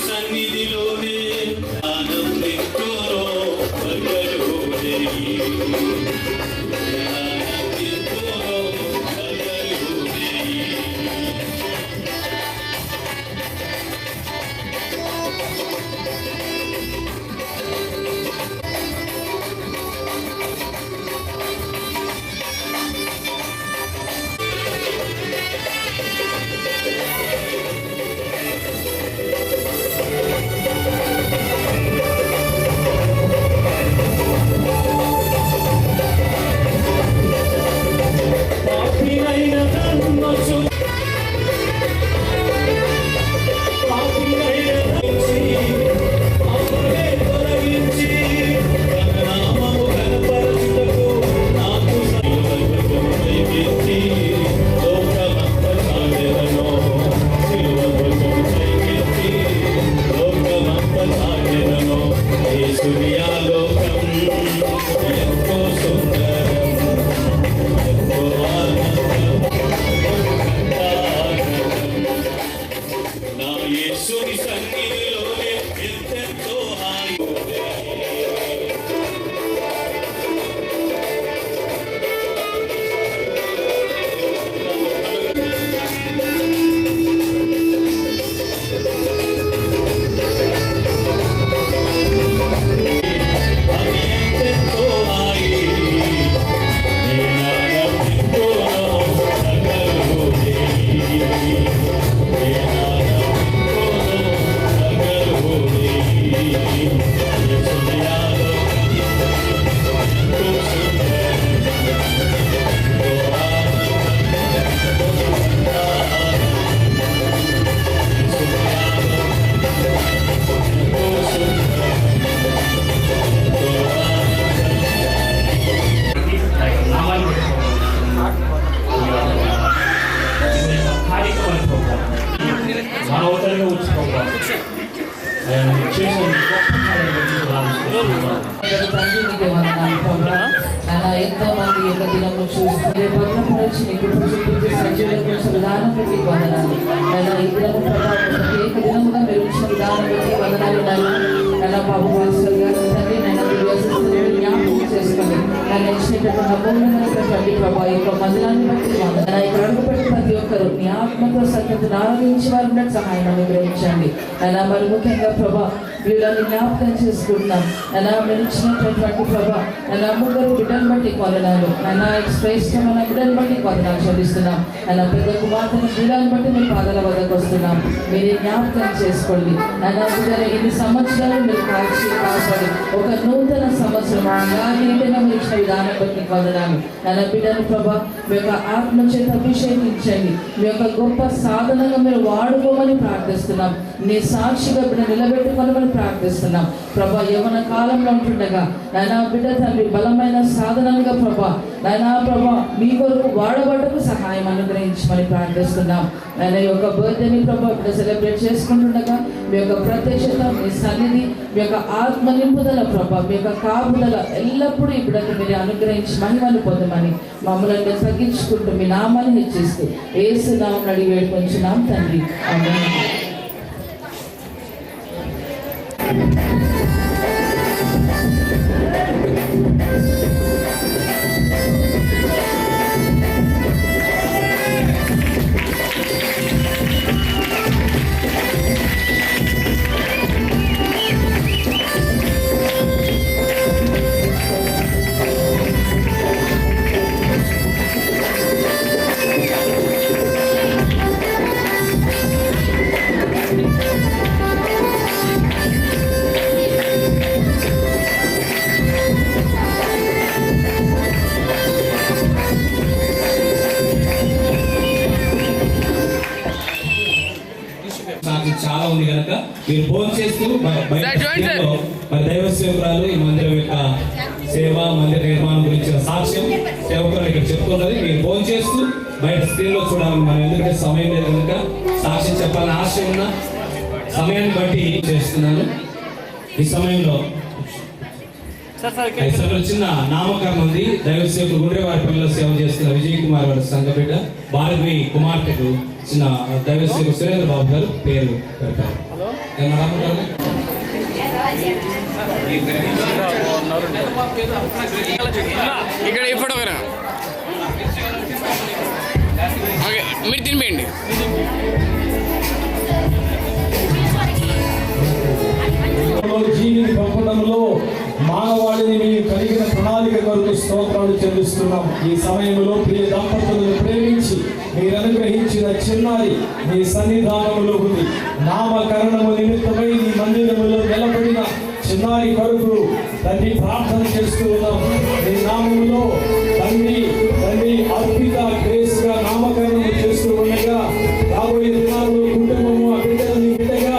సన్నిధిలోనే ఆనందించో ఎంతో మంది యొక్క దినము చూస్తే భద్రపరిచి నీకు చూపించే సజ్జుల కోసం విధానం బట్టి వందనాలు. ఈ దినము ప్రత్యేక దినముగా మీరు ఇచ్చిన విధానం బట్టి వందనాలు. నన్ను బాబు పాస్టర్ గారు తండ్రి నన్ను జ్ఞాపకం చేసుకొని నన్ను ఇచ్చినటువంటి అమూల్యమైనటువంటి ప్రభావ యొక్క మందిరాన్ని బట్టి వందనాలు. ఇక్కడ అడుగుపెట్టి ప్రతి ఒక్కరు నీ ఆత్మతో సత్యతను ఆరాధించి వారు ఉన్నట్టు సహాయం అనుగ్రహించండి. నన్ను మరి ముఖ్యంగా ప్రభా వీళ్ళని జ్ఞాపకం చేసుకుంటున్నాం. నన్ను మీరు ఇచ్చినటువంటి ప్రభా నన్ను ముగ్గురు బిడ్డను బట్టి కొనడాలు నన్న శ్రేష్టమైన బిడ్డను బట్టి కొనడాలు చెల్లిస్తున్నాం. నన్న పెద్ద కుమార్తెను బిడ్డను బట్టి మీ పాదాల వద్దకు వస్తున్నాం. మీరే జ్ఞాపకం చేసుకోండి. నన్న బిడ్డలు ఇన్ని సంవత్సరాలు మీరు కాపాడి ఒక నూతన సంవత్సరం నీటిగా మీరు ఇచ్చిన విధానం బట్టి కొనడాలు నన్న బిడ్డను ప్రభా మీ యొక్క ఆత్మ చేత అభిషేకించండి. మీ యొక్క గొప్ప సాధనగా మీరు వాడుకోమని ప్రార్థిస్తున్నాం. నీ సాక్షిగా బిడ్డ నిలబెట్టుకోమని ప్రార్థిస్తున్నాం. ప్రభా యవన కాలంలో ఉంటుండగా నాయనా బిడ్డ తండ్రి బలమైన సాధనంగా ప్రభా నాయనా ప్రభా మీ కొరకు వాడబడకు సహాయం అనుగ్రహించమని ప్రార్థిస్తున్నాం. ఆయన యొక్క బర్త్డేని ప్రభా బిడ్డ సెలబ్రేట్ చేసుకుంటుండగా మీ యొక్క ప్రత్యక్షత మీ సన్నిధి మీ యొక్క ఆత్మ నింపుదల ప్రభా మీ యొక్క కాపుదల ఎల్లప్పుడూ ఈ బిడ్డకు మీరు అనుగ్రహించి మహిమను పొందమని మమ్మల్ని తగ్గించుకుంటూ మీ నామాన్ని హెచ్చిస్తూ యేసు నామమున అడిగి వేడుకొంచున్నాం తండ్రి. ఆమేన్. సాక్ష్యం చాలా ఉంది కనుక మీరు ఫోన్ చేస్తూ మరి దైవ సేవకురాలు ఈ మందిరం యొక్క సేవ మందిర నిర్మాణం గురించిన సాక్ష్యం సేవకురాలు ఇక్కడ చెప్తున్నది. మీరు ఫోన్ చేస్తూ బయట స్క్రీన్ లో చూడాలి. మనం ఎందుకంటే సమయం లేదు కనుక సాక్ష్యం చెప్పాలని ఆశ ఉన్న సమయాన్ని బట్టి చేస్తున్నాను. ఈ సమయంలో చిన్న నామకరణం ఉంది. దైవ సేవకులు గుండ్రే వారి పిల్లల సేవ చేస్తున్న విజయ్ కుమార్ వారి సంఘ బిడ్డ భారతి కుమార్తెకు చిన్న దైవ సేవకులు సురేంద్ర బాబు గారు పేరు పెడతారు. ఇక్కడ ఈ ఫోటో మీరు తినిపోయండి. జీవిని పంపడంలో మానవాళిని మీరు కలిగిన ప్రణాళిక కొరకు స్తోత్రాలు చెల్లిస్తున్నాం. ఈ సమయంలో ప్రియ దంపతులను ప్రేమించి మీరు అనుగ్రహించిన చిన్నారి మీ సన్నిధానంలో ఉంది. నామకరణము నిమిత్తమై ఈ మందిరములో నిలబడిన చిన్నారి కొరకు తండ్రి ప్రార్థన చేస్తూ ఉన్నాం. ఈ నామములో తండ్రి అర్పిత గ్రేస్ గా నామకరణము చేస్తూ ఉండగా రాబోయే దినాల్లో కుటుంబము ఆ బిడ్డలని బిడ్డగా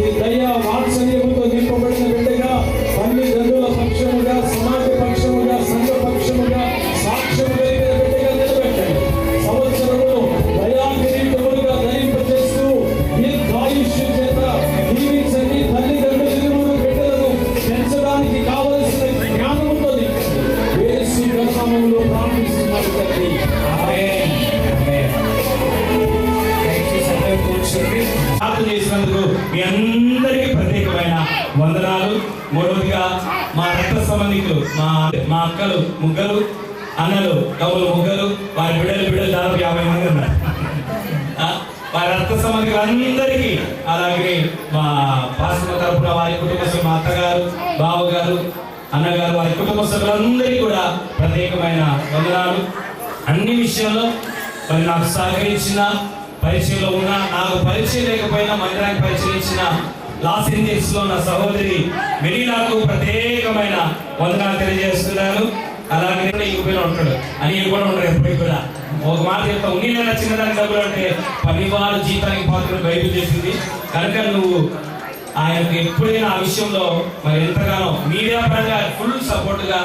ఈ దయ వాత్సల్యముతో నింపబడిన బిడ్డగా తల్లి తండ్రుల పక్షముగా సమాజ పక్షముగా సంఘ పక్షముగా సాక్ష్యము కలిగిన బిడ్డగా నిలబెట్టండి. సంవత్సరములు దయాకిరీటములుగా ధరింపజేస్తూ దీర్ఘాయుష్యం చేత జీవించండి. తల్లిదండ్రులు బిడ్డలను పెంచడానికి కావలసిన జ్ఞానముతో యేసు నామములో ప్రార్థిస్తున్నాను తండ్రి. ప్రార్థన చేసినందుకు మీ అందరికీ ప్రత్యేకమైన వందనాలు. మూడవదిగా మా రక్త సంబంధికులు మా అక్కలు ముగ్గురు, అన్నలు కవులు ముగ్గురు, వారి బిడ్డలు దాదాపు 50 మంది ఉన్నారు. వారి రక్త సంబంధికులు అందరికీ, అలాగే మా పాస్టర్ తరపున వారి కుటుంబ సభ్యులు, మా అత్తగారు, బావగారు, అన్నగారు, వారి కుటుంబ సభ్యులందరికీ కూడా ప్రత్యేకమైన వందనాలు. అన్ని విషయాల్లో మరి నాకు సహకరించిన, పరిచయంలో ఉన్న, నాకు పరిచయం లేకపోయినా మందిరానికి పరిచయించిన లాస్ ఏంజల్స్ లో నా సహోదరి మెరీనాకు ప్రత్యేకమైన వందనాలు తెలియజేస్తున్నాను. అలాగే ఇంకొకరు ఉంటాడు అని కూడా ఉండరు. ఎప్పటికి కూడా ఒక మాట చెప్తా, ఉన్నీళ్ళ చిన్నదానికి డబ్బులు అంటే పనివారు జీతానికి పాత్రలు బైబిల్ చేసింది కనుక నువ్వు ఆయనకు ఎప్పుడైనా ఆ విషయంలో మరి ఎంతగానో మీడియా పరంగా ఫుల్ సపోర్ట్ గా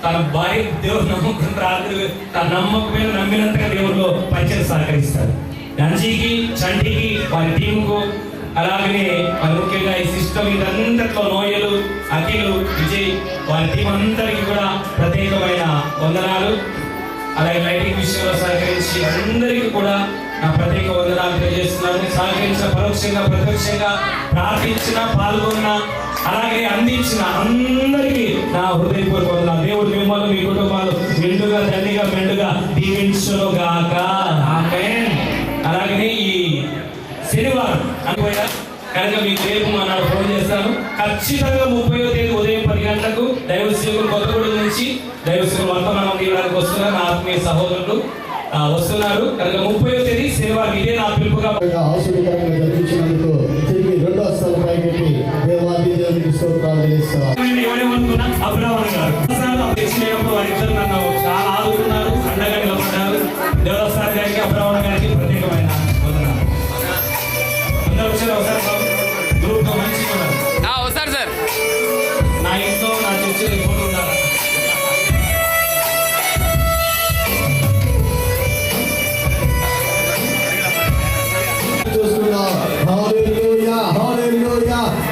తన భార్య దేవుడు నమ్ముకున్న రాత్రి తన నమ్మకమైన నమ్మినంతగా దేవుడిలో పంచని సహకరిస్తారు. రంజీకి, చంటికి, వారి టీంకు, అలాగనే మరి ముఖ్యంగా ఈ సిస్టమ్ ఇదంతట్లో నోయలు, అఖిలు, విజయ్, వారి టీం అందరికీ కూడా ప్రత్యేకమైన వందనాలు. అలాగే లైటింగ్ విషయంలో సహకరించి అందరికీ కూడా నా ప్రత్యేక వందనాలు తెలియజేస్తున్నాను. సహకరించిన, పరోక్షంగా ప్రత్యక్షంగా ప్రార్థించిన, పాల్గొన్న, అలాగే అందించిన అందరికీ నా హృదయపూర్వక వందనాలు. దేవుడు మిమ్మల్ని, మీ కుటుంబాలు మెండుగా తండ్రిగా మెండుగా దీవించును గాక. ఆమేన్. అలాగే ఈ శనివారం అనుకోయినా కనుక మీకు రేపు నాడు ఫోన్ చేస్తాను. ఖచ్చితంగా 30వ తేదీ ఉదయం 10 గంటలకు దైవ సేవకులు కొత్తగూడెం నుంచి దైవ సేవకులు వర్తమానం తీయడానికి వస్తున్నారు. నా ఆత్మీయ సహోదరులు వస్తున్నారు కనుక 30వ తేదీ శనివారం ఇదే నా పిలుపుగా ఆశీర్వాదంగా జరిపించినందుకు తిరిగి రెండో స్థలం పైకి దేవాది దేవునికి స్తోత్రాలు చేస్తాం. అబ్రాహ్మణ్ గారు వారిద్దరు నన్ను చాలా ఆదుకున్నారు, అండగా నిలబడ్డారు. దేవస్థానం గారికి, అబ్రాహ్మణ్ గారికి ప్రత్యేకమైన వందనాలు. అందరూ వచ్చారు ఒకసారి గ్రూప్ గా మంచిగా ఉన్నారు. వస్తారు సార్. నా ఇంట్లో నా చర్చలు ఇప్పుడు ఉండాలి.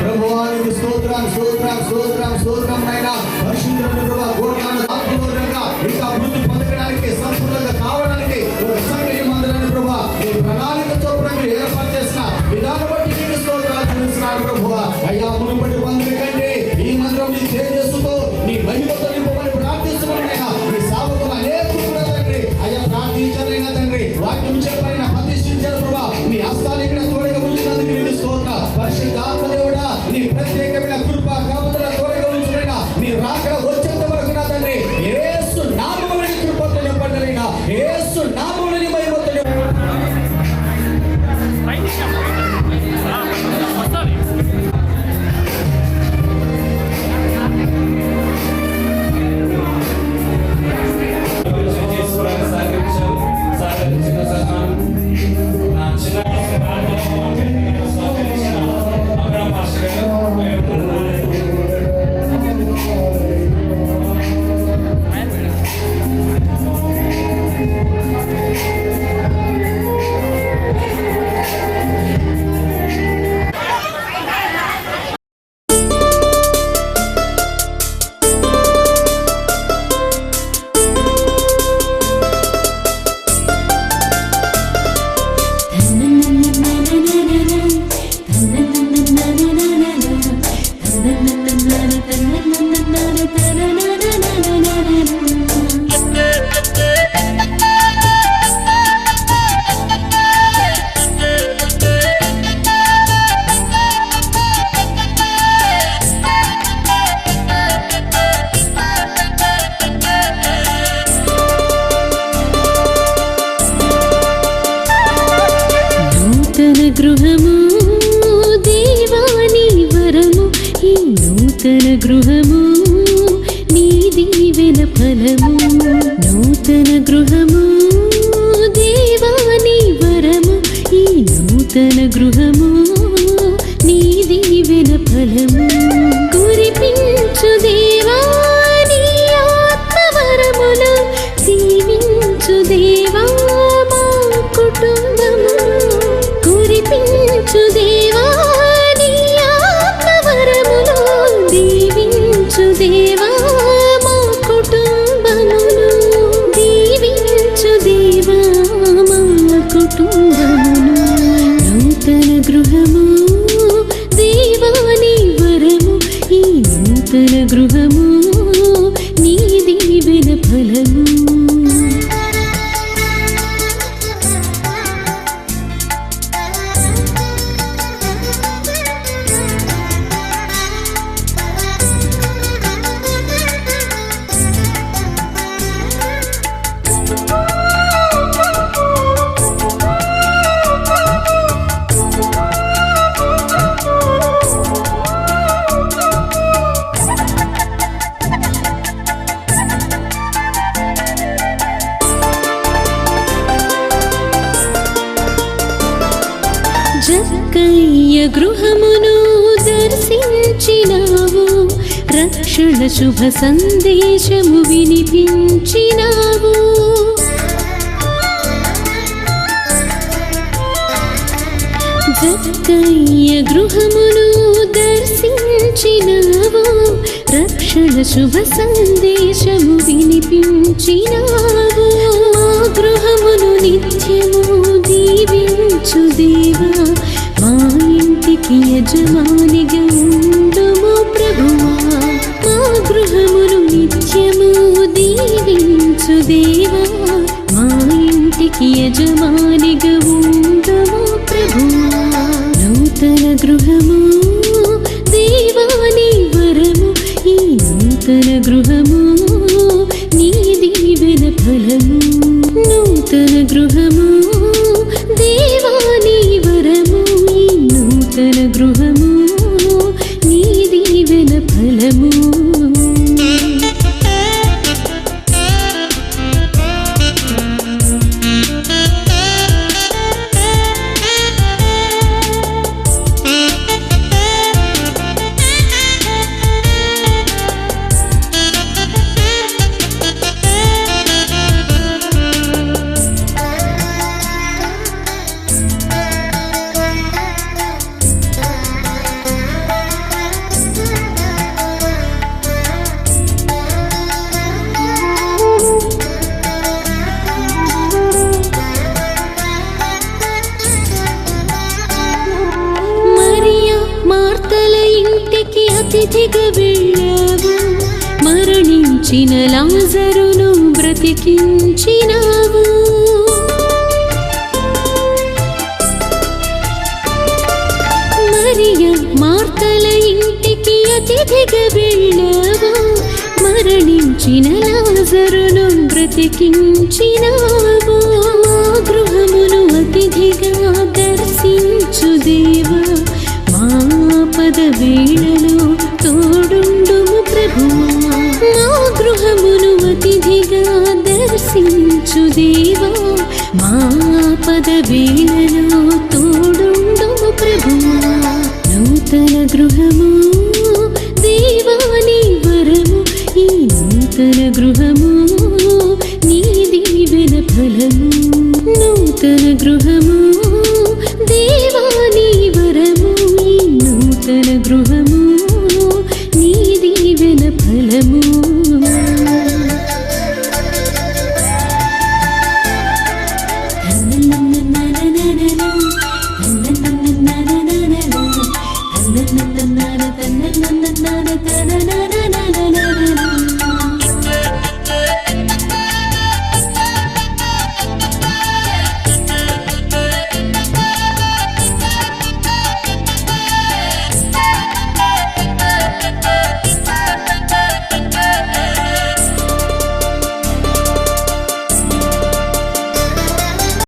ప్రభువానికి స్తోత్రం స్తోత్రం స్తోత్రం స్తోత్రం అయినా పరిశుద్ధమైన ప్రభువా గోడలను ఆత్మపూర్వకంగా ఇంకా అభివృద్ధి పొందడానికి సంపూర్ణంగా కావడానికి ఒక సంఘం మందిరాన్ని ప్రభువా ఈ ప్రణాళిక చొప్పున మీరు ఏర్పాటు చేసిన విధానం బట్టి నీకు స్తోత్రాలు చెల్లిస్తున్నాను ప్రభువా. అయ్యా మునుపటి మందిరం కంటే ఈ మందిరం నీ తేజస్సుతో నీ మహిమతో నింపమని ప్రార్థిస్తున్నానైనా మీ సేవకులు అనేకులు కూడా తండ్రి అయ్యా ప్రార్థించారైనా తండ్రి వాక్యం చెప్పైనా ప్రతిష్ఠించారు ప్రభువా. మీ హస్తాలు ఇక్కడ తోడుగా ఉంచినందుకు నీకు స్తోత్ర. పరిశుద్ధాత్మ దేవుడా నీ ప్రత్యేకమైన కృప కాపుదల తోడుగా ఉంచునైనా నీ రాకడ వచ్చేంత వరకు నా తండ్రి యేసు నామములో గృహము దేవాని వరము, ఈ నూతన గృహము నీ దీవెన ఫలము. నూతన గృహము దేవాని వరము, ఈ నూతన గృహము నీ దీవెన ఫలము. కురిపించు దేవా నీ ఆత్మవరములు, దీవించు దేవా మా కుటుంబము. కురిపించు దేవా నీ ఆత్మవరములు, దీవించు దేవా మా కుటుంబమును. దీవించు దేవా మా కుటుంబమును. నూతన గృహము దేవాని వరము, ఈ నూతన గృహము నీ దీవెన ఫలము. జక్కయ్య గృహమును దర్శించినావు, రక్షణ శుభ సందేశము వినిపించినావు. జక్కయ్య గృహమును దర్శించినావు, రక్షణ శుభ సందేశము వినిపించినావు. మా గృహమును నిత్యము దీవించు దేవా, మా ఇంటికి యజమానిగా ఉండుము ప్రభువా. మా గృహమును నిత్యము దీవించు దేవా, మా ఇంటికి యజమానిగా ఉండుము ప్రభువా. నూతన గృహము దేవాని వరము, ఈ నూతన గృహము నీ దీవెన ఫలము. నూతన గృహము దేవాని వరము, ఈ నూతన గృహము నీ దీవెన ఫలము. మార్తల ఇంటికి అతిథిగా వెళ్ళావు, మరణించిన లాజరును బ్రతికించినావు. మరియా మార్తల ఇంటికి అతిథిగా వెళ్ళావు, మరణించిన లాజరును బ్రతికించినావు. మా గృహమును అతిథిగా దర్శించు దేవా, ఆపద వేళలో తోడుండుము ప్రభువా. మా గృహమును అతిథిగా దర్శించు దేవా, మా ఆపద వేళలో తోడుండుము ప్రభువా. నూతన గృహము దేవాని వరము, ఈ నూతన గృహము నీ దీవెన ఫలము. నూతన గృహము దేవాని వరము, ఈ నూతన గృహ